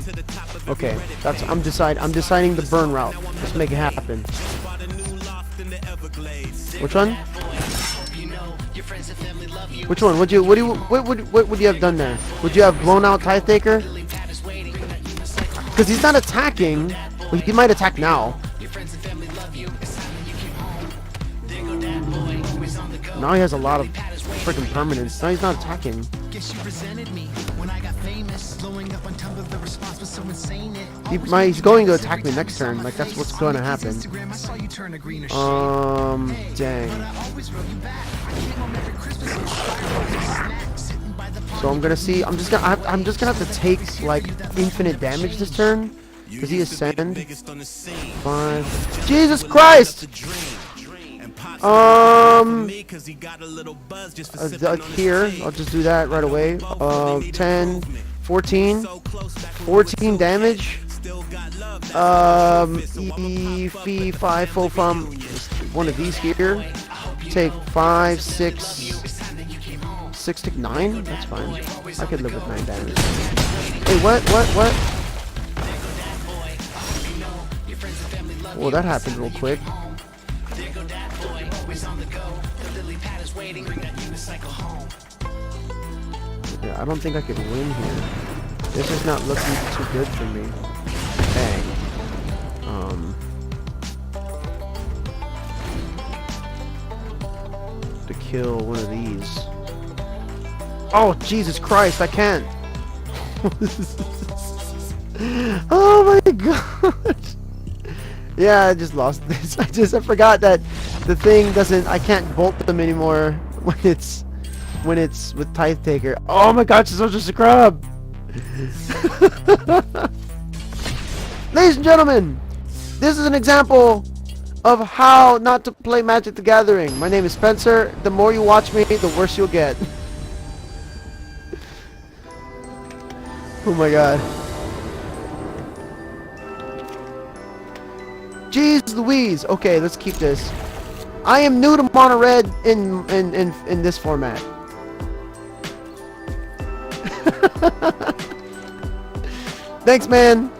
Okay, that's I'm deciding the burn route. Let's make it happen. Which one? Which one? What would you have done there? Would you have blown out Tithe Taker? Because he's not attacking. Well, he might attack now. Now he has a lot of freaking permanents. Now he's not attacking. He's going to attack me next turn. Like, that's what's going to happen. Dang. So I'm gonna see. I'm just gonna have to take like infinite damage this turn. Does he ascend? 5. Jesus Christ! Here, I'll just do that right away. 10, 14, 14 damage. E 5 full from one of these here. Take 5, 6. 6 take 9? That's fine. I could live with 9 damage. Hey, what? Well, that happened real quick. Yeah, I don't think I could win here. This is not looking too good for me. Dang. To kill one of these. Oh, Jesus Christ, I can't. Oh my god. Yeah, I just lost this. I forgot that the thing doesn't, I can't bolt them anymore when it's with Tithe Taker. Oh my god, she's such a scrub. Ladies and gentlemen, this is an example of how not to play Magic the Gathering. My name is Spencer. The more you watch me, the worse you'll get. Oh my god. Jeez Louise. Okay, let's keep this. I am new to Mono Red in this format. Thanks, man.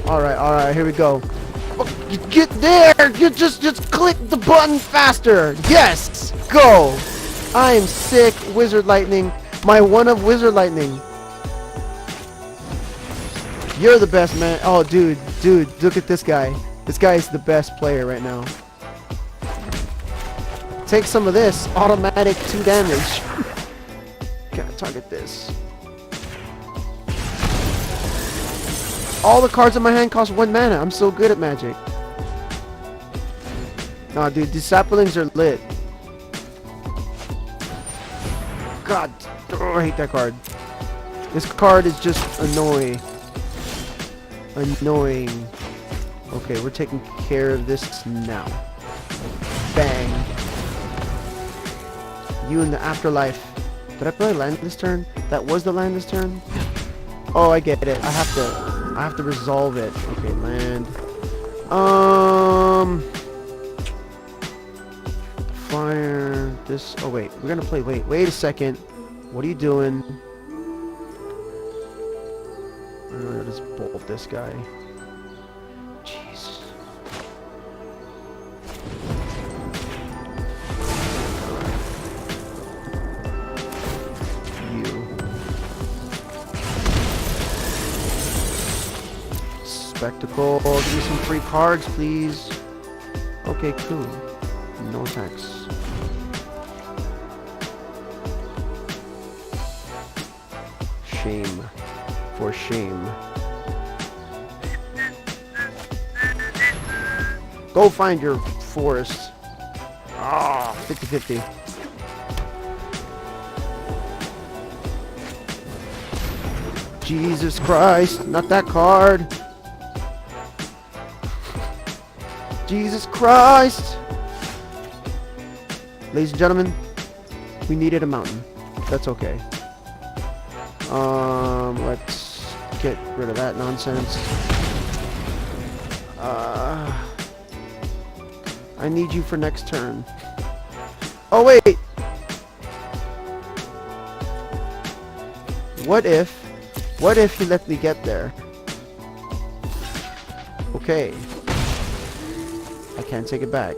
Alright, here we go. Get there! You just click the button faster! Yes! Go! I am sick, Wizard Lightning. My one of Wizard Lightning. You're the best, man. Oh, dude, look at this guy. This guy is the best player right now. Take some of this. Automatic 2 damage. Gotta target this. All the cards in my hand cost 1 mana. I'm so good at Magic. Nah, dude, these saplings are lit. God, oh, I hate that card. This card is just annoying. Annoying. Okay, we're taking care of this now. Bang. You in the afterlife. Did I play land this turn? That was the land this turn? Oh, I get it. I have to resolve it. Okay, land. Fire this. Oh wait, we're gonna play. Wait a second. What are you doing? I'm gonna just bolt this guy. Jeez. You. Spectacle. Give me some free cards, please. Okay, cool. No attacks. Shame. For shame. Go find your forest. Ah, 50-50. Jesus Christ, not that card. Jesus Christ. Ladies and gentlemen, we needed a mountain. That's okay. Let's get rid of that nonsense. I need you for next turn. Oh wait! What if he let me get there? Okay. I can't take it back.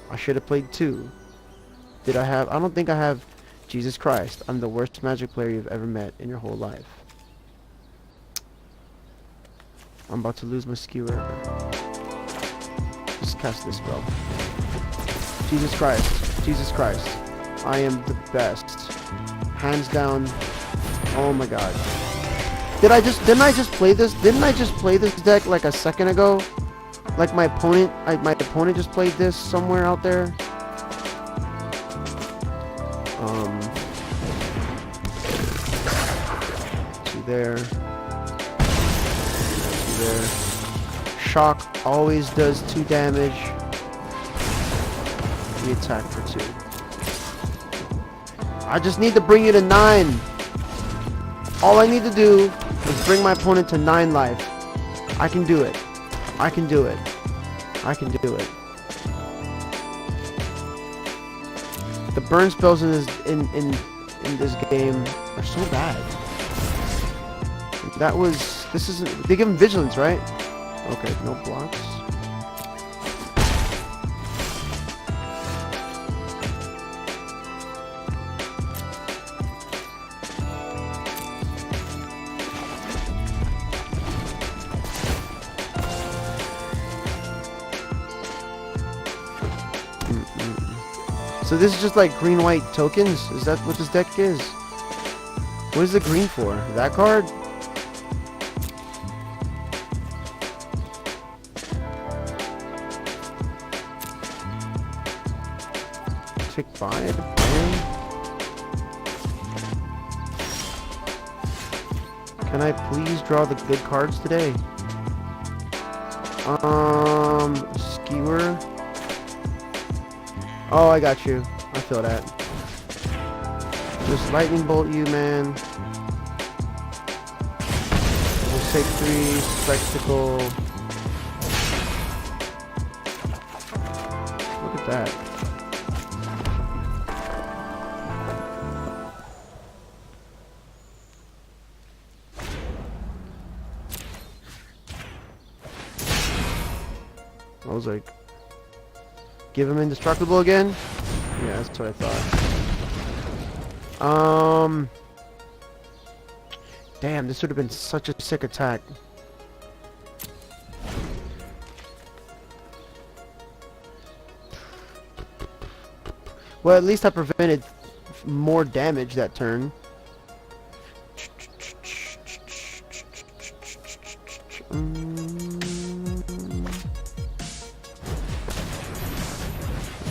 I should have played 2. Did I have? I don't think I have. Jesus Christ, I'm the worst Magic player you've ever met in your whole life. I'm about to lose my skewer. Just cast this spell. Jesus Christ. Jesus Christ. I am the best. Hands down. Oh my god. Didn't I just play this? Didn't I just play this deck like a second ago? Like my opponent just played this somewhere out there. There. Shock always does 2 damage. We attack for 2. I just need to bring you to 9. All I need to do is bring my opponent to 9 life. I can do it. I can do it. I can do it. The burn spells in this game are so bad. This isn't, they give him vigilance, right? Okay, no blocks. So this is just like green-white tokens? Is that what this deck is? What is the green for? That card? Tick 5? Can I please draw the good cards today? Skewer. Oh, I got you. I feel that. Just lightning bolt you, man. We'll take 3. Spectacle. Look at that. I was like, give him indestructible again? Yeah, that's what I thought. Damn, this would have been such a sick attack. Well, at least I prevented more damage that turn.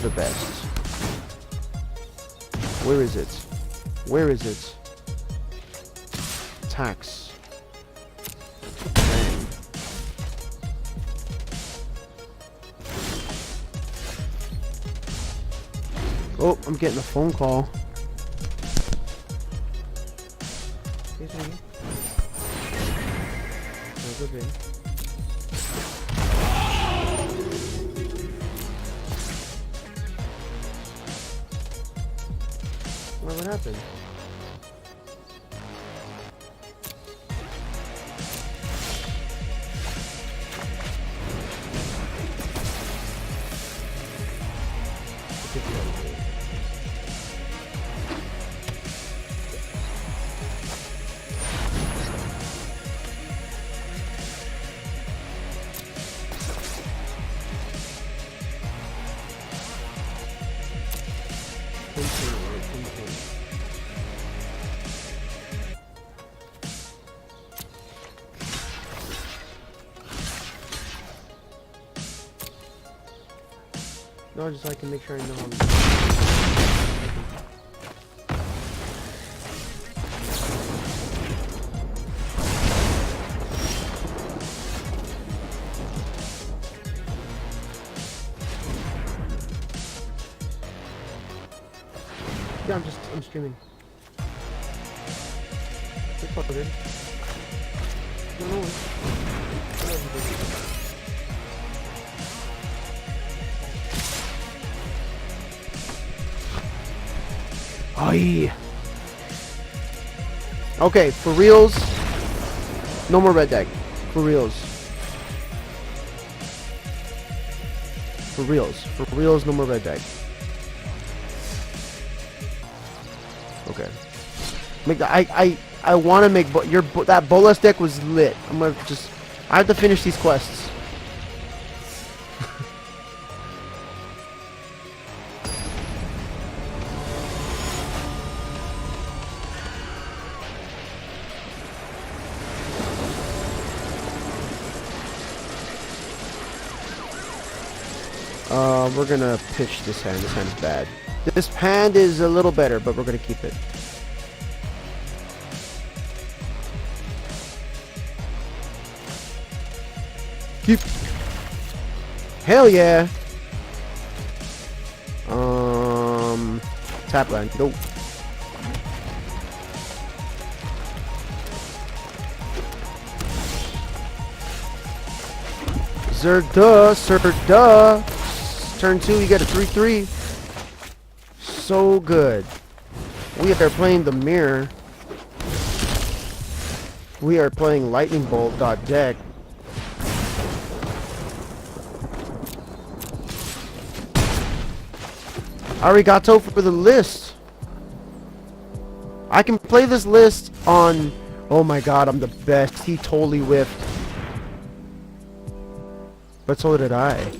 The best. Where is it? Where is it? Attacks. Bang. Oh, I'm getting a phone call. What happened? No, just so I can make sure I know how to. Yeah, I'm streaming. It's all good. No, no worries. Aye. Okay, for reals, no more red deck. For reals. For reals, no more red deck. Okay. Make the, I want to make that Bolas deck was lit. I'm gonna just, I have to finish these quests. We're gonna pitch this hand. This hand is bad. This hand is a little better, but we're gonna keep it. Keep. Hell yeah. Tap land. Nope. Sir, Turn 2, you get a 3/3. So good. We are playing the mirror. We are playing lightning bolt deck. Arigato for the list. I can play this list on. Oh my god, I'm the best. He totally whiffed. But so did I.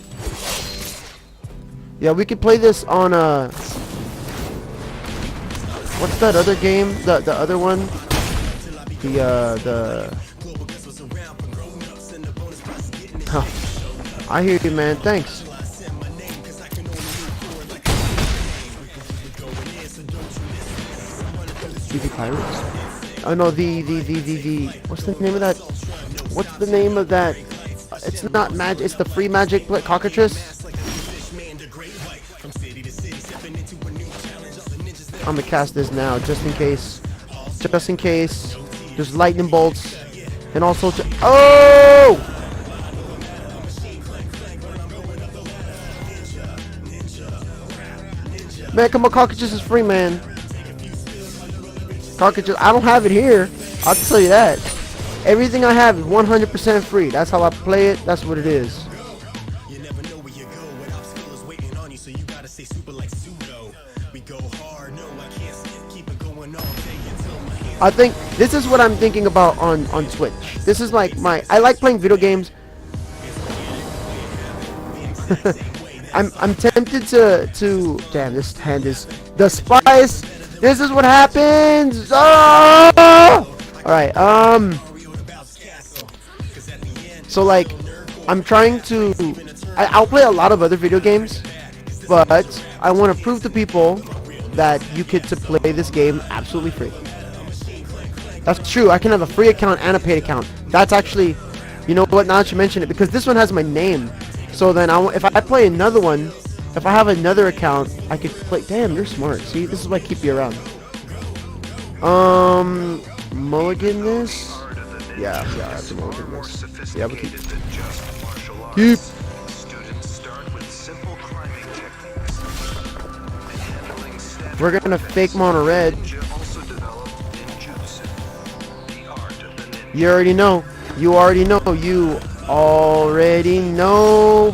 Yeah, we could play this on what's that other game? The other one? Huh. I hear you, man. Thanks. TV Pirates? Oh no, the what's the name of that? What's the name of that? It's not magic. It's the free magic cockatrice. I'm gonna cast this now, just in case. Just in case. There's lightning bolts, and also oh! Man, come on, cockatrice is free, man. Cockatrice, I don't have it here. I'll tell you that. Everything I have is 100% free. That's how I play it. That's what it is. You never know where you go when obstacles waiting on you, so you gotta stay super like pseudo. We go hard, no, I can't keep it going all day until my hands I think this is what I'm thinking about on Switch. This is like I like playing video games. I'm tempted to damn, this hand is the spice. This is what happens. Oh! All right. So like, I'm trying to. I'll play a lot of other video games, but I want to prove to people that you get to play this game absolutely free. That's true. I can have a free account and a paid account. That's actually, you know what? Now that you mention it, because this one has my name. So then, if I play another one, if I have another account, I could play. Damn, you're smart. See, this is why I keep you around. Mulligan this. Yeah, I have to mulligan this. Yeah, we keep. Keep. We're gonna fake mono red. You already know. You already know. You already know.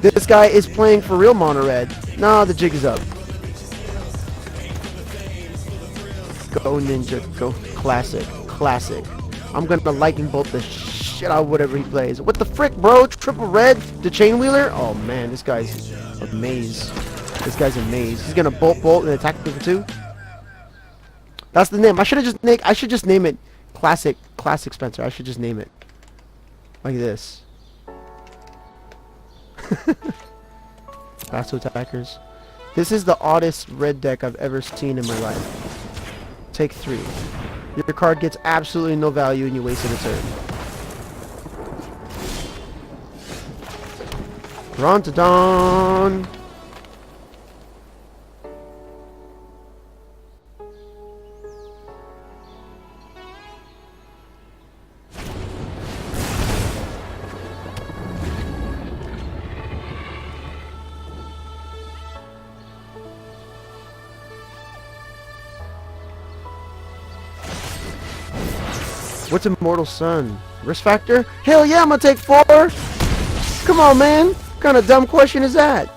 This guy is playing for real mono red. Nah, the jig is up. Go ninja, go. Classic, classic. I'm gonna lightning bolt the shit out of whatever he plays. What the frick, bro? Triple red, the chain wheeler? Oh man, this guy's a maze. This guy's a maze. He's gonna bolt and attack me for 2. That's the name. I should just name it classic Spencer. I should just name it like this. Lasso attackers. This is the oddest red deck I've ever seen in my life. Take 3. Your card gets absolutely no value and you wasted a turn. Brontodon! What's Immortal Sun? Risk factor? Hell yeah, I'm gonna take 4! Come on, man! What kind of dumb question is that?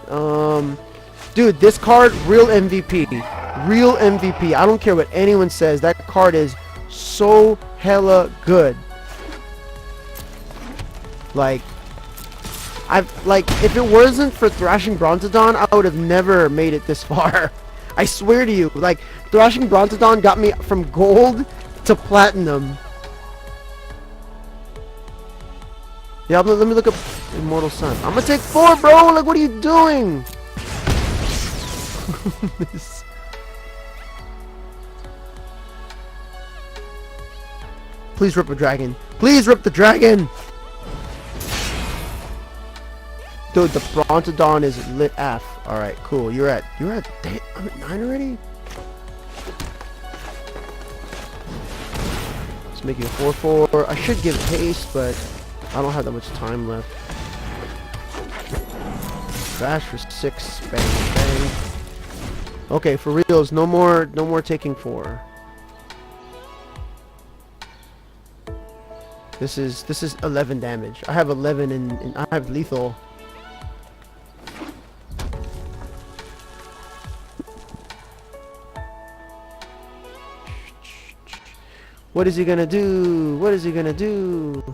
Dude, this card, real MVP. Real MVP. I don't care what anyone says. That card is so hella good. Like, if it wasn't for Thrashing Brontodon, I would have never made it this far. I swear to you. Like, Thrashing Brontodon got me from gold to platinum. Yeah, let me look up Immortal Sun. I'm gonna take 4, bro! Like, what are you doing? Please rip a dragon. Please rip the dragon! Dude, the Brontodon is lit F. Alright, cool. You're at I'm at 9 already? Let's make it a 4-4. I should give haste, but I don't have that much time left. Bash for 6. Bang, bang. Okay, for reals, no more taking 4. This is 11 damage. I have 11 and I have lethal. What is he gonna do? What is he gonna do?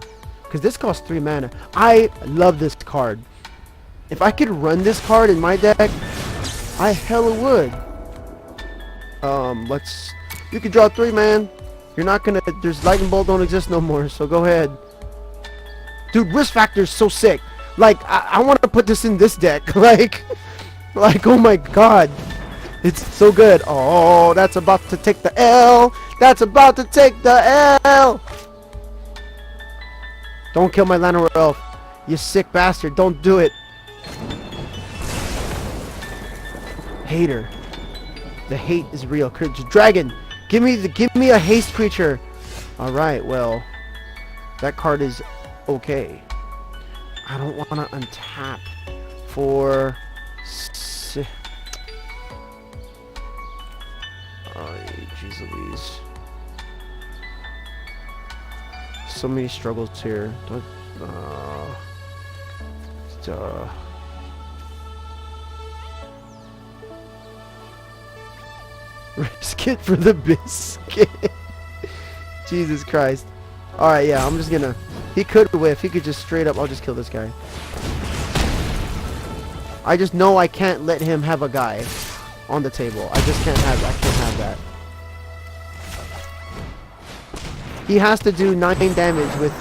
Because this costs 3 mana. I love this card. If I could run this card in my deck, I hella would. You can draw 3, man. You're not gonna, there's Lightning Bolt don't exist no more, so go ahead. Dude, Risk Factor is so sick. Like, I want to put this in this deck. like, oh my god. It's so good. Oh, that's about to take the L. That's about to take the L. Don't kill my Llanowar Elf. You sick bastard. Don't do it. Hater. The hate is real. Dragon. Give me a haste creature. All right. Well, that card is okay. I don't want to untap for. Oh, jeez Louise. So many struggles here. Risk it for the biscuit. Jesus Christ. Alright, yeah, I'm just gonna... He could whiff. He could just straight up... I'll just kill this guy. I just know I can't let him have a guy on the table. I just can't have... I can't have that. He has to do 9 damage with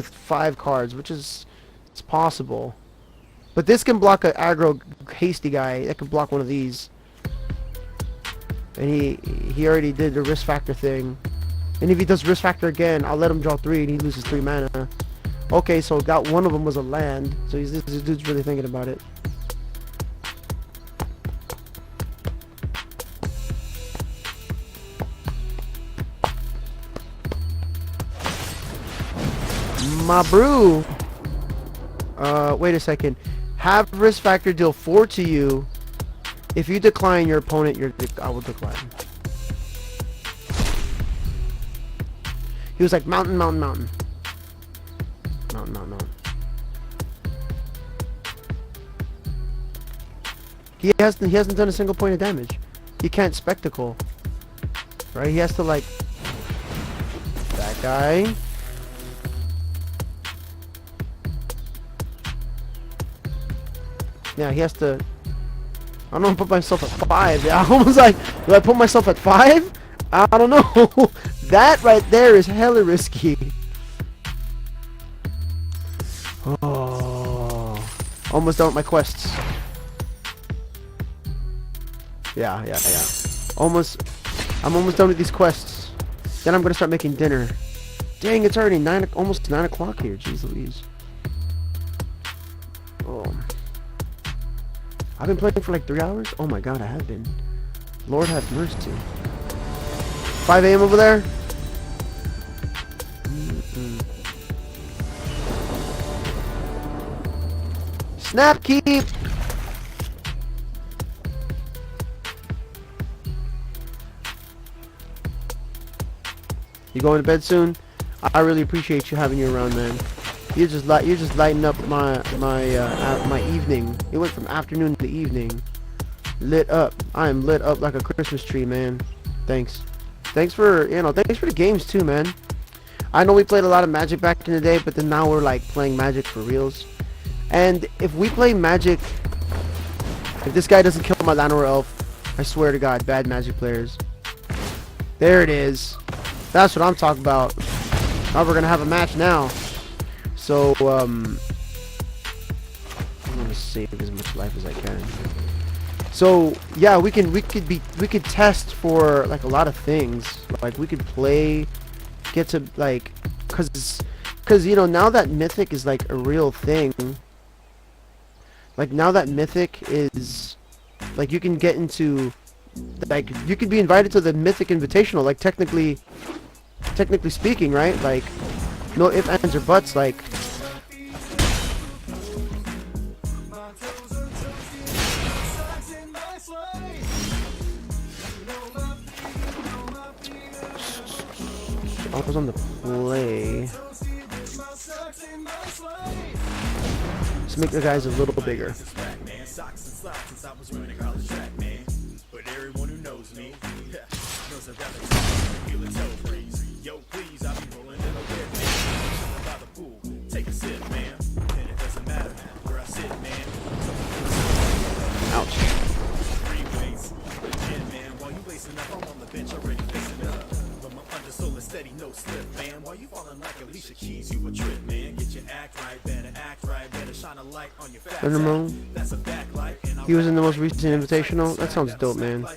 5 cards, which is... It's possible. But this can block an aggro hasty guy. That can block one of these. And he already did the risk factor thing. And if he does risk factor again, I'll let him draw 3 and he loses 3 mana. Okay, so got one of them was a land. So this dude's really thinking about it. My brew. Wait a second. Have risk factor deal 4 to you. If you decline your opponent, I will decline. He was like mountain, mountain, mountain. Mountain, mountain, mountain. He hasn't done a single point of damage. He can't spectacle. Right? He has to like that guy. Yeah, he has to. I don't put myself at 5. Yeah, I almost like, do I put myself at 5? I don't know. That right there is hella risky. Oh, almost done with my quests. Yeah. Almost. I'm almost done with these quests. Then I'm gonna start making dinner. Dang, it's already almost 9 o'clock here. Jeez Louise. Oh. I've been playing for like 3 hours? Oh my god, I have been. Lord have mercy. 5 a.m. over there? Snap keep! You going to bed soon? I really appreciate you having you around, man. You're just lighting up my evening. It went from afternoon to evening. Lit up. I am lit up like a Christmas tree, man. Thanks. Thanks for thanks for the games too, man. I know we played a lot of Magic back in the day, but then now we're like playing Magic for reals. And if we play Magic, if this guy doesn't kill my Llanowar Elf, I swear to God, bad Magic players. There it is. That's what I'm talking about. Now we're gonna have a match now. So, I'm gonna save as much life as I can. So, yeah, we could test for like a lot of things. Like we could play, get to like, cause you know, now that Mythic is like a real thing. Like now that Mythic is, like you can get into, like you could be invited to the Mythic Invitational. Like technically speaking, right? Like. No ifs, ands, or buts, like... I was on the play. Let's make the guys a little bigger. Ouch. He was in the most recent invitational? That sounds dope, man.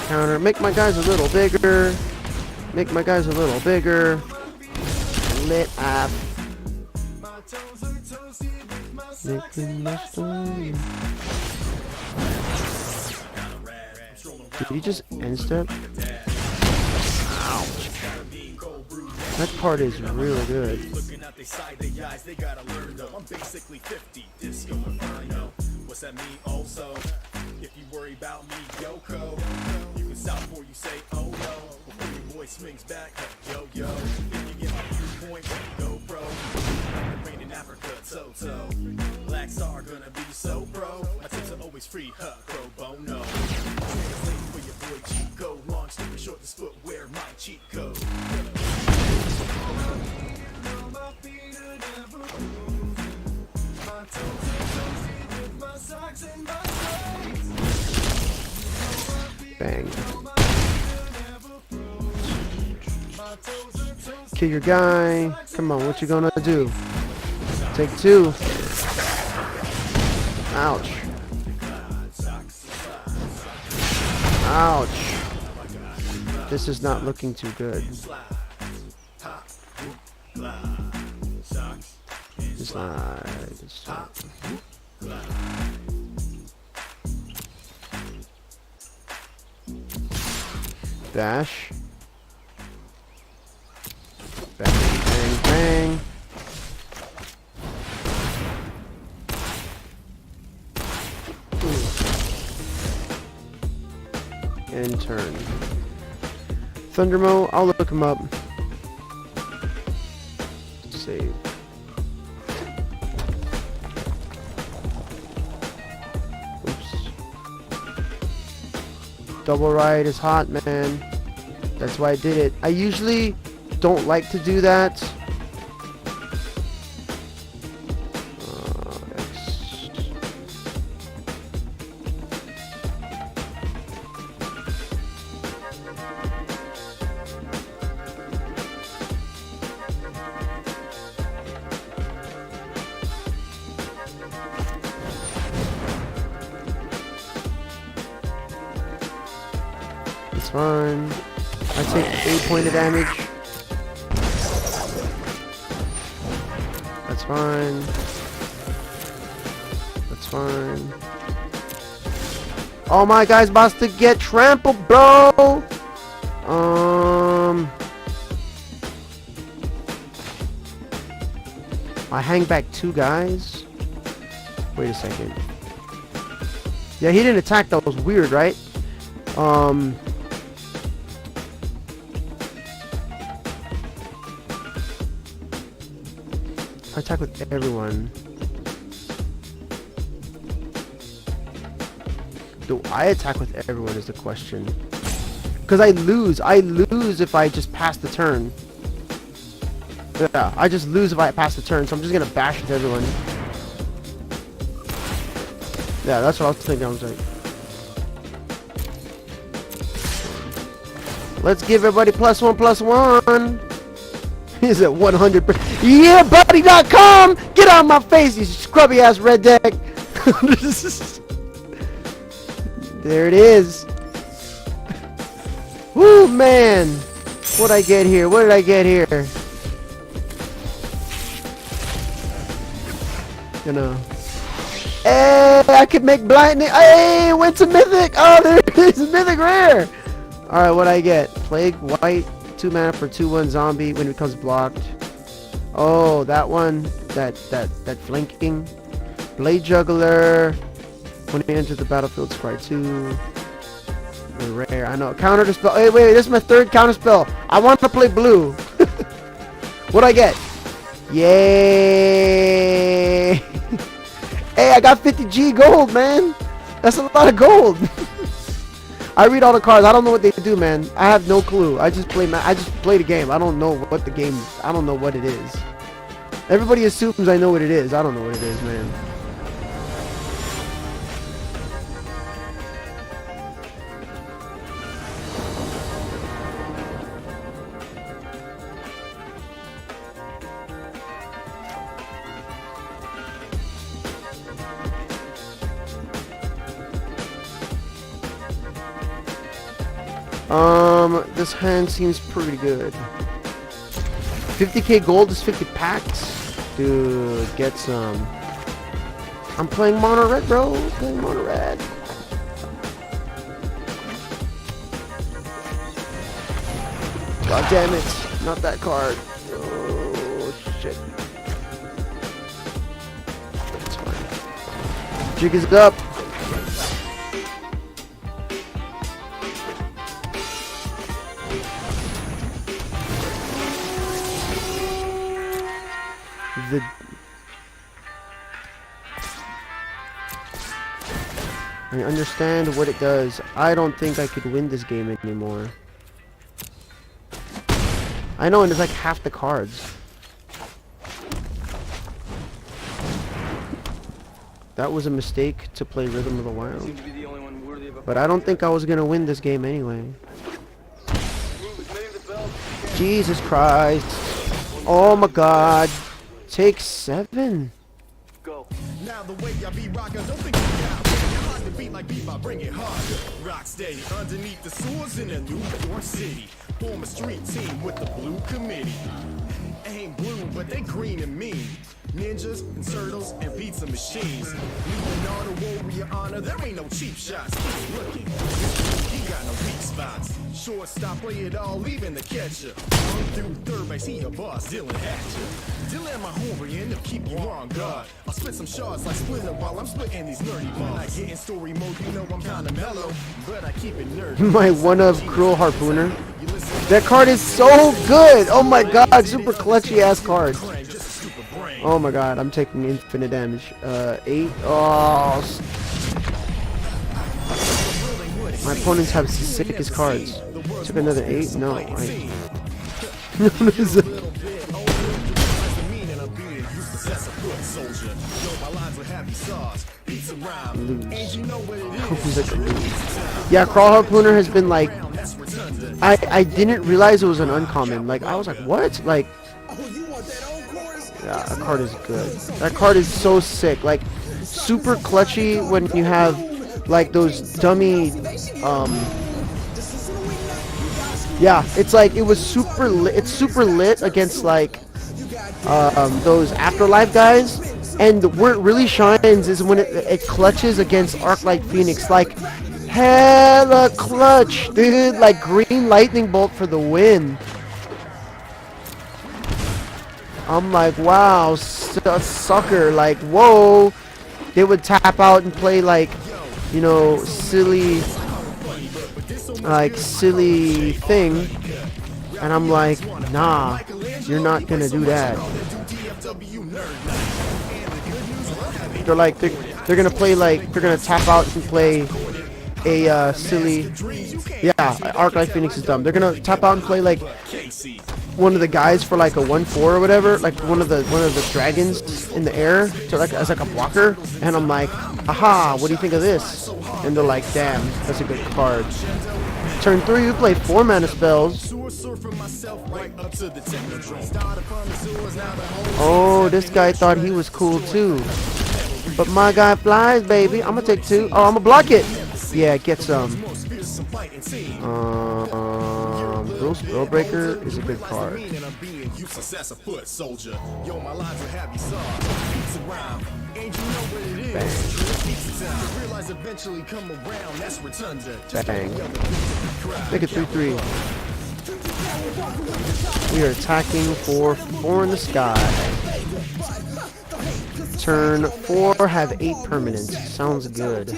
Counter. Make my guys a little bigger. Make my guys a little bigger. Lit up. Did he just end step? Ouch. That part is really good. What's that mean also? If you worry about me, Yoko, you can stop before you say oh no. Before your voice swings back, yo yo. If you get my viewpoint, go pro. Raining is free, pro bono. Translate for your boy Chico. Long story short, this footwear, my cheat code. Bang. Kill your guy. Come on, what you gonna do? Take two. Ouch. Ouch. This is not looking too good. Slide. Dash. Bang, bang, bang. And turn. Thundermo, I'll look him up. Save. Oops. Double ride is hot, man. That's why I did it. I usually don't like to do that. It's fine. I take 8 points of damage. That's fine. That's fine. Oh, my guy's about to get trampled, bro. I hang back 2 guys. Wait a second. Yeah, he didn't attack. That was weird, right? I attack with everyone. Do I attack with everyone is the question. Because I lose. I lose if I just pass the turn. Yeah, I just lose if I pass the turn, so I'm just gonna bash with everyone. Yeah, that's what I was thinking. I was like, let's give everybody +1/+1. He's at 100%. Yeah, buddy.com! Get out of my face, you scrubby ass red deck! There it is. Woo, man! What'd I get here? What did I get here? You know. Hey, I can make blinding. Hey, went to Mythic! Oh, there it is! Mythic rare! Alright, what'd I get? Plague, white, 2 mana for 2/1 zombie when it becomes blocked. Oh, that one. That flanking. Blade Juggler. When it enters the battlefield, scry 2. Rare. I know. Counter to spell. Hey, wait, this is my 3rd counter spell. I want to play blue. What'd I get? Yay! Hey, I got 50G gold, man. That's a lot of gold. I read all the cards. I don't know what they do, man. I have no clue. I just play the game. I don't know what the game. I don't know what it is. Everybody assumes I know what it is. I don't know what it is, man. This hand seems pretty good. 50k gold is 50 packs. Dude, get some. I'm playing mono red, bro. Playing mono red. God damn it. Not that card. Oh, shit. That's fine. Jig is up. I understand what it does. I don't think I could win this game anymore. I know, and it's like half the cards. That was a mistake to play Rhythm of the Wild. But I don't think I was gonna win this game anyway. Jesus Christ. Oh my God. Take 7. Now the way I be rockin', don't think you got it. Hard to beat like bebop, bring it hard. Rock steady underneath the sewers in a New York City. Form a street team with the Blue Committee. Ain't blue, but they green and mean. Ninjas and turtles and pizza machines. Leaving on a warrior honor, there ain't no cheap shots. Keep looking, he got no weak spots. Shortstop, play it all, leaving the catcher. Run through third base, he a boss, dealing at you. Dealing my homie, end up keep you on guard. I'll spit some shards like Splinter while I'm splitting these nerdy bars. I get in story mode, you know I'm kinda mellow, but I keep it nerdy. My one of Cruel Harpooner. That card is so good! Oh my God, super clutchy ass card. Oh my God, I'm taking infinite damage. 8. Oh. My opponents have the sickest cards. Took another 8? No. Yeah, Crawl Harpooner has been like... I didn't realize it was an uncommon. Like, I was like, what? Like... Yeah, that card is good. That card is so sick. Like, super clutchy when you have, like, those dummy, yeah, it's like, it was super lit. It's super lit against, like, those Afterlife guys. And where it really shines is when it clutches against Arclight Phoenix. Like, hella clutch, dude. Like, green lightning bolt for the win. I'm like, wow, sucker, like, whoa. They would tap out and play, like, you know, silly thing. And I'm like, nah, you're not gonna do that. They're like, they're gonna play, like, they're gonna tap out and play a silly, yeah, Arclight Phoenix is dumb. They're gonna tap out and play, like, one of the guys for like a 1/4 or whatever, like one of the dragons in the air, to like as like a blocker, and I'm like, aha, what do you think of this? And they're like, damn, that's a good card. Turn 3, you play 4 mana spells. Oh, this guy thought he was cool too, but my guy flies, baby. I'm gonna take 2. Oh, I'm gonna block it. Yeah, get some. Spellbreaker is a good card. Bang. Make it 3/3. We are attacking for 4 in the sky. Turn 4, have 8 permanents. Sounds good.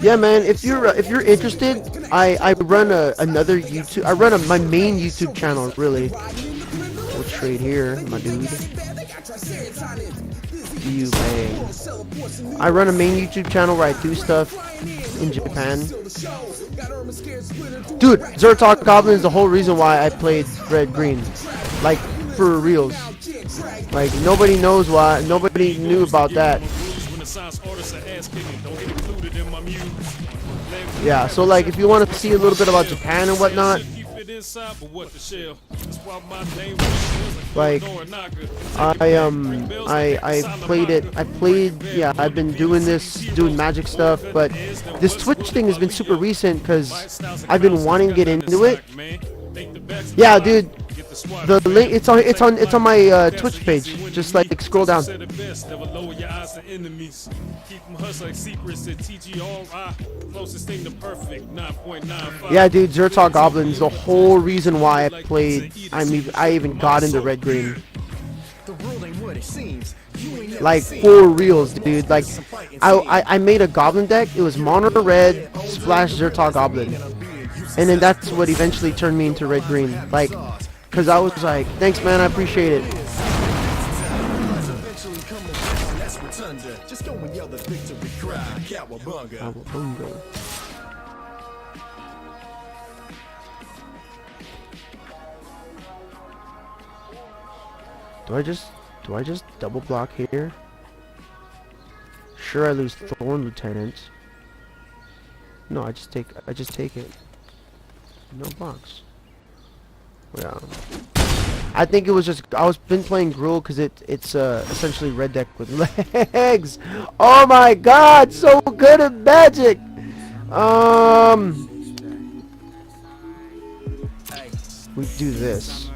Yeah, man. If you're interested, I run another YouTube. I run my main YouTube channel. Really. We'll trade here, my dude. You bang. I run a main YouTube channel where I do stuff in Japan. Dude, Zertalk Goblin is the whole reason why I played Red Green. Like, for reals. Like, nobody knows why. Nobody knew about that. Yeah, so like, if you want to see a little bit about Japan and whatnot, like, I played it. Yeah, I've been doing magic stuff, but this Twitch thing has been super recent because I've been wanting to get into it. Yeah, dude. The link, it's on my Twitch page. Just like scroll down. Yeah, dude, Zertalk Goblin's the whole reason why I played. I even got into Red Green. Like, for reals, dude. Like, I made a Goblin deck. It was Mono Red / Zertalk Goblin, and then that's what eventually turned me into Red Green. Like, Cause I was like, thanks man, I appreciate it. Eventually come around, that's rotunda. Just go and yell the victory cry, cowabunga. Cowabunga. Do I just double block here? Sure, I lose Thorn Lieutenant. No, I just take it. No box. Yeah. I think it was just I was been playing Gruul because it's essentially red deck with legs. Oh my God, so good at Magic. We do this.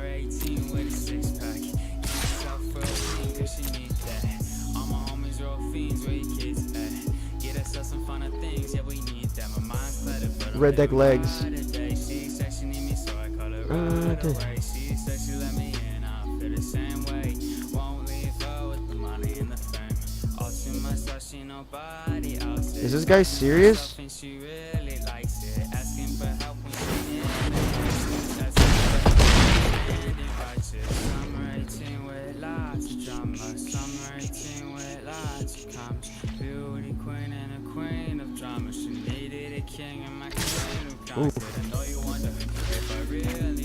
Red deck legs. Is this guy serious? Ooh.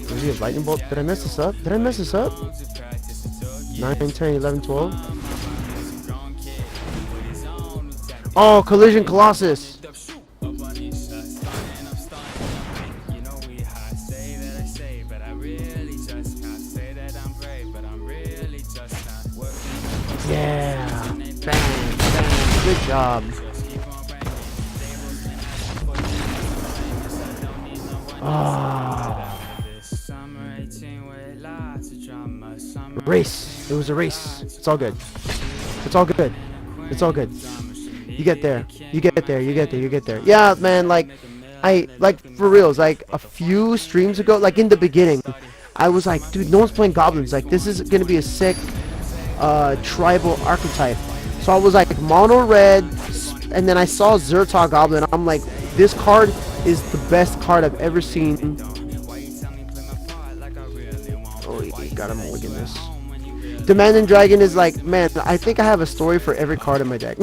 Was he a lightning bolt? Did I mess this up? 9, 10, 11, 12. Oh, Collision Colossus. Yeah. Bang, bang. Good job. Race. It was a race. It's all good. It's all good. It's all good. You get there. You get there. You get there. You get there. Yeah, man. Like for reals. Like a few streams ago, like in the beginning, I was like, dude, no one's playing goblins. Like this is gonna be a sick tribal archetype. So I was like mono red, and then I saw Zertog Goblin. I'm like, this card is the best card I've ever seen. Oh, you gotta mulligan this. Demanding Dragon is like, man, I think I have a story for every card in my deck.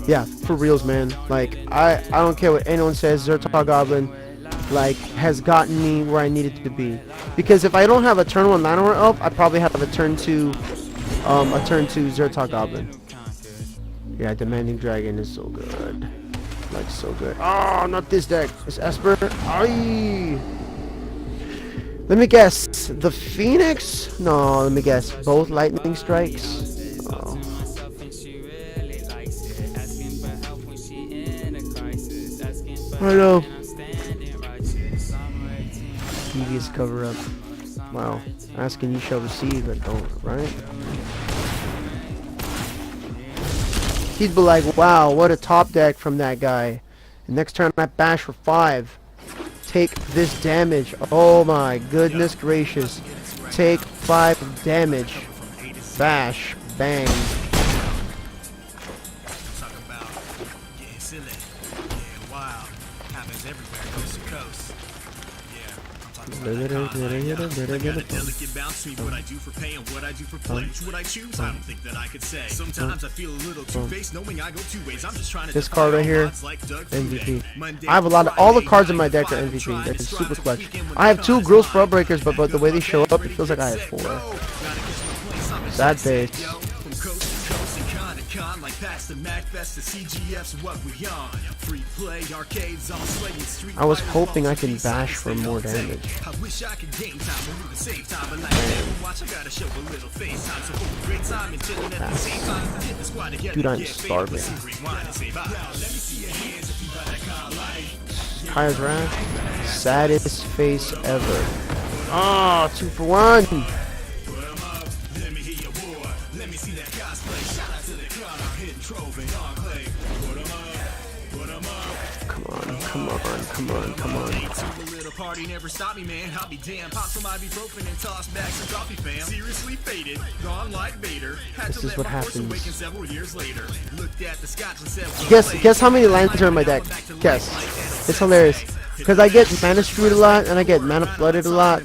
Yeah, for reals, man. Like, I don't care what anyone says, Zertog Goblin, like, has gotten me where I needed to be. Because if I don't have a turn 1 Llanowar Elf, I probably have a turn 2, Zertog Goblin. Yeah, Demanding Dragon is so good. Like, so good. Oh, not this deck. It's Esper. Aye. Let me guess. The Phoenix? No, let me guess. Both Lightning Strikes? Oh. I know. Devious cover up. Wow. Asking you shall receive, but don't, right? He'd be like, wow, what a top deck from that guy. And next turn I bash for 5. Take this damage. Oh my goodness gracious. Take 5 damage. Bash. Bang. Talk about getting silly. Yeah, wild. Happens everywhere, coast to coast. Yeah, I'm talking about that. I got a delicate bounce between what I do for pay and what I do for play. Which would I choose? I don't think that I could say. Sometimes I feel a little two-faced, knowing I go 2 ways. I'm just trying to this card right here, MVP. I have a lot of, all the cards in my deck are MVP. They're super clutch. I have 2 Gruul Spellbreakers, but the way they show up, it feels like I have 4. Sad face. I was hoping I can bash for more damage. Dude, I'm starving. Kaya's Wrath. Saddest face ever. Oh, 2 for 1. Come on, come on, come on, come on. A little party never stopped me, man. I'll be damned. Pop some ibuprofen and toss back some coffee, fam. Seriously faded, gone like Vader. Had This to is let what my horse happens. awaken several years later. Looked at the scotch and said, well Guess how many lands are in my deck. Guess. It's hilarious. Because I get mana screwed a lot and I get mana flooded a lot.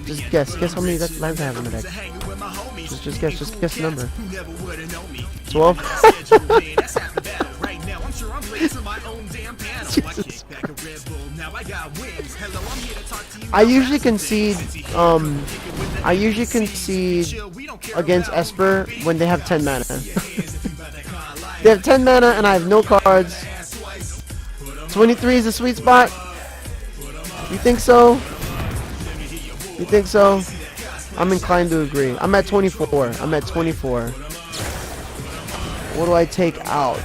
Just guess. Guess how many lands I have in my deck. Just guess the number. 12? I usually concede against Esper when they have 10 mana. They have 10 mana and I have no cards. 23 is the sweet spot. You think so? You think so? I'm inclined to agree. I'm at 24. I'm at 24. What do I take out?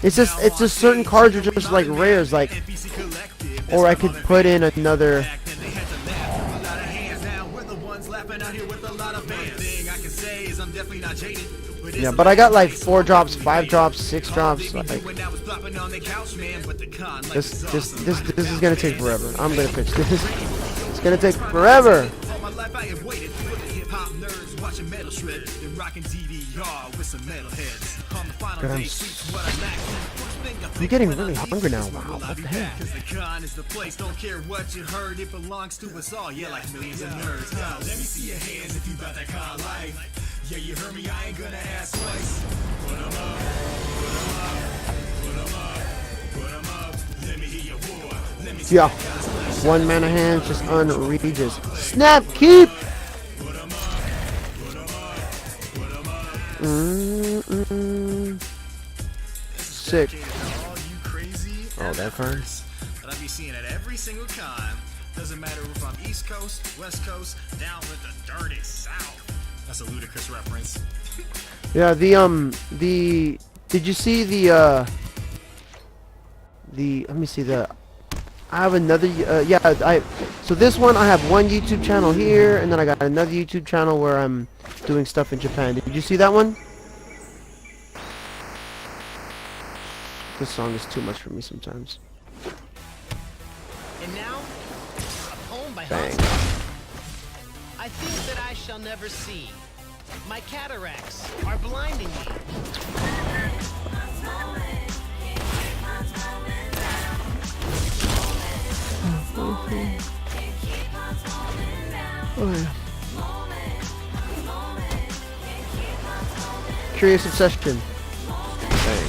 It's just certain cards are just like rares, like, or I could put in another. Yeah, but I got like 4 drops, 5 drops, 6 drops. Like, this is gonna take forever. I'm gonna fix this. It's gonna take forever. God, I'm getting really hungry now. Wow, what the heck? Don't care what you heard, it belongs to us all. Yeah, like millions of nerds. Let me see your hands if you got that kind of life. Yeah, you heard me, I ain't gonna ask twice. Put 'em up, put 'em up, put 'em up, put 'em up. Let me hear your war. Let me see Yeah, 1 mana hand, just unreaches. Snap, keep. Sick. Oh, that far? But I be seeing it every single time. Doesn't matter if I'm East Coast, West Coast, down with the dirty South. That's a ludicrous reference. Yeah, did you see let me see I have another, so this one I have one YouTube channel here, and then I got another YouTube channel where I'm doing stuff in Japan. Did you see that one? This song is too much for me sometimes. And now, a poem by Bang. Hans. I think that I shall never see. My cataracts are blinding me. Oh, yeah. Curious Obsession. Bang.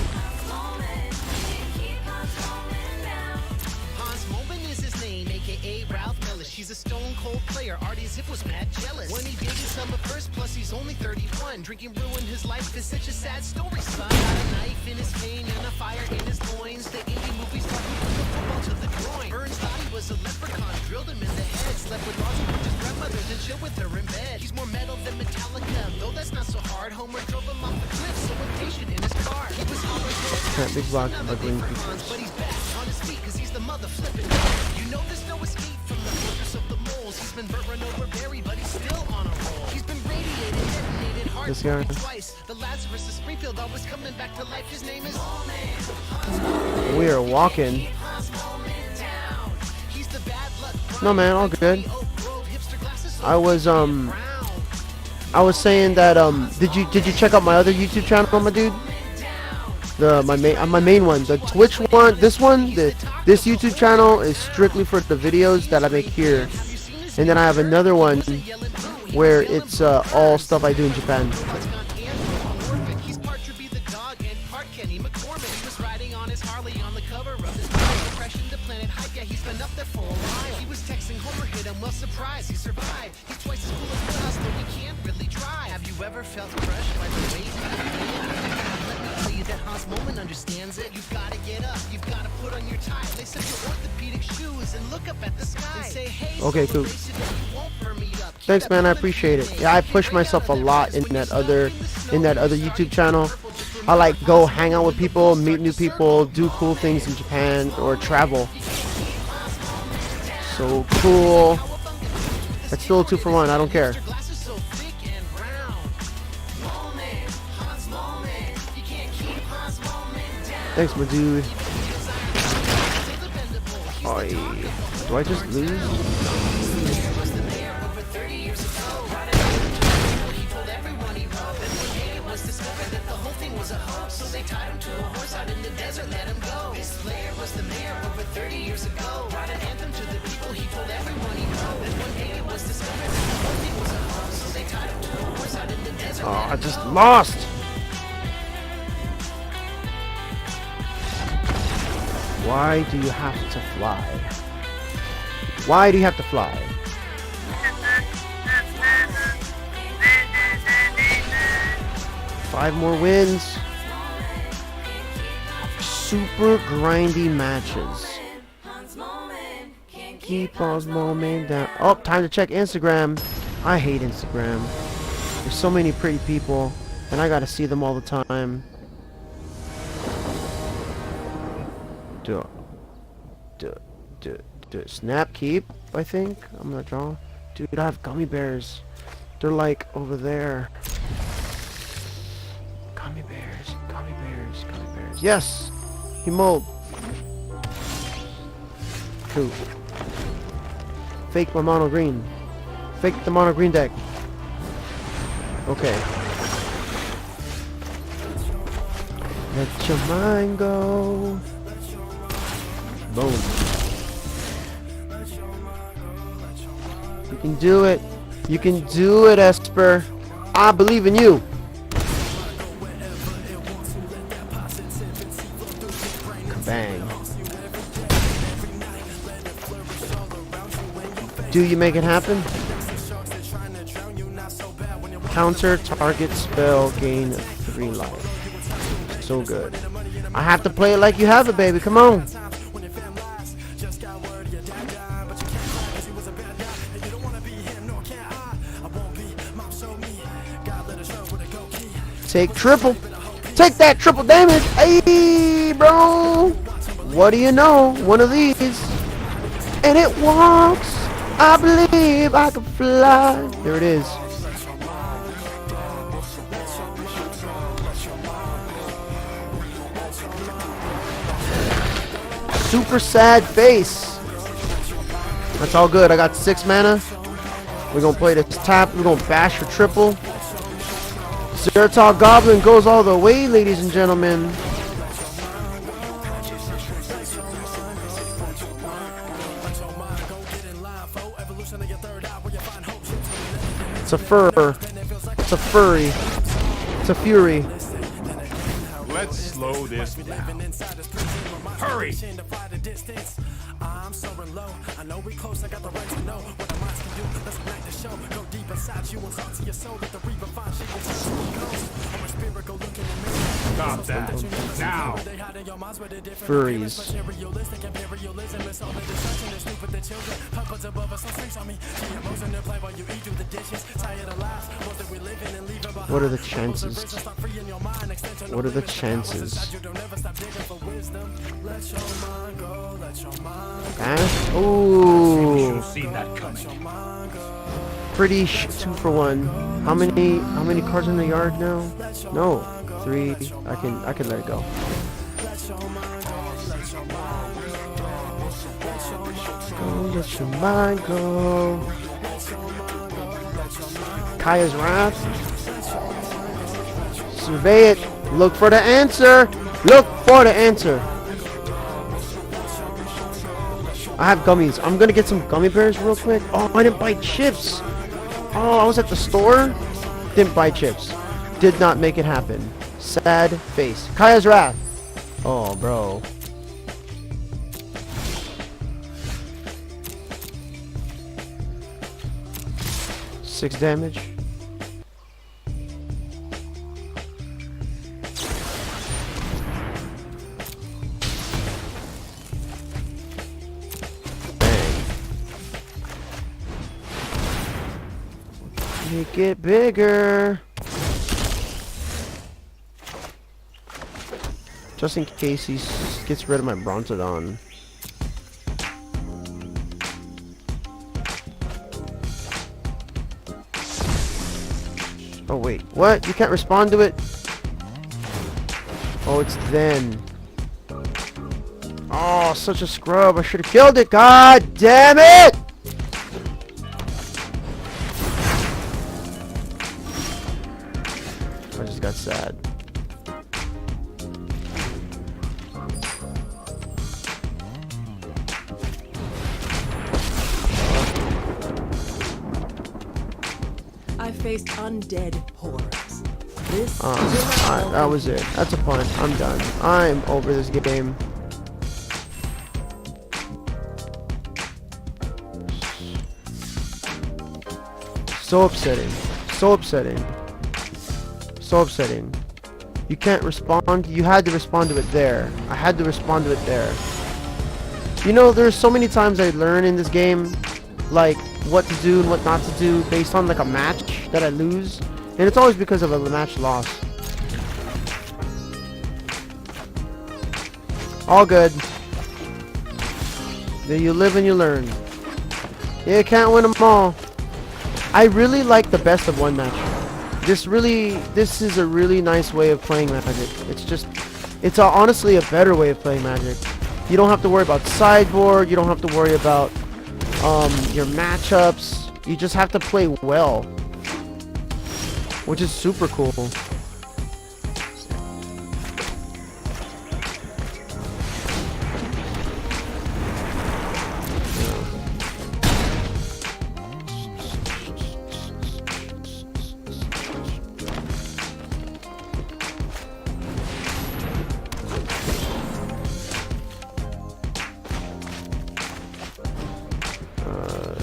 Hans Moment is his name, aka Ralph Mellis. She's a stone cold player. Artie's hip was mad jealous. When he dated Summer first, plus he's only 31. Drinking ruined his life is such a sad story, son. Got a knife in his vein and a fire in his loins. The indie movies taught him from the football to the groin. Burns thought he was a leprechaun, drilled him in the head. Slept with Rosie with his grandmother, then chilled with her in bed. He's more metal than Metallica, though that's not so hard. Homer drove him off the cliff, so impatient in his car. He was Can't be blocked by green but creatures. he's back on his feet cause he's the mother flipping. You know there's no escape from the fortress of the moles. He's been burnt, run over, buried, but he's still on a roll. He's been radiated, detonated, This guy. heartbroken twice. The Lazarus of Springfield always coming back to life. His name is We are walking. He's the bad luck. No, man, all good. Oak Grove hipster glasses. I was saying that did you check out my other YouTube channel, my dude? My main one, the Twitch one. This YouTube channel is strictly for the videos that I make here, and then I have another one where it's all stuff I do in Japan. He's part Truby the dog and part Kenny McCormick. He was riding on his Harley on the cover of his book. Depression to Planet Hype, yeah, he's been up there for a while. He was texting Homer, hit him, well surprised, he survived. He's twice as cool as us, but we can't really drive. Have you ever felt crushed by the way he Let me tell you that Hans Moment understands it. You've gotta get up, you've gotta put on your tie. They said your orthopedic shoes and look up at the sky and say, hey, Okay, cool. Thanks, man. I appreciate it. Yeah, I push myself a lot in that other YouTube channel. I like go hang out with people, meet new people, do cool things in Japan, or travel. So cool. That's still a 2-for-1. I don't care. Thanks, my dude. Oi. Do I just lose? Oh, I just lost. Why do you have to fly? Why do you have to fly? Five more wins. Super grindy matches. Keep Paul's moment down. Oh, time to check Instagram. I hate Instagram. There's so many pretty people, and I gotta see them all the time. Do snap keep, I think. I'm gonna draw. Dude, I have gummy bears. They're like over there. Gummy bears, gummy bears, gummy bears. Yes! He mold. Cool. Fake my mono green. Fake the mono green deck. Okay. Let your mind go. Boom. You can do it. You can do it, Esper. I believe in you. Bang. Do you make it happen? Counter target spell, gain 3 life. So good. I have to play it like you have it, baby. Come on. Take triple. Take that triple damage. Hey, bro. What do you know? One of these. And it walks. I believe I can fly. There it is. Super sad face. That's all good. I got 6 mana. We're gonna play this tap. We're gonna bash for triple. Zeratal Goblin goes all the way, ladies and gentlemen. It's a fur. It's a furry. It's a fury. Let's slow this down. Hurry! I'm soaring low. I know we close. I got the right to know what the minds can do. Let's ignite the show. Go deep inside you and talk to your soul. Let the reaper find shit and touch the ghost. I'm a spirit. Go look in the mirror. Stop that now! Furries. What are the chances? What are the chances? Ooh. Seen that coming. Pretty 2 for 1. How many cards in the yard now? No, 3. I can let it go. Go, let your mind go. Kaya's Wrath. Survey it. Look for the answer. Look for the answer. I have gummies. I'm gonna get some gummy bears real quick. Oh, I didn't buy chips. Oh, I was at the store. Didn't buy chips. Did not make it happen. Sad face. Kaya's Wrath. Oh, bro. Six damage. Make it bigger. Just in case he gets rid of my Brontodon. Oh wait, what? You can't respond to it? Oh, it's then. Oh, such a scrub. I should have killed it. God damn it! I just got sad. I faced undead horrors. This Alright, that was it. That's a punt. I'm done. I'm over this game. So upsetting. So upsetting. So upsetting. You can't respond. You had to respond to it there. I had to respond to it there. You know, there's so many times I learn in this game, like, what to do and what not to do based on, like, a match that I lose. And it's always because of a match loss. All good. Then you live and you learn. You can't win them all. I really like the best of one match. This is a really nice way of playing Magic. It's honestly a better way of playing Magic. You don't have to worry about sideboard. You don't have to worry about your matchups. You just have to play well, which is super cool.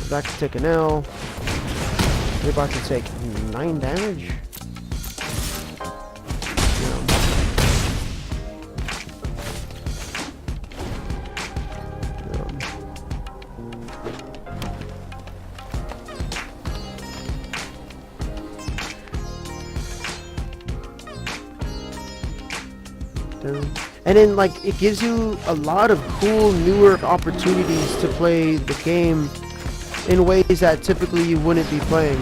That could take an L. You're about to take 9 damage. And then, like, it gives you a lot of cool, newer opportunities to play the game in ways that typically you wouldn't be playing.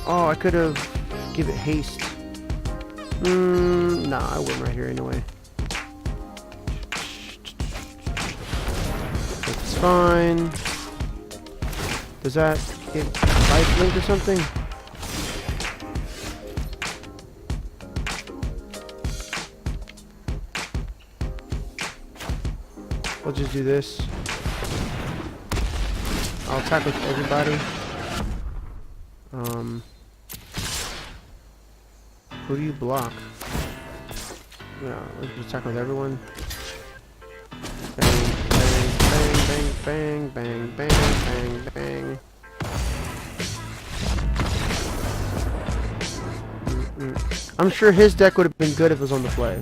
Oh, I could have give it haste. Nah, I wouldn't right here anyway. It's fine. Does that get life link or something? We'll just do this. I'll attack with everybody. Who do you block? Yeah, let's just attack with everyone. Bang, bang, bang, bang, bang, bang, bang. I'm sure his deck would have been good if it was on the play.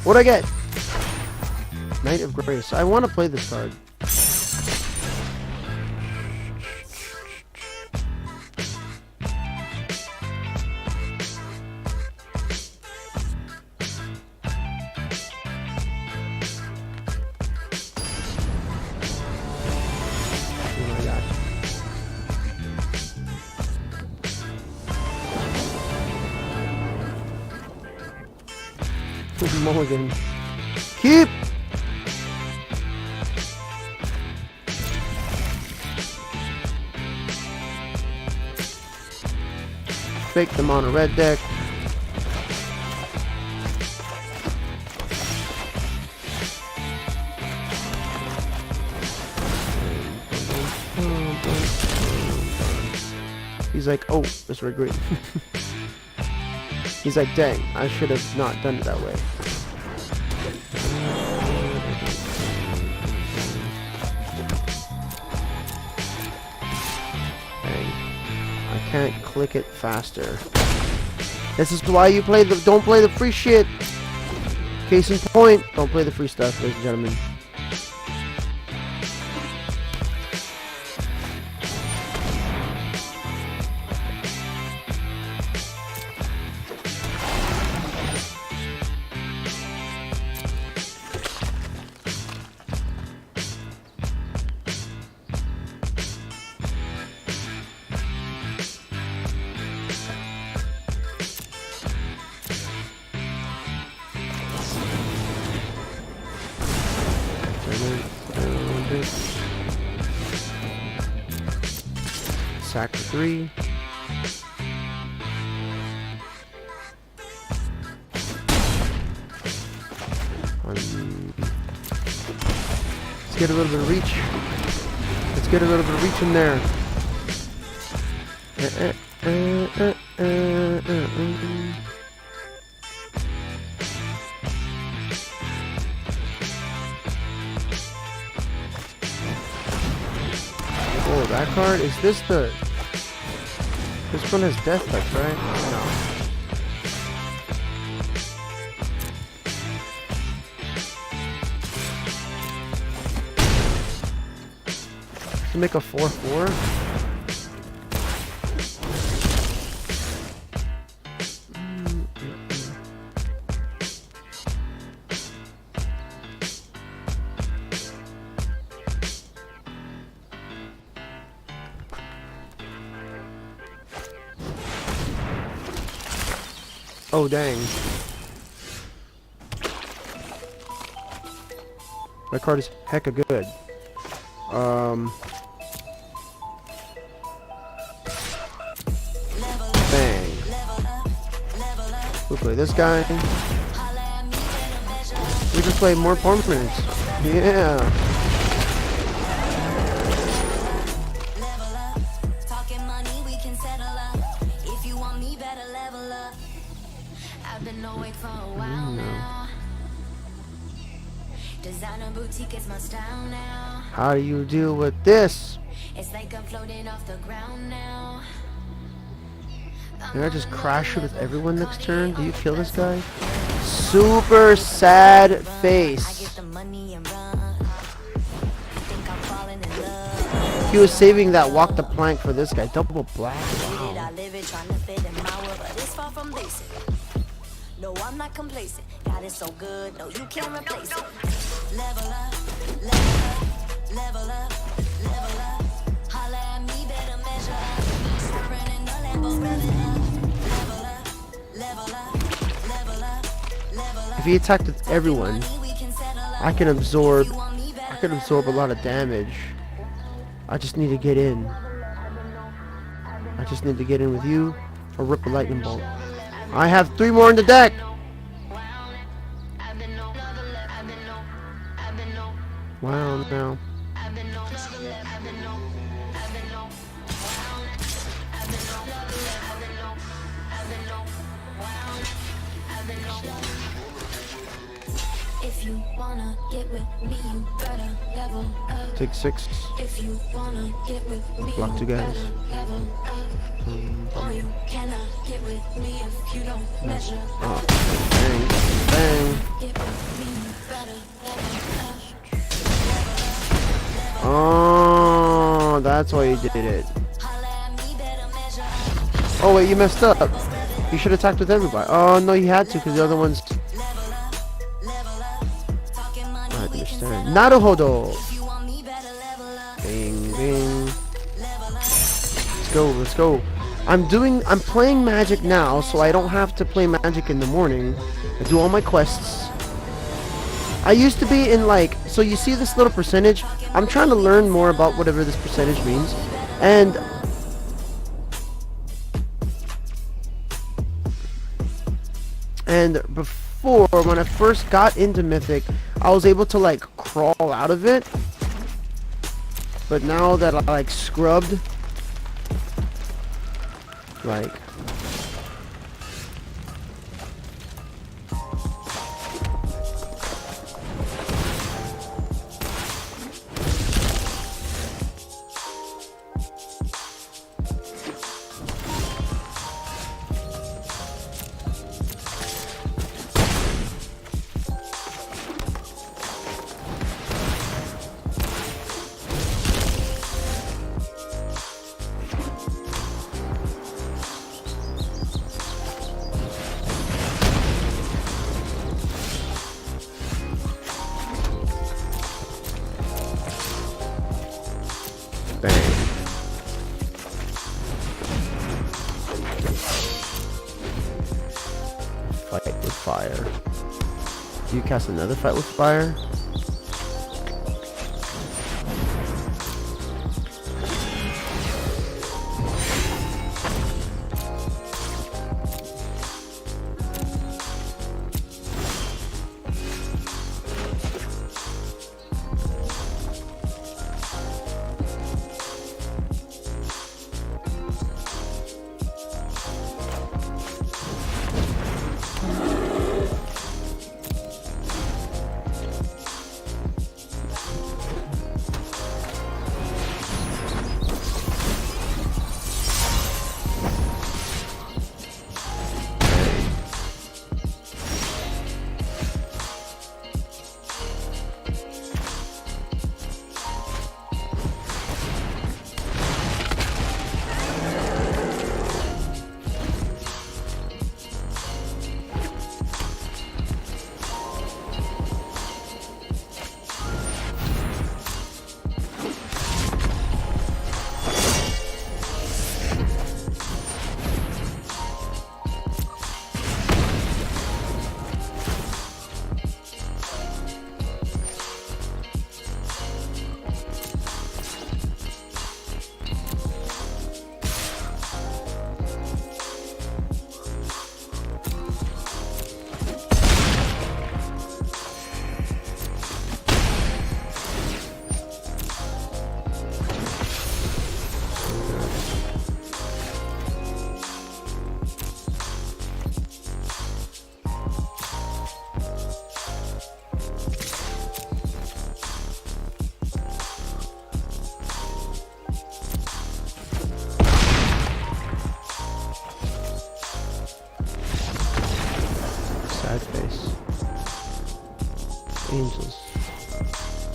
What'd I get? Knight of Grace. I want to play this card. Mulligan. Keep! Fake them on a red deck. He's like, oh, this red green. He's like, dang, I should have not done it that way. I can't click it faster. This is why you play the don't play the free shit. Case in point, don't play the free stuff, ladies and gentlemen. attack for 3. Let's get a little bit of reach. Let's get a little bit of reach in there. Oh, that card? Is this the... This one has death touch, right? No. To make a 4/4? Oh, dang. My card is hecka good. Bang. We'll play this guy. We just play more permanents. Yeah. Talking money, we can settle up. If you want me, better level up. I've been awake for a while now. Designer boutique is my style now. How do you deal with this? It's like I'm floating off the ground now. Can I just crash it with everyone next turn? Do you kill this guy? Super sad face. He was saving that walk the plank for this guy. Double black. Wow. No, I'm not complacent. God is so good. No, you can't replace it. Level up, level up, level up, level up. Holla at me, better measure up. Swerving in the Lambo, revving up. Level up, level up, level up, level up. If he attacked with everyone, I can absorb a lot of damage. I just need to get in. I just need to get in with you or rip a lightning bolt. I have 3 more in the deck. Wow, now. If you wanna get with me, you better level up. Take 6. If you wanna get with me, Block 2 guys. level up. Or you cannot get with me if you don't measure up. Oh, bang, bang. Get with me, you better level up. Oh, that's why you did it. Oh wait, you messed up. You should have attacked with everybody. Oh no, you had to because the other ones. I understand. Naruhodo. Bing, bing. Let's go. I'm playing Magic now, so I don't have to play Magic in the morning. I do all my quests. I used to be in like, so you see this little percentage? I'm trying to learn more about whatever this percentage means. And before, when I first got into Mythic, I was able to like crawl out of it. But now that I like scrubbed, like, fight with fire. Do you cast another fight with fire?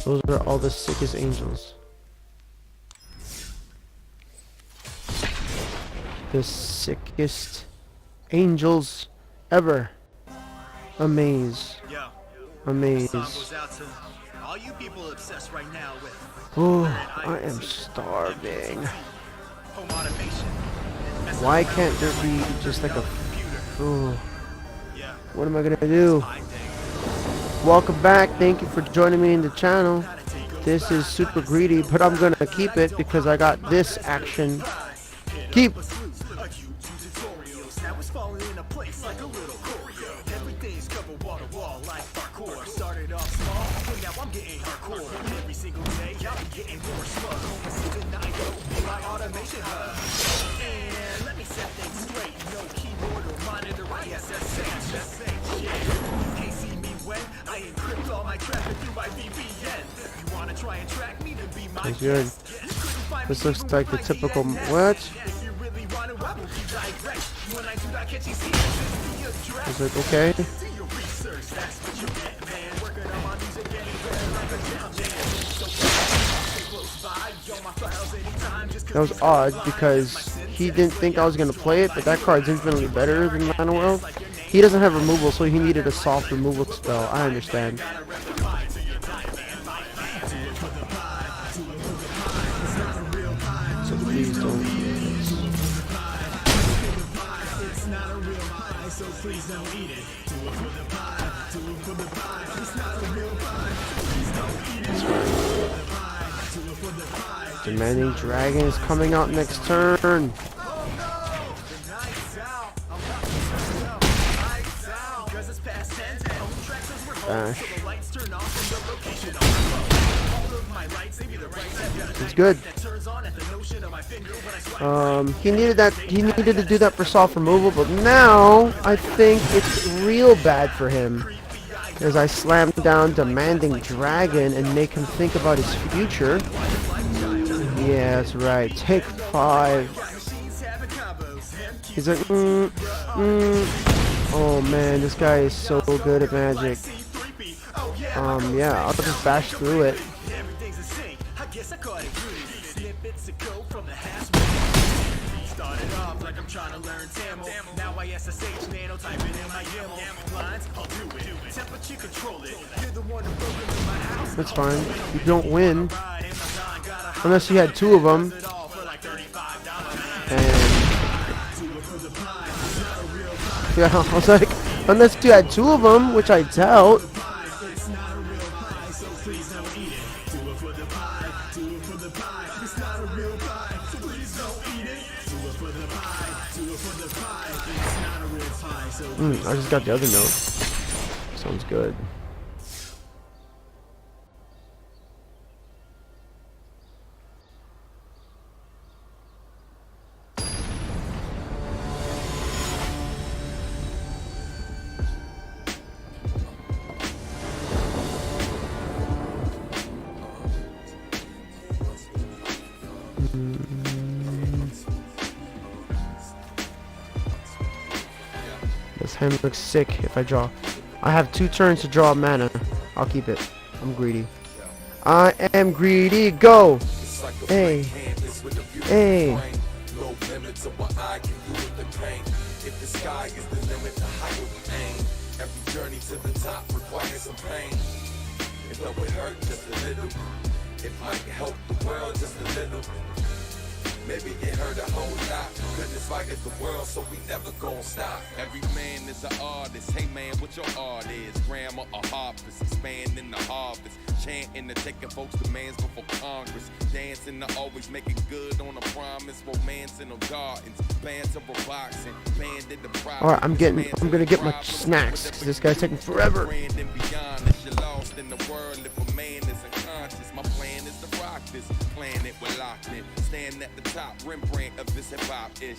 Those are all the sickest angels. The sickest angels ever. Amaze. Yo, Amaze. song goes out to all you people obsessed right now with Oh, I am starving. home automation. Messing Why around can't with there your be brain, just like a... computer. Oh, Yeah, what am I gonna do? I think. Welcome back. Thank you for joining me in the channel. This is super greedy, but I'm gonna keep it because I got this action. Keep. Now it's falling into place like a little choreo. Everything's covered wall to wall like parkour. Started off small, but now I'm getting hardcore. Every single day, I'll be getting more smug. Home is the 9 my automation hub. And let me set things straight. No keyboard or monitor, I SSH. Yeah, you can't see me when I encrypt all my traffic through my VPN. If you wanna try and track me, to be my That's good. guest. Couldn't find This me looks even like the with typical... IDNS. What? If you really want to, I will be direct. When I do not catch you, see the address. Is it okay? Do your research, that's what you get, man. Working on my music, getting better like a jam jam. So stay close by, yo, my files anytime. Just That was odd because he didn't think I was gonna play it, but that card's infinitely better than Mana World. He doesn't have removal, so he needed a soft removal spell. I understand. So please don't. it's not a real pie, so please don't eat it. Do it for the pie, do it for the pie. It's not a real pie, please don't eat it. Do it for the pie, do it for the pie. Demanding Dragon is coming out next turn. Bash. It's good. He needed that. He needed to do that for soft removal, but now I think it's real bad for him. As I slam down Demanding Dragon and make him think about his future. Yeah, that's right. Take 5. He's like, Oh man, this guy is so good at Magic. Yeah, I'll just bash through it. Everything's a sync. I guess I caught it groovy. Snippets of code from the hash. Started off like I'm trying to learn Tamil. Now I SSH nano type it in my YAML. Lines, I'll do it. Temperature control it. You're the one who broke into my house. That's fine. You don't win. Unless you had 2 of them. And yeah, I was like, unless you had 2 of them, which I doubt. It's not a real pie, so please don't eat it. Do it for the pie, do it for the pie. It's not a real pie, so please don't eat it. Do it for the pie, do it for the pie. It's not a real pie, so I just got the other note. Sounds good. This hand looks sick if I draw. I have 2 turns to draw mana. I'll keep it. I'm greedy. I am greedy. Go! Hey. Hey. No limit to what I can do with the pain. If the sky is the limit, the higher we aim. Every journey to the top requires some pain. And though it hurt just a little, it might help the world just a little. Maybe it hurt a whole lot. Goodness fight at the world, so we never gon' stop. Every man is an artist. Hey man, what your art is? Grammar or harvest, expanding the harvest. Chanting the taking folks' demands before Congress. Dancing to always making good on a promise. Romance in the gardens. Banter or boxing. Bandit the pride. Alright, I'm gonna get my snacks, because this guy's taking forever. Beyond, if you're lost in the world, if a man is unconscious, my plan is to rock this planet. We're locked in. Stand at the top, Rembrandt of this hip-hop-ish.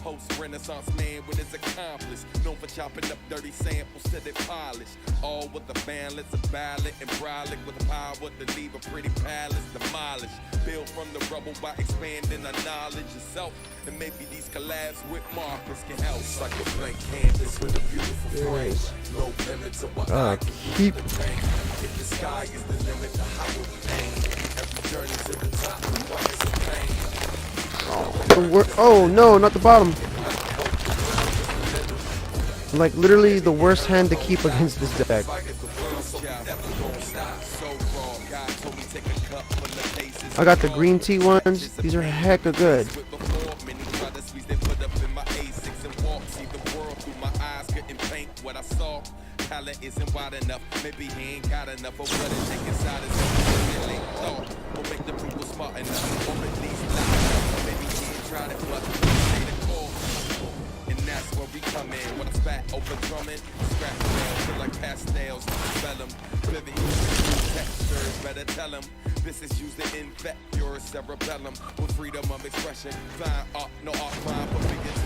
Post-Renaissance man with his accomplice, known for chopping up dirty samples till they polish. All with the balance of ballot and brolic with the power to leave a pretty palace demolished. Build from the rubble by expanding the knowledge yourself, and maybe these collabs with Marcus can help. It's like a blank canvas with a beautiful frame. No limit to what I can keep. If the sky is the limit, the higher we aim. Every journey to the top requires some pain. Oh no, not the bottom. Like literally the worst hand to keep against this deck. I got the green tea ones. These are hecka good. Talent isn't wide enough. Maybe he ain't got enough of what it take inside his own thought. Or make the people smart enough. Or at least not. Maybe he ain't tried it, but they the call. And that's where we come in. With a spat over drumming. Scrap nails, feel like pastels. Spell them. Living textures, better tell them. This is used to infect your cerebellum with freedom of expression. Fine art, no art, fine for figures.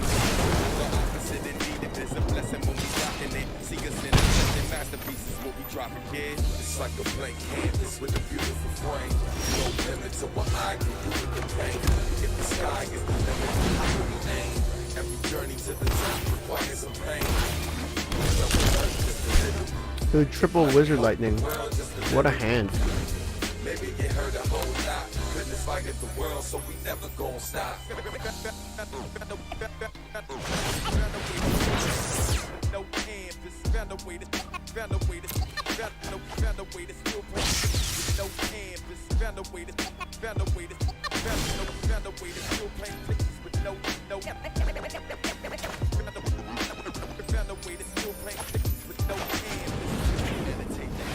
The opposite indeed, it is a blessing when we rockin' it. See us in a masterpieces, what we dropping, kid. It's like a blank canvas with a beautiful frame. No limit to what I can do with the pain. If the sky is the limit, how do we aim? Every journey to the top requires some pain. Dude, triple wizard lightning. What a hand. Maybe you heard a whole lot. Goodness fighting the world, so we never gon' stop. No canvas, found a way to still play. No canvas, found a way to still paint pictures with no. Found a way to still paint pictures with no canvas. Meditate that.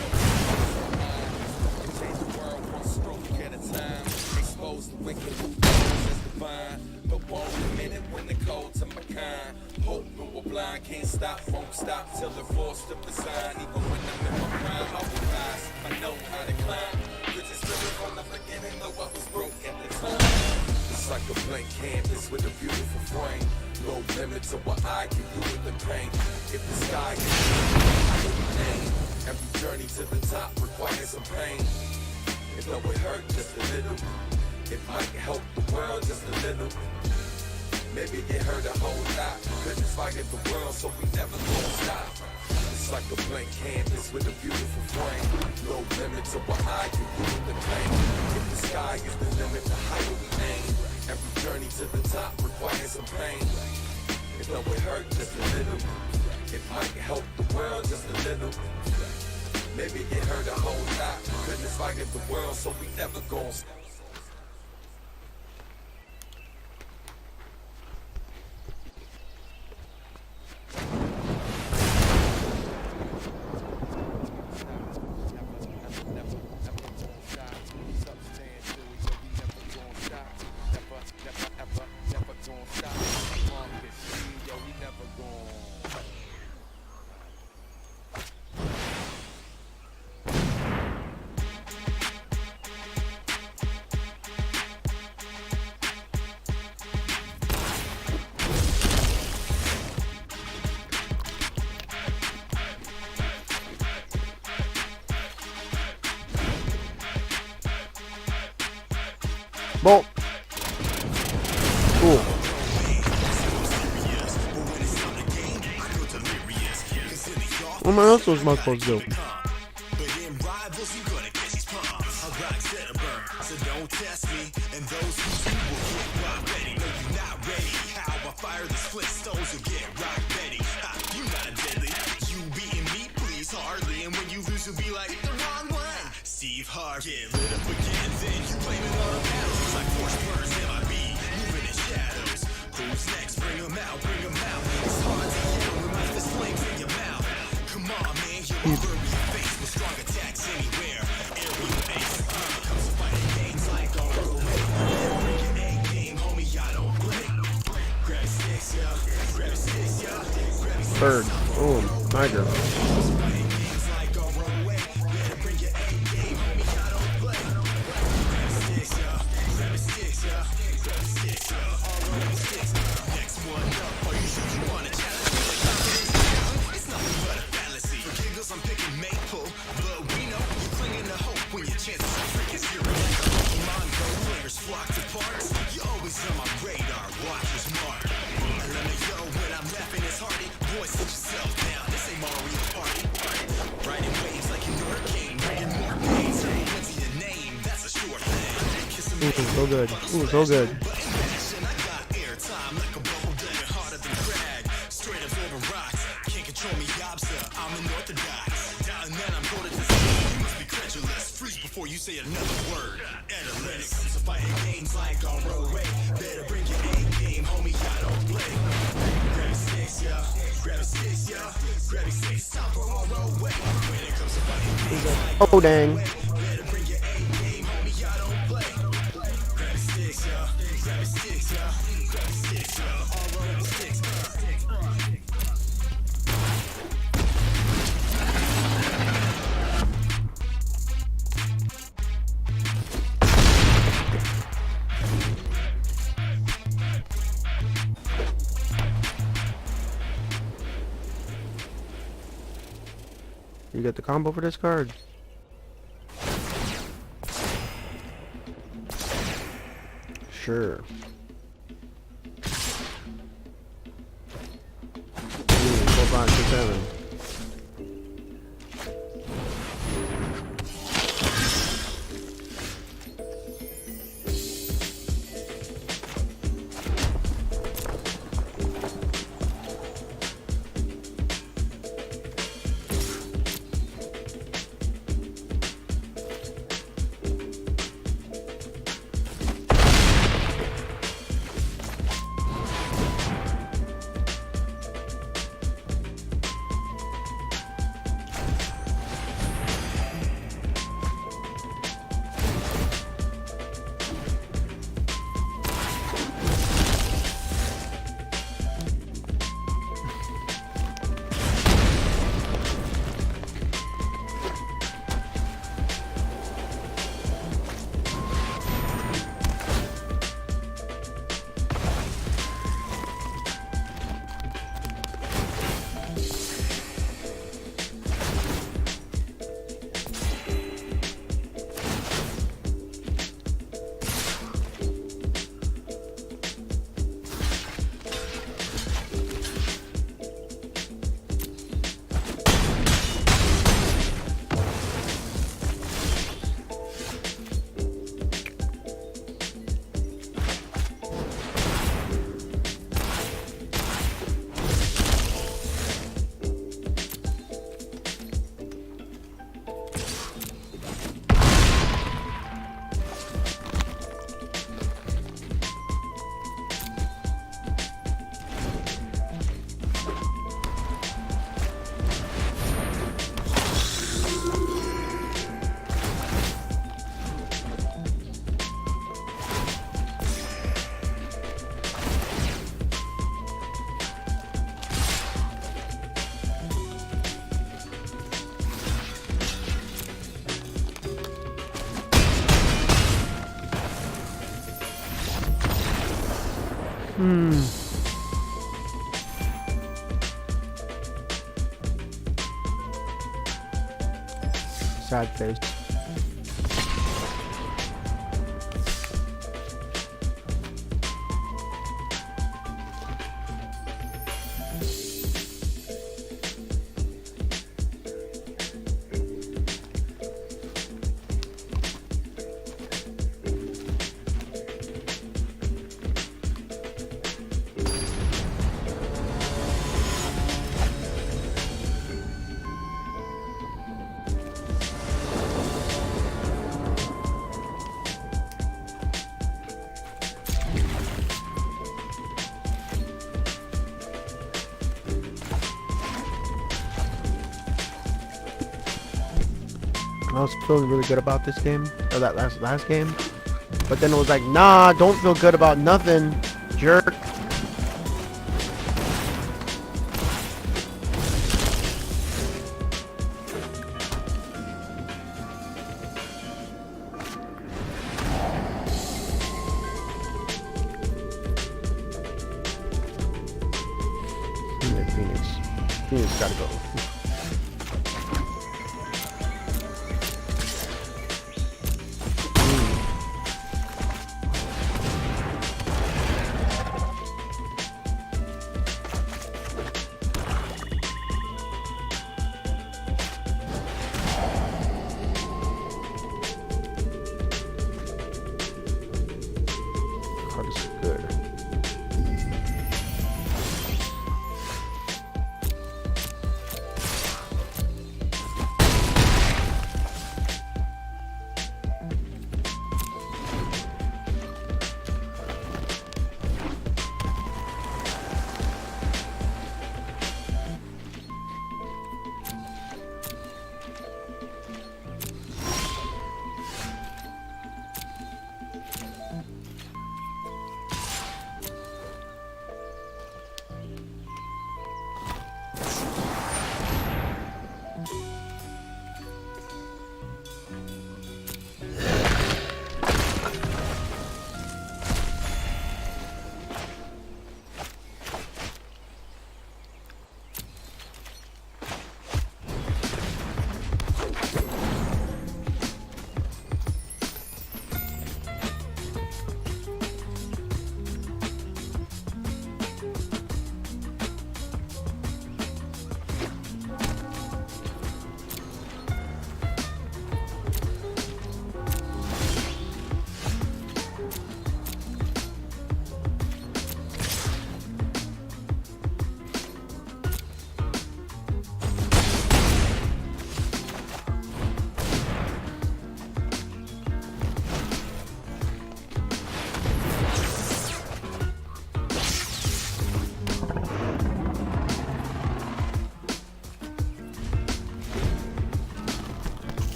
Change the world one stroke at a time. Expose the wicked who as divine. But won't admit it when the cold to my kind. Hoping we're blind, can't stop, won't stop till they're forced to resign. Even when I'm in my prime, I will rise. I know how to climb. Good is living from the beginning, though I was broke at the time. It's like a blank canvas with a beautiful frame. No limit to what I can do with the pain. If the sky is the limit, how do we aim? Every journey to the top requires some pain. If though it hurt just a little, it might help the world just a little. Maybe it hurt a whole lot. Goodness fighting the world, so we never gonna stop. It's like a blank canvas with a beautiful frame. No limit to what I can do with the pain. If the sky is the limit, the higher we aim. Every journey to the top requires some pain. If though it hurt just a little, it might help the world just a little. Maybe it hurt a whole lot. Goodness fighting the world, so we never gonna stop. Bolt. Cool. What am I also supposed to do? So don't test me, and those who will get rock ready. No, you're not ready. How I fire the split stones, you'll get rock ready. You not deadly. You beating me, please, hardly. And when you lose, you'll be like, the wrong one. Steve Hart, get lit up again, then you blame it on a battle. Like force burns, MIB, moving in shadows. Who's next? Bring them out, bring them out. It's hard to hear when my fist flames in your mouth. Come on, man, you're a hurry face with strong attacks anywhere. Area base, comes to fighting games like a roulette. Bring your A game, homie, I don't play. Grab sticks, yeah, grab sticks, yeah. Bird. Oh, Niger. Next one always on my radar. Watch your smart. And let me know when I'm laughing, it's hearty. Boys, sit yourself down. This ain't Mario Party. Riding waves like a hurricane, bringing more pain. Turning into your name, that's a sure thing. Kissing me. Ooh, so good. Ooh, so good. I got airtime like a bubble blowing harder than crag. Straight up over rocks. Can't control me, Yobza. I'm unorthodox. Doubting that I'm going to this. You must be credulous. Freeze before you say another word. Analytics. So fighting games like on roadway. Better bring your A game, homie. I don't play. Grab sticks, yeah. Grab sticks, yeah. Grab sticks. Stop for on roadway. When it comes to fighting games like Oh dang. better bring your A game, homie. I don't play. Grab sticks, yeah. Grab sticks, yeah. Grab sticks, yeah. All road sticks. You get the combo for this card. Sure. 4, 5, 6, 7. Sad face. I was feeling really good about this game, or that last game, but then it was like, nah, don't feel good about nothing, jerk. Phoenix gotta go. card is good.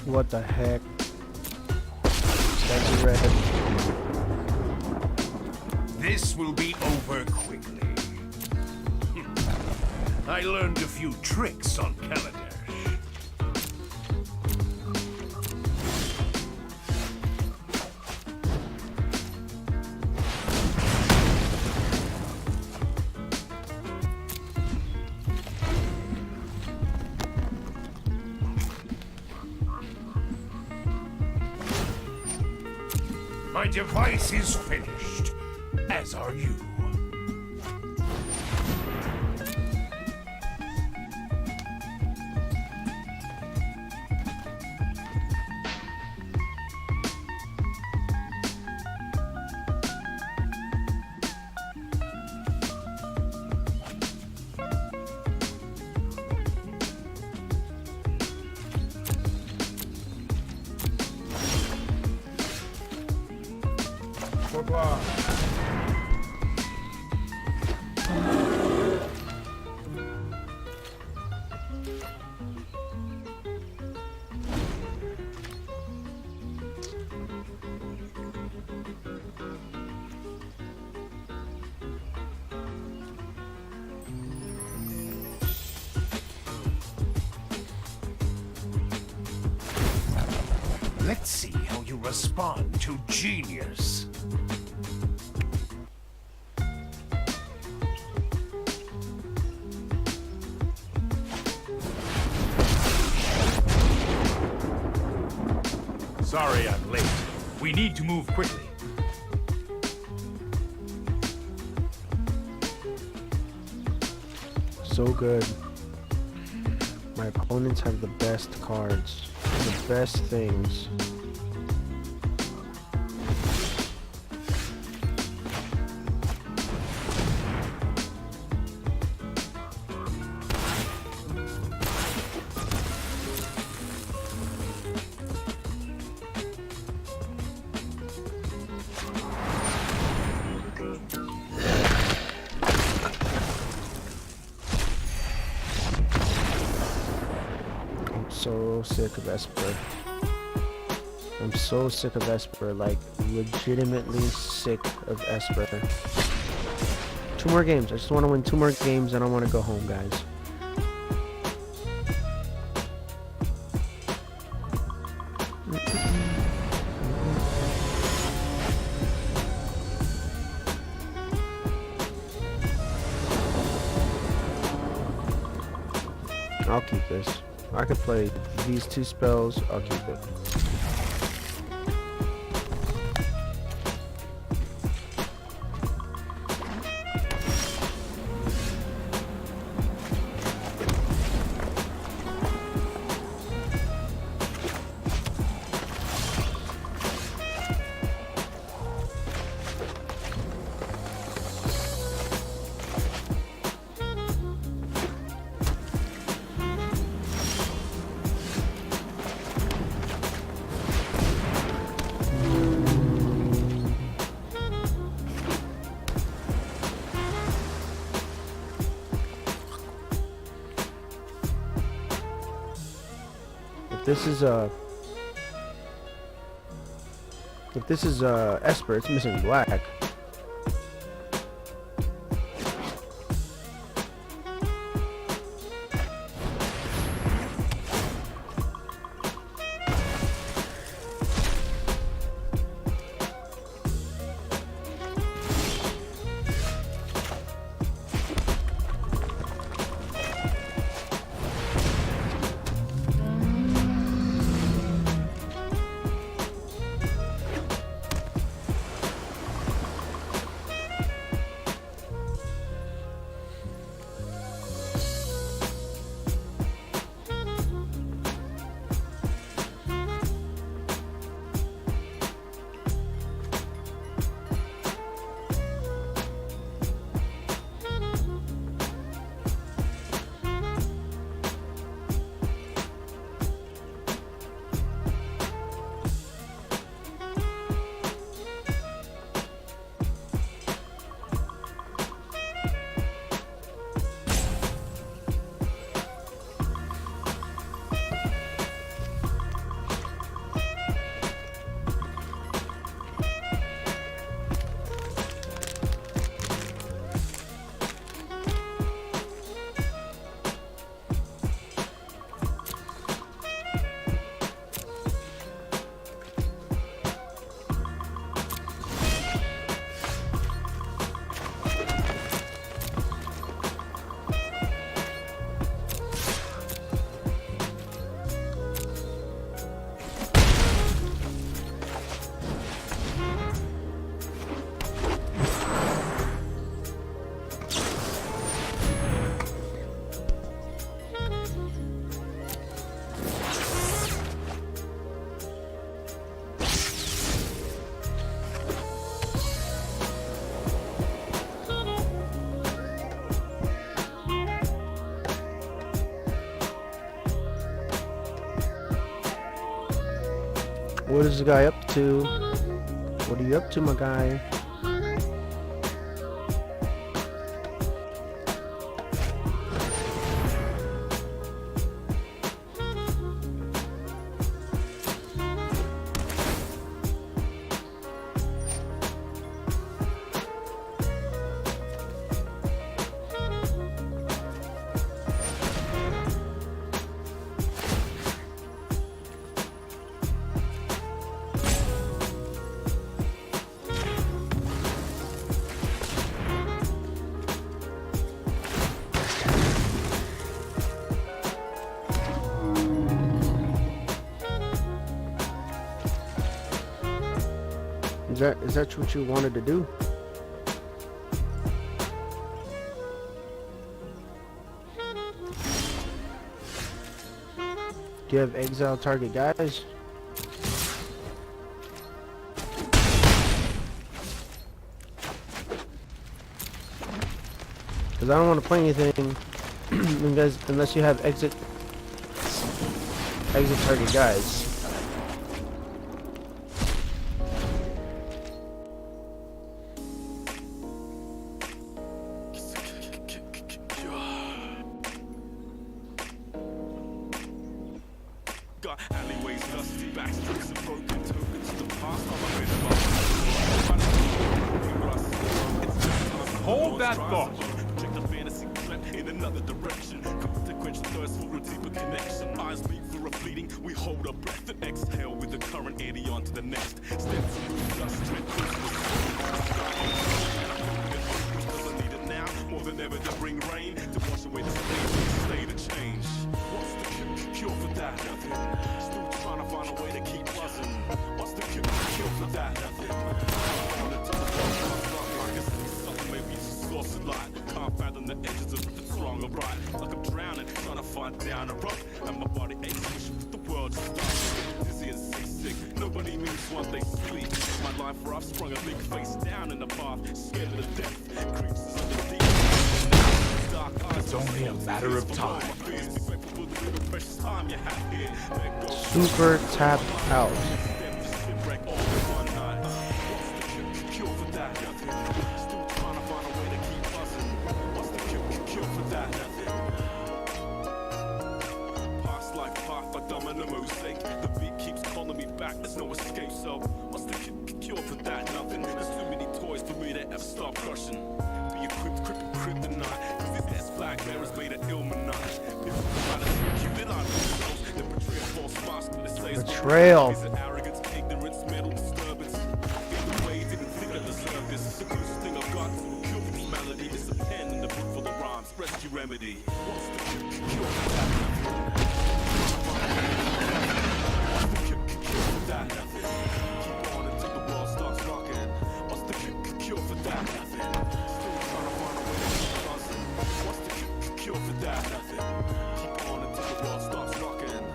What the heck? That's red. This will be over quickly. I learned a few tricks on Kaladesh. My device is finished, as are you. Let's see how you respond to genius. Sorry I'm late. We need to move quickly. So good. My opponents have the best cards, the best things. so sick of Esper. I'm so sick of Esper, like legitimately sick of Esper. 2 more games. I just want to win 2 more games and I want to go home, guys. I'll keep this. I could play these 2 spells. I'll keep it. If this is Esper, it's missing black. What is the guy up to? What are you up to, my guy? Is that what you wanted to do? Do you have exile target guys? Because I don't want to play anything unless you have exit target guys. that thought. Project a fantasy threat in another direction. Come to quench the thirst for a deeper connection. Eyes meet for a fleeting, we hold our breath and exhale with the current eddy on to the next. Steps through dust, tread doesn't need it now, more than ever to bring rain to wash away the state of change. What's the cure for that? Nothing. Still trying to find a way to keep buzzing. What's the cure for that? Nothing. Maybe it's a source of light. Can't fathom the edges of if it's wrong or right. Like I'm drowning, trying to find down a rope, and my body aches. Wish the world just stopped. Dizzy and seasick. Nobody means what they speak. My life where I've sprung a big face down in the path, scared of the death. Creeps under the deep. It's only a matter of time. Super tapped out. The beat keeps calling me back, there's no escape, so what's the cure for that? Nothing. There's too many toys for me to ever stop crushing. Be equipped, kryptonite, cause this ass flag bearers made an Illuminati. People try to keep it on themselves, they portray a false mask when they say it's Betrayal. Is it arrogance, ignorance, mental disturbance? Either way, didn't think I deserved this. The closest thing I've got to a cure for this malady is a pen and a book full of rhymes, rescue remedy. What's the cure for that? Nothing. Keep on until the world starts rocking. What's the cure for that? Nothing. Still trying to find a way to keep buzzing. What's the cure for that? Nothing. Keep on until the world starts rocking.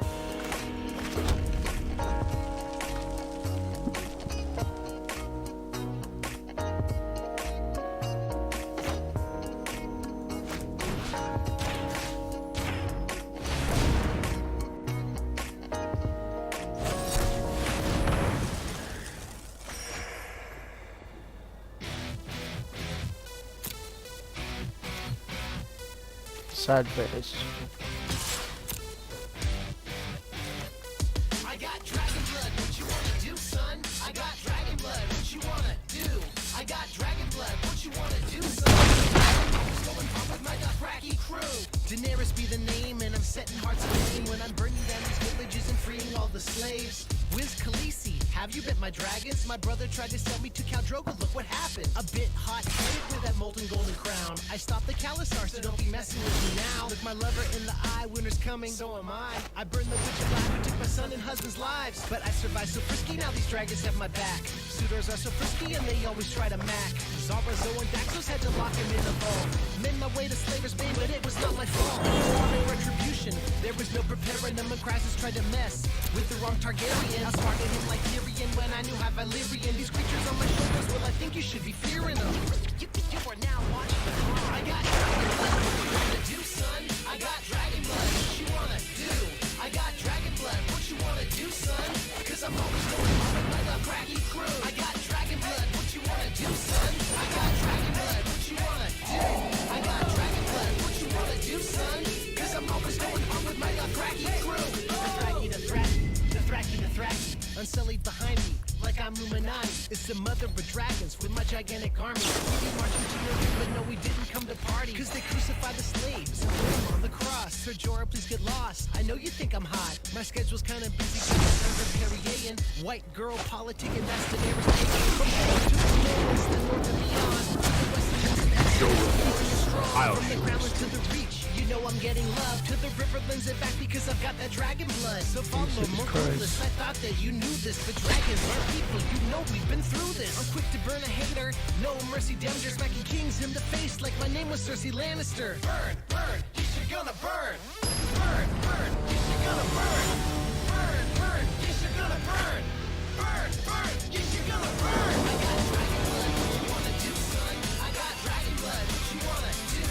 Sad face. I got dragon blood, what you wanna do, son? I got dragon blood, what you wanna do? I got dragon blood, what you wanna do, son? Going hard with my Dothraki crew. Daenerys be the name, and I'm setting hearts aflame when I'm burning down these villages and freeing all the slaves. Wiz Khaleesi, have you bit my dragons? My brother tried to sell me to Khal Drogo, look what happened. A bit hot-headed with that molten golden crown. I stopped the Khalasar, so don't be messing with me now. Look my lover in the eye, winter's coming, so am I. I burned the witch alive who took my son and husband's lives. But I survived so frisky, now these dragons have my back. Suitors are so frisky and they always try to mac. Zara, Zoe, and Daxos had to lock him in the vault. Made my way to Slaver's Bay, but it was not my fault. Farming retribution, there was no preparing them when Crisis tried to mess with the wrong Targaryen. I sparked him like Tyrion when I knew how Valyrian. These creatures on my shoulders, well I think you should be fearing them. You are now watching the throne. I got dragon blood, what you wanna do, son? I got dragon blood, what you wanna do? I got dragon blood, what you wanna do, son? Cause I'm always going hard with my Dothraki crew. I got dragon blood, what you wanna do, son? I got dragon blood, what you wanna do? I got dragon blood, what you wanna do, son? Cause I'm always going hard with my Dothraki crew. Dothraki, unsullied behind me, like I'm Illuminati. It's the mother of dragons with my gigantic army. We be marching to your room, but no, we didn't come to party. Cause they crucified the slaves and put them on the cross. Sir Jorah, please get lost. I know you think I'm hot. My schedule's kinda busy, cause I'm Perrier. White girl politic, and that's Daenerys taking. From the to the north, the north and beyond. To the west and to the east. From the groundlands to the reach. You know I'm getting love. To the riverlands and back because I've got that dragon blood. So follow more clueless. I thought that you knew this, but dragons are people. You know we've been through this. I'm quick to burn a hater. No mercy, damn, just smacking kings in the face like my name was Cersei Lannister. Burn, burn, yes you're gonna burn. Burn, burn, yes you're gonna burn. Burn, burn, yes you're gonna burn. Burn, burn, yes you're gonna burn. I got dragon blood, what you wanna do, son? I got dragon blood, what you wanna do?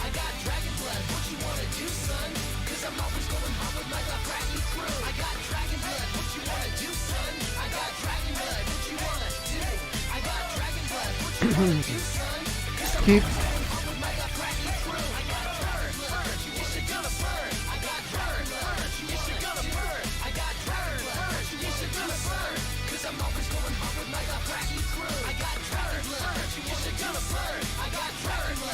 I got dragon blood, what you wanna do, son? Cause I'm always going hard with my Dothraki crew. I got dragon blood, what you wanna do, son? I got dragon blood, what you wanna do? I got dragon blood, what you wanna do, son? Cause I'm Keep. always going hard with my Dothraki crew. I got dragon blood, yes you're gonna burn. I got dragon blood, yes you're gonna burn. I got dragon blood, yes you're gonna burn. Cause I'm always going hard with my Dothraki crew. I got dragon blood, yes you're gonna burn. I got dragon blood.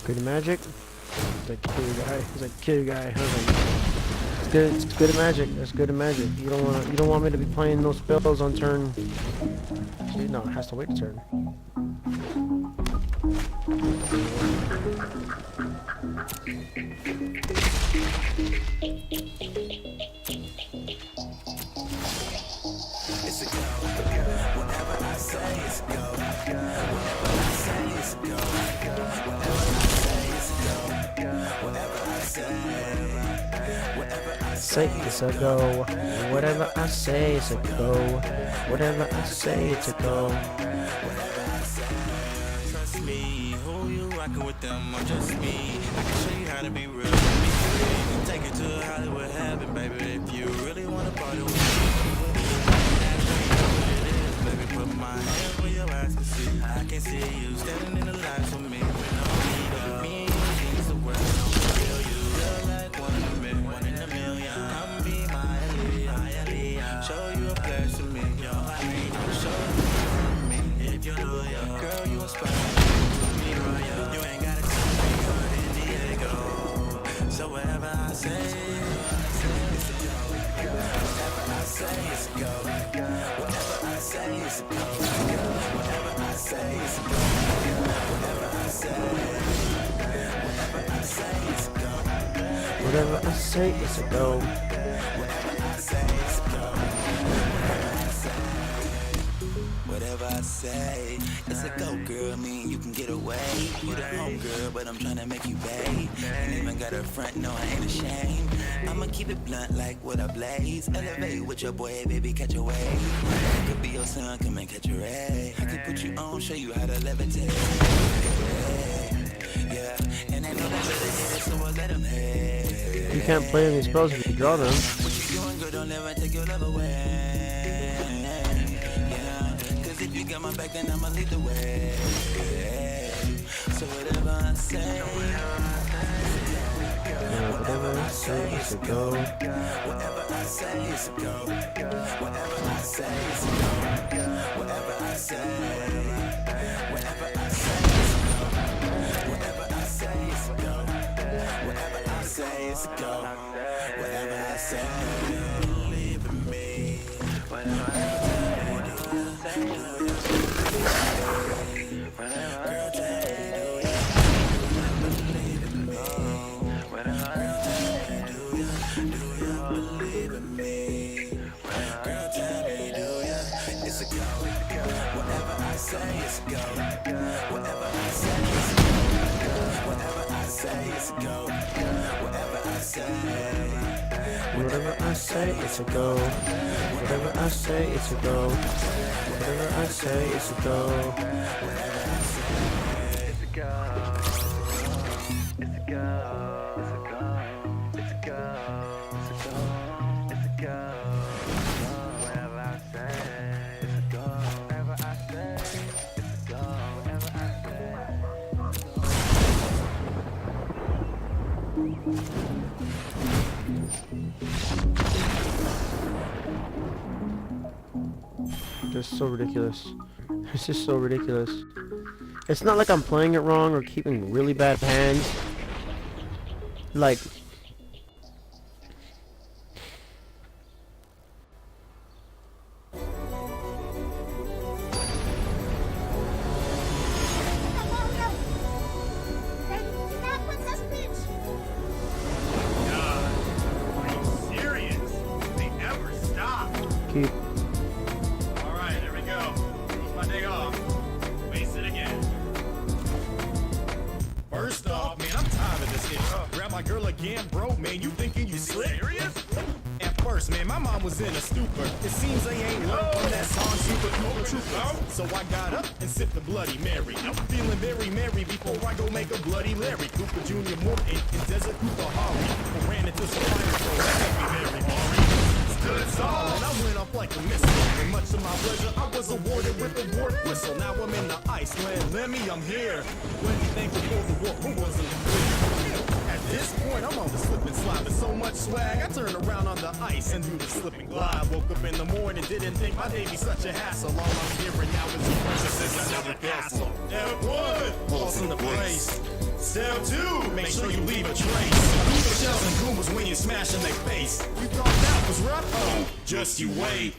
Good at magic? He's like, kill your guy. He's like, kill your guy. I was like, it's good at magic. That's good at magic. You don't want me to be playing those spells on turn. See, no, it has to wait a turn. It's a go. Whatever I say, it's a go. Whatever I say, it's a go. Whatever I say, it's a go. Whatever I say, Say it's a go. Whatever I say, it's a go. Whatever I say, it's a go. Trust me, who you rockin' with them or just me? I can show you how to be real. Be free. Take it to Hollywood heaven, baby. If you really wanna party with me, baby, put my hands where your eyes can see. I can see you standing in the lights with me. With no need of me, things the world don't feel you. Feel like one in a million. Come be my Aaliyah. Show you a flash of me. Yo, I need you to show me if you're loyal. Girl, you inspire me. Royal. You ain't gotta tell me you're in Diego. So whatever I say, it's a go. Whatever I say, it's a go. Whatever I say, it's a go. Whatever I say, it's a go. Whatever I say, whatever I say, it's a go. Whatever I say, it's a go. Whatever I say, it's a go. Whatever I say, it's a go, girl. I mean, you can get away. You the home girl, but I'm trying to make you babe. Ain't even got a front, no, I ain't ashamed. I'ma keep it blunt like what I blaze. Elevate with your boy, baby, catch a wave. I could be your son, come and catch a ray. I could put you on, show you how to levitate. Yeah, and I know that little head, so I'll let him have. You can't play any spells if you draw them. What you doing, girl, don't ever take your love away. If you got my back, then I'ma lead the way. So whatever I say, whatever I say, it's a go. whatever I say, it's a go. Whatever I say, it's a go. Whatever I say, whatever I say, it's a go. Whatever I say, it's a go. Whatever I say, it's a go. Whatever I say, believe in me. Whatever I say. It's a go. Whatever I say, it's a go. Whatever I say, it's a go. Whatever I say, Whatever I say, it's a go. Whatever I say, it's a go. Whatever I say, it's a go. it's a go. It's a go. It's a go. It's a go. It's a go. It's a go. Whatever I say, it's a go. Whatever I say. Just so ridiculous. It's just so ridiculous. It's not like I'm playing it wrong or keeping really bad hands. Like, keep. Alright, there we go. Close my day off. Waste it again. First off, man, I'm tired of this shit. Grab my girl again, bro, man, you thinking you slick? Serious? At first, man, my mom was in a stupor. It seems they ain't learned from that song Super Duper Troopers. So I got up and sipped the Bloody Mary. I'm feeling very merry before I go make a Bloody Larry. Cooper Jr. Morton and Desert Cooper Harry. I ran into some fighters, so that can't be very Maury. Stood tall and I went up like a missile. And much to my pleasure, I was awarded with a war whistle. Now I'm in the Iceland, Lemmy, I'm here. When you think before the war, who wasn't clear? At this point, I'm on the slip and slide with so much swag. I turn around on the ice and do the slip and glide. Woke up in the morning, didn't think my day be such a hassle. All I'm hearing now is the princess in another castle. F1, boss in the place. Step 2, make sure you leave a trace. Goombas, shells, and Goombas when you smash in their face. You thought that was rough? Oh, just you wait.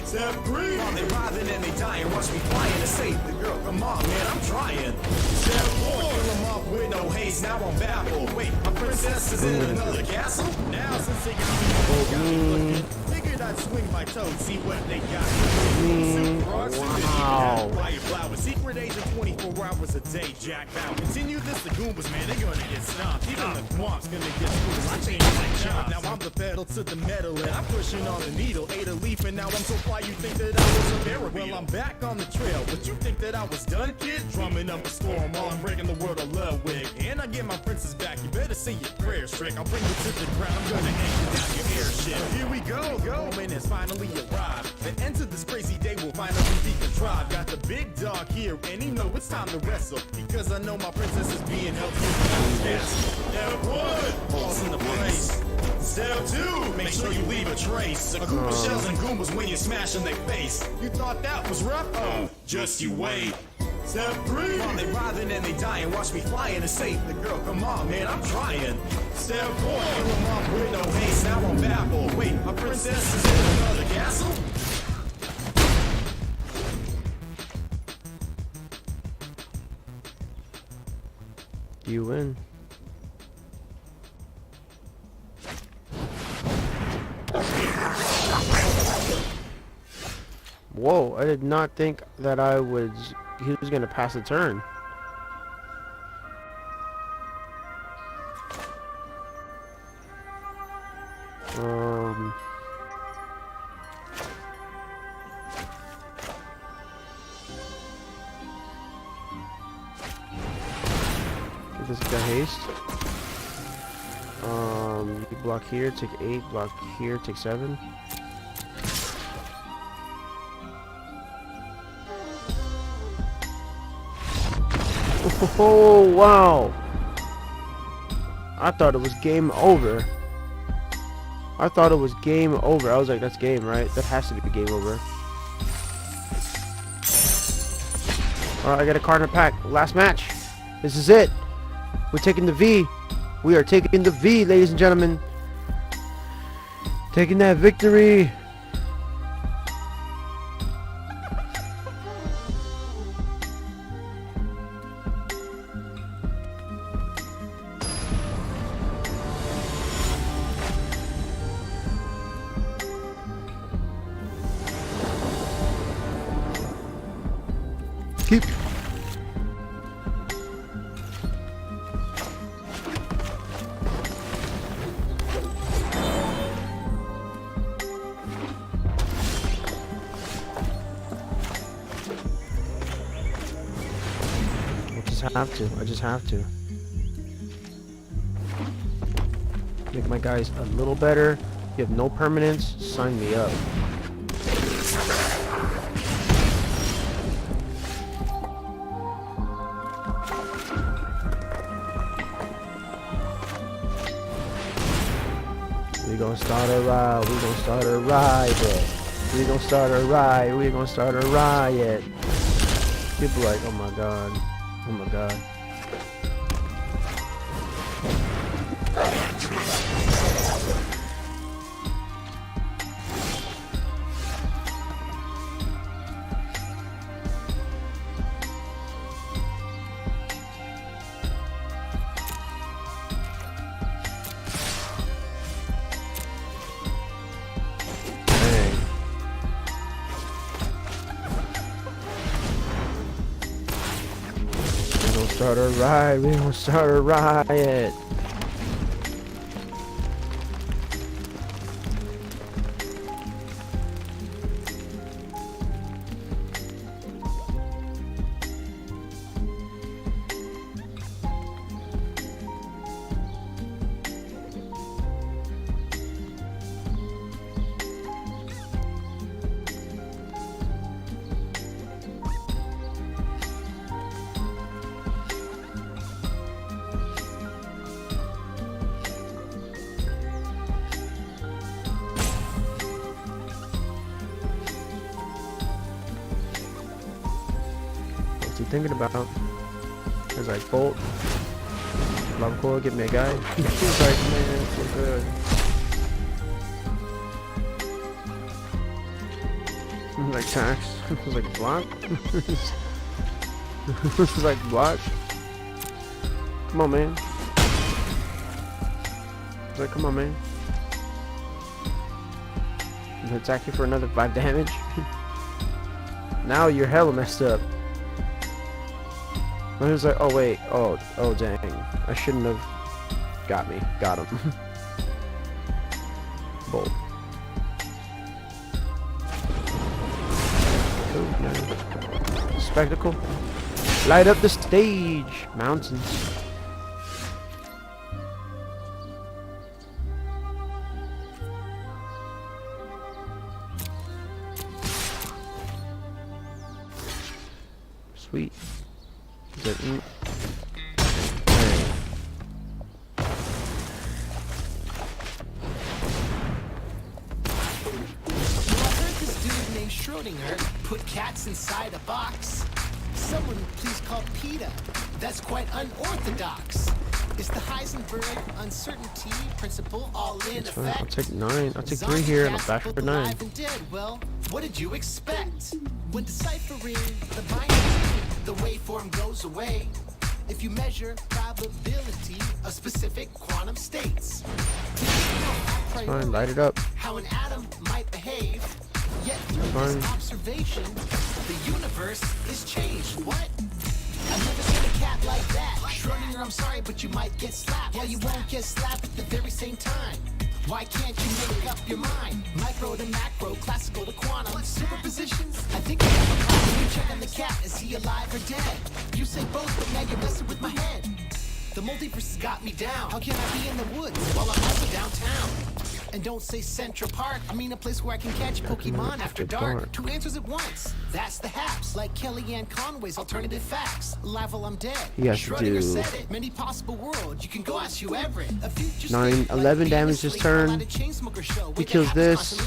Step 3, while they writhing and they dying, watch me flying to save the girl. Come on, man, I'm trying. Step 4, kill them off with no haze, now I'm baffled. Wait, my princess is in another castle? Now since they got me looking, figured I'd swing my toe, see what they got. Wow. Flower, secret agent 24 hours a day, Jack Bow. Continue this, the Goombas, man, they're gonna get stomped. Even the Thwomp's gonna get screwed. I changed my job, now I'm the pedal to the metal, and I'm pushing on the needle. Ate a leaf, and now I'm so fly, you think that I was a barrel. Well, I'm back on the trail, but you think that I was done, kid? Drumming up a storm while I'm breaking the world of Ludwig. And I get my princess back, you better say your prayers, Trick. I'll bring you to the ground, I'm gonna anchor down your airship. Here we go, moment has finally arrived. The end to this crazy day will finally be contrived. Got the big dog here, and he know it's time to wrestle. Because I know my princess is being held here. Step 1, falls into place. Step 2, make sure you leave a trace. A Goomba shells and Goombas when you smash in their face. You thought that was rough? Oh, just you wait. Step 3, while they writhing and they dying, watch me flying to save the girl. Come on, man, I'm trying. Step 4, kill them off with no haste, now I'm baffled. Wait, my princess is in another castle? You win. Whoa, I did not think that he was gonna pass the turn. Give this guy haste. You block here, take 8, block here, take 7. Oh, wow. I thought it was game over. I thought it was game over. I was like, that's game, right? That has to be game over. Alright, I got a card in the pack. Last match. This is it. We're taking the V. We are taking the V, ladies and gentlemen. Taking that victory. Keep. I just have to. Make my guys a little better. You have no permanence, sign me up. We gonna start a riot, we gonna start a riot. We gonna start a riot, we gonna start a riot. People like, oh my god. Oh my god. Start a riot, we gonna start a riot. What's he thinking about? As I bolt. Lava Coil, get me a guy. He's like, man, so good. Like tax. Like block. Like block. Come on, man. Like, come on, man. I'm attack you for another 5 damage. Now you're hella messed up. And he was like, oh wait, oh dang, I shouldn't have got him. Bolt. Oh, nice. Spectacle. Light up the stage, mountains. Sweet. Is it, Schrodinger put cats inside a box. Someone please call PETA. That's quite unorthodox. Is the Heisenberg uncertainty principle all in That's fine. effect? I'll take 9. I'll take 3 here and I'll back for 9. Alive and dead. Well, what did you expect? When deciphering the binary, the waveform goes away. If you measure probability of specific quantum states, It's fine. Light it up. how an atom might behave. Yet through Fine. this observation, the universe is changed. What? I've never seen a cat like that. Schrodinger, I'm sorry, but you might get slapped. Well, you won't get slapped at the very same time. Why can't you make up your mind? Micro to macro, classical to quantum. Superpositions? I think we have a problem. You check on the cat. Is he alive or dead? You say both, but now you're messing with my head. The multiverse has got me down. How can I be in the woods while I'm also downtown? And don't say Central Park. I mean a place where I can catch Pokemon after dark. 2 answers at once. That's the haps. Like Kellyanne Conway's alternative facts. Live while I'm dead. He has to Schrodinger do said it. Many possible worlds. You can go ask you Everett. A future 9, 11 damage this turn. He kills this.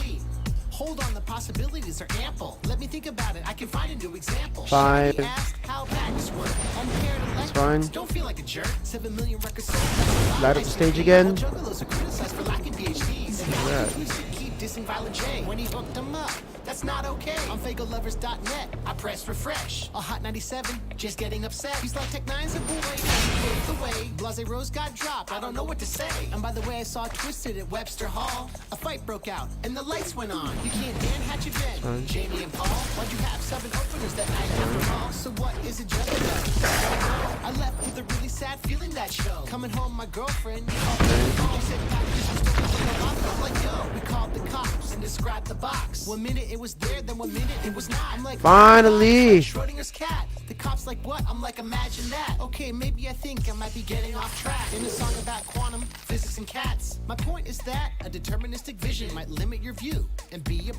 Hold on, the possibilities are ample. Let me think about it. I can find a new example. 5. Shiny asked how backs work. Unpaired It's fine. Don't feel like a jerk. 7 million records sold. Light up the stage again. Juggalos are criticized for lacking PhDs. Yeah. Keep dissing Violent J when he hooked them up. That's not okay. On FagoLovers.net, I press refresh. A Hot 97, just getting upset. He's like Tech Nine's a boy. Paved the way. Blase Rose got dropped. I don't know what to say. And by the way, I saw Twisted at Webster Hall. A fight broke out, and the lights went on. You can't Dan Hatch Ben. Jamie and Paul. Why'd you have 7 openers that night after all? So what is it just about? I left with a really sad feeling that show. Coming home, my girlfriend called me. She said, I'm like, yo, we called the cops and described the box. 1 minute it was there, then 1 minute it was not. I'm like, Finally. Schrodinger's cat. The cops like, what? I'm like, imagine that. Okay, maybe I think I might be getting off track. In a song about quantum physics and cats. My point is that a deterministic vision might limit your view and be a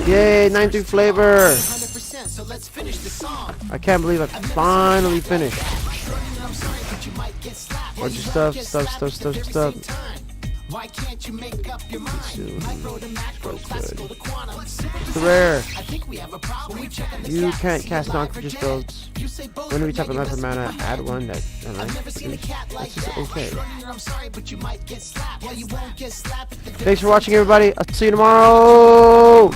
Yay, 9-3 flavor. 100%. So let's finish the song. I can't believe I finally finished. Schrodinger, I'm sorry, but you might get slapped. Bunch of stuff. Why can't you make up your mind? Micro to macro, classical to quantum. It's rare. I think we have a problem. We check on the You stats, can't see cast alive or non-creature dead. spells. You say both, Whenever you but tap a now life you're mana, messing with my add head. 1 that I've never seen a cat like That's just that. okay. Schrodinger, I'm sorry, but you might get slapped. Well, you won't get slapped at the Thanks for watching, everybody. I'll see you tomorrow.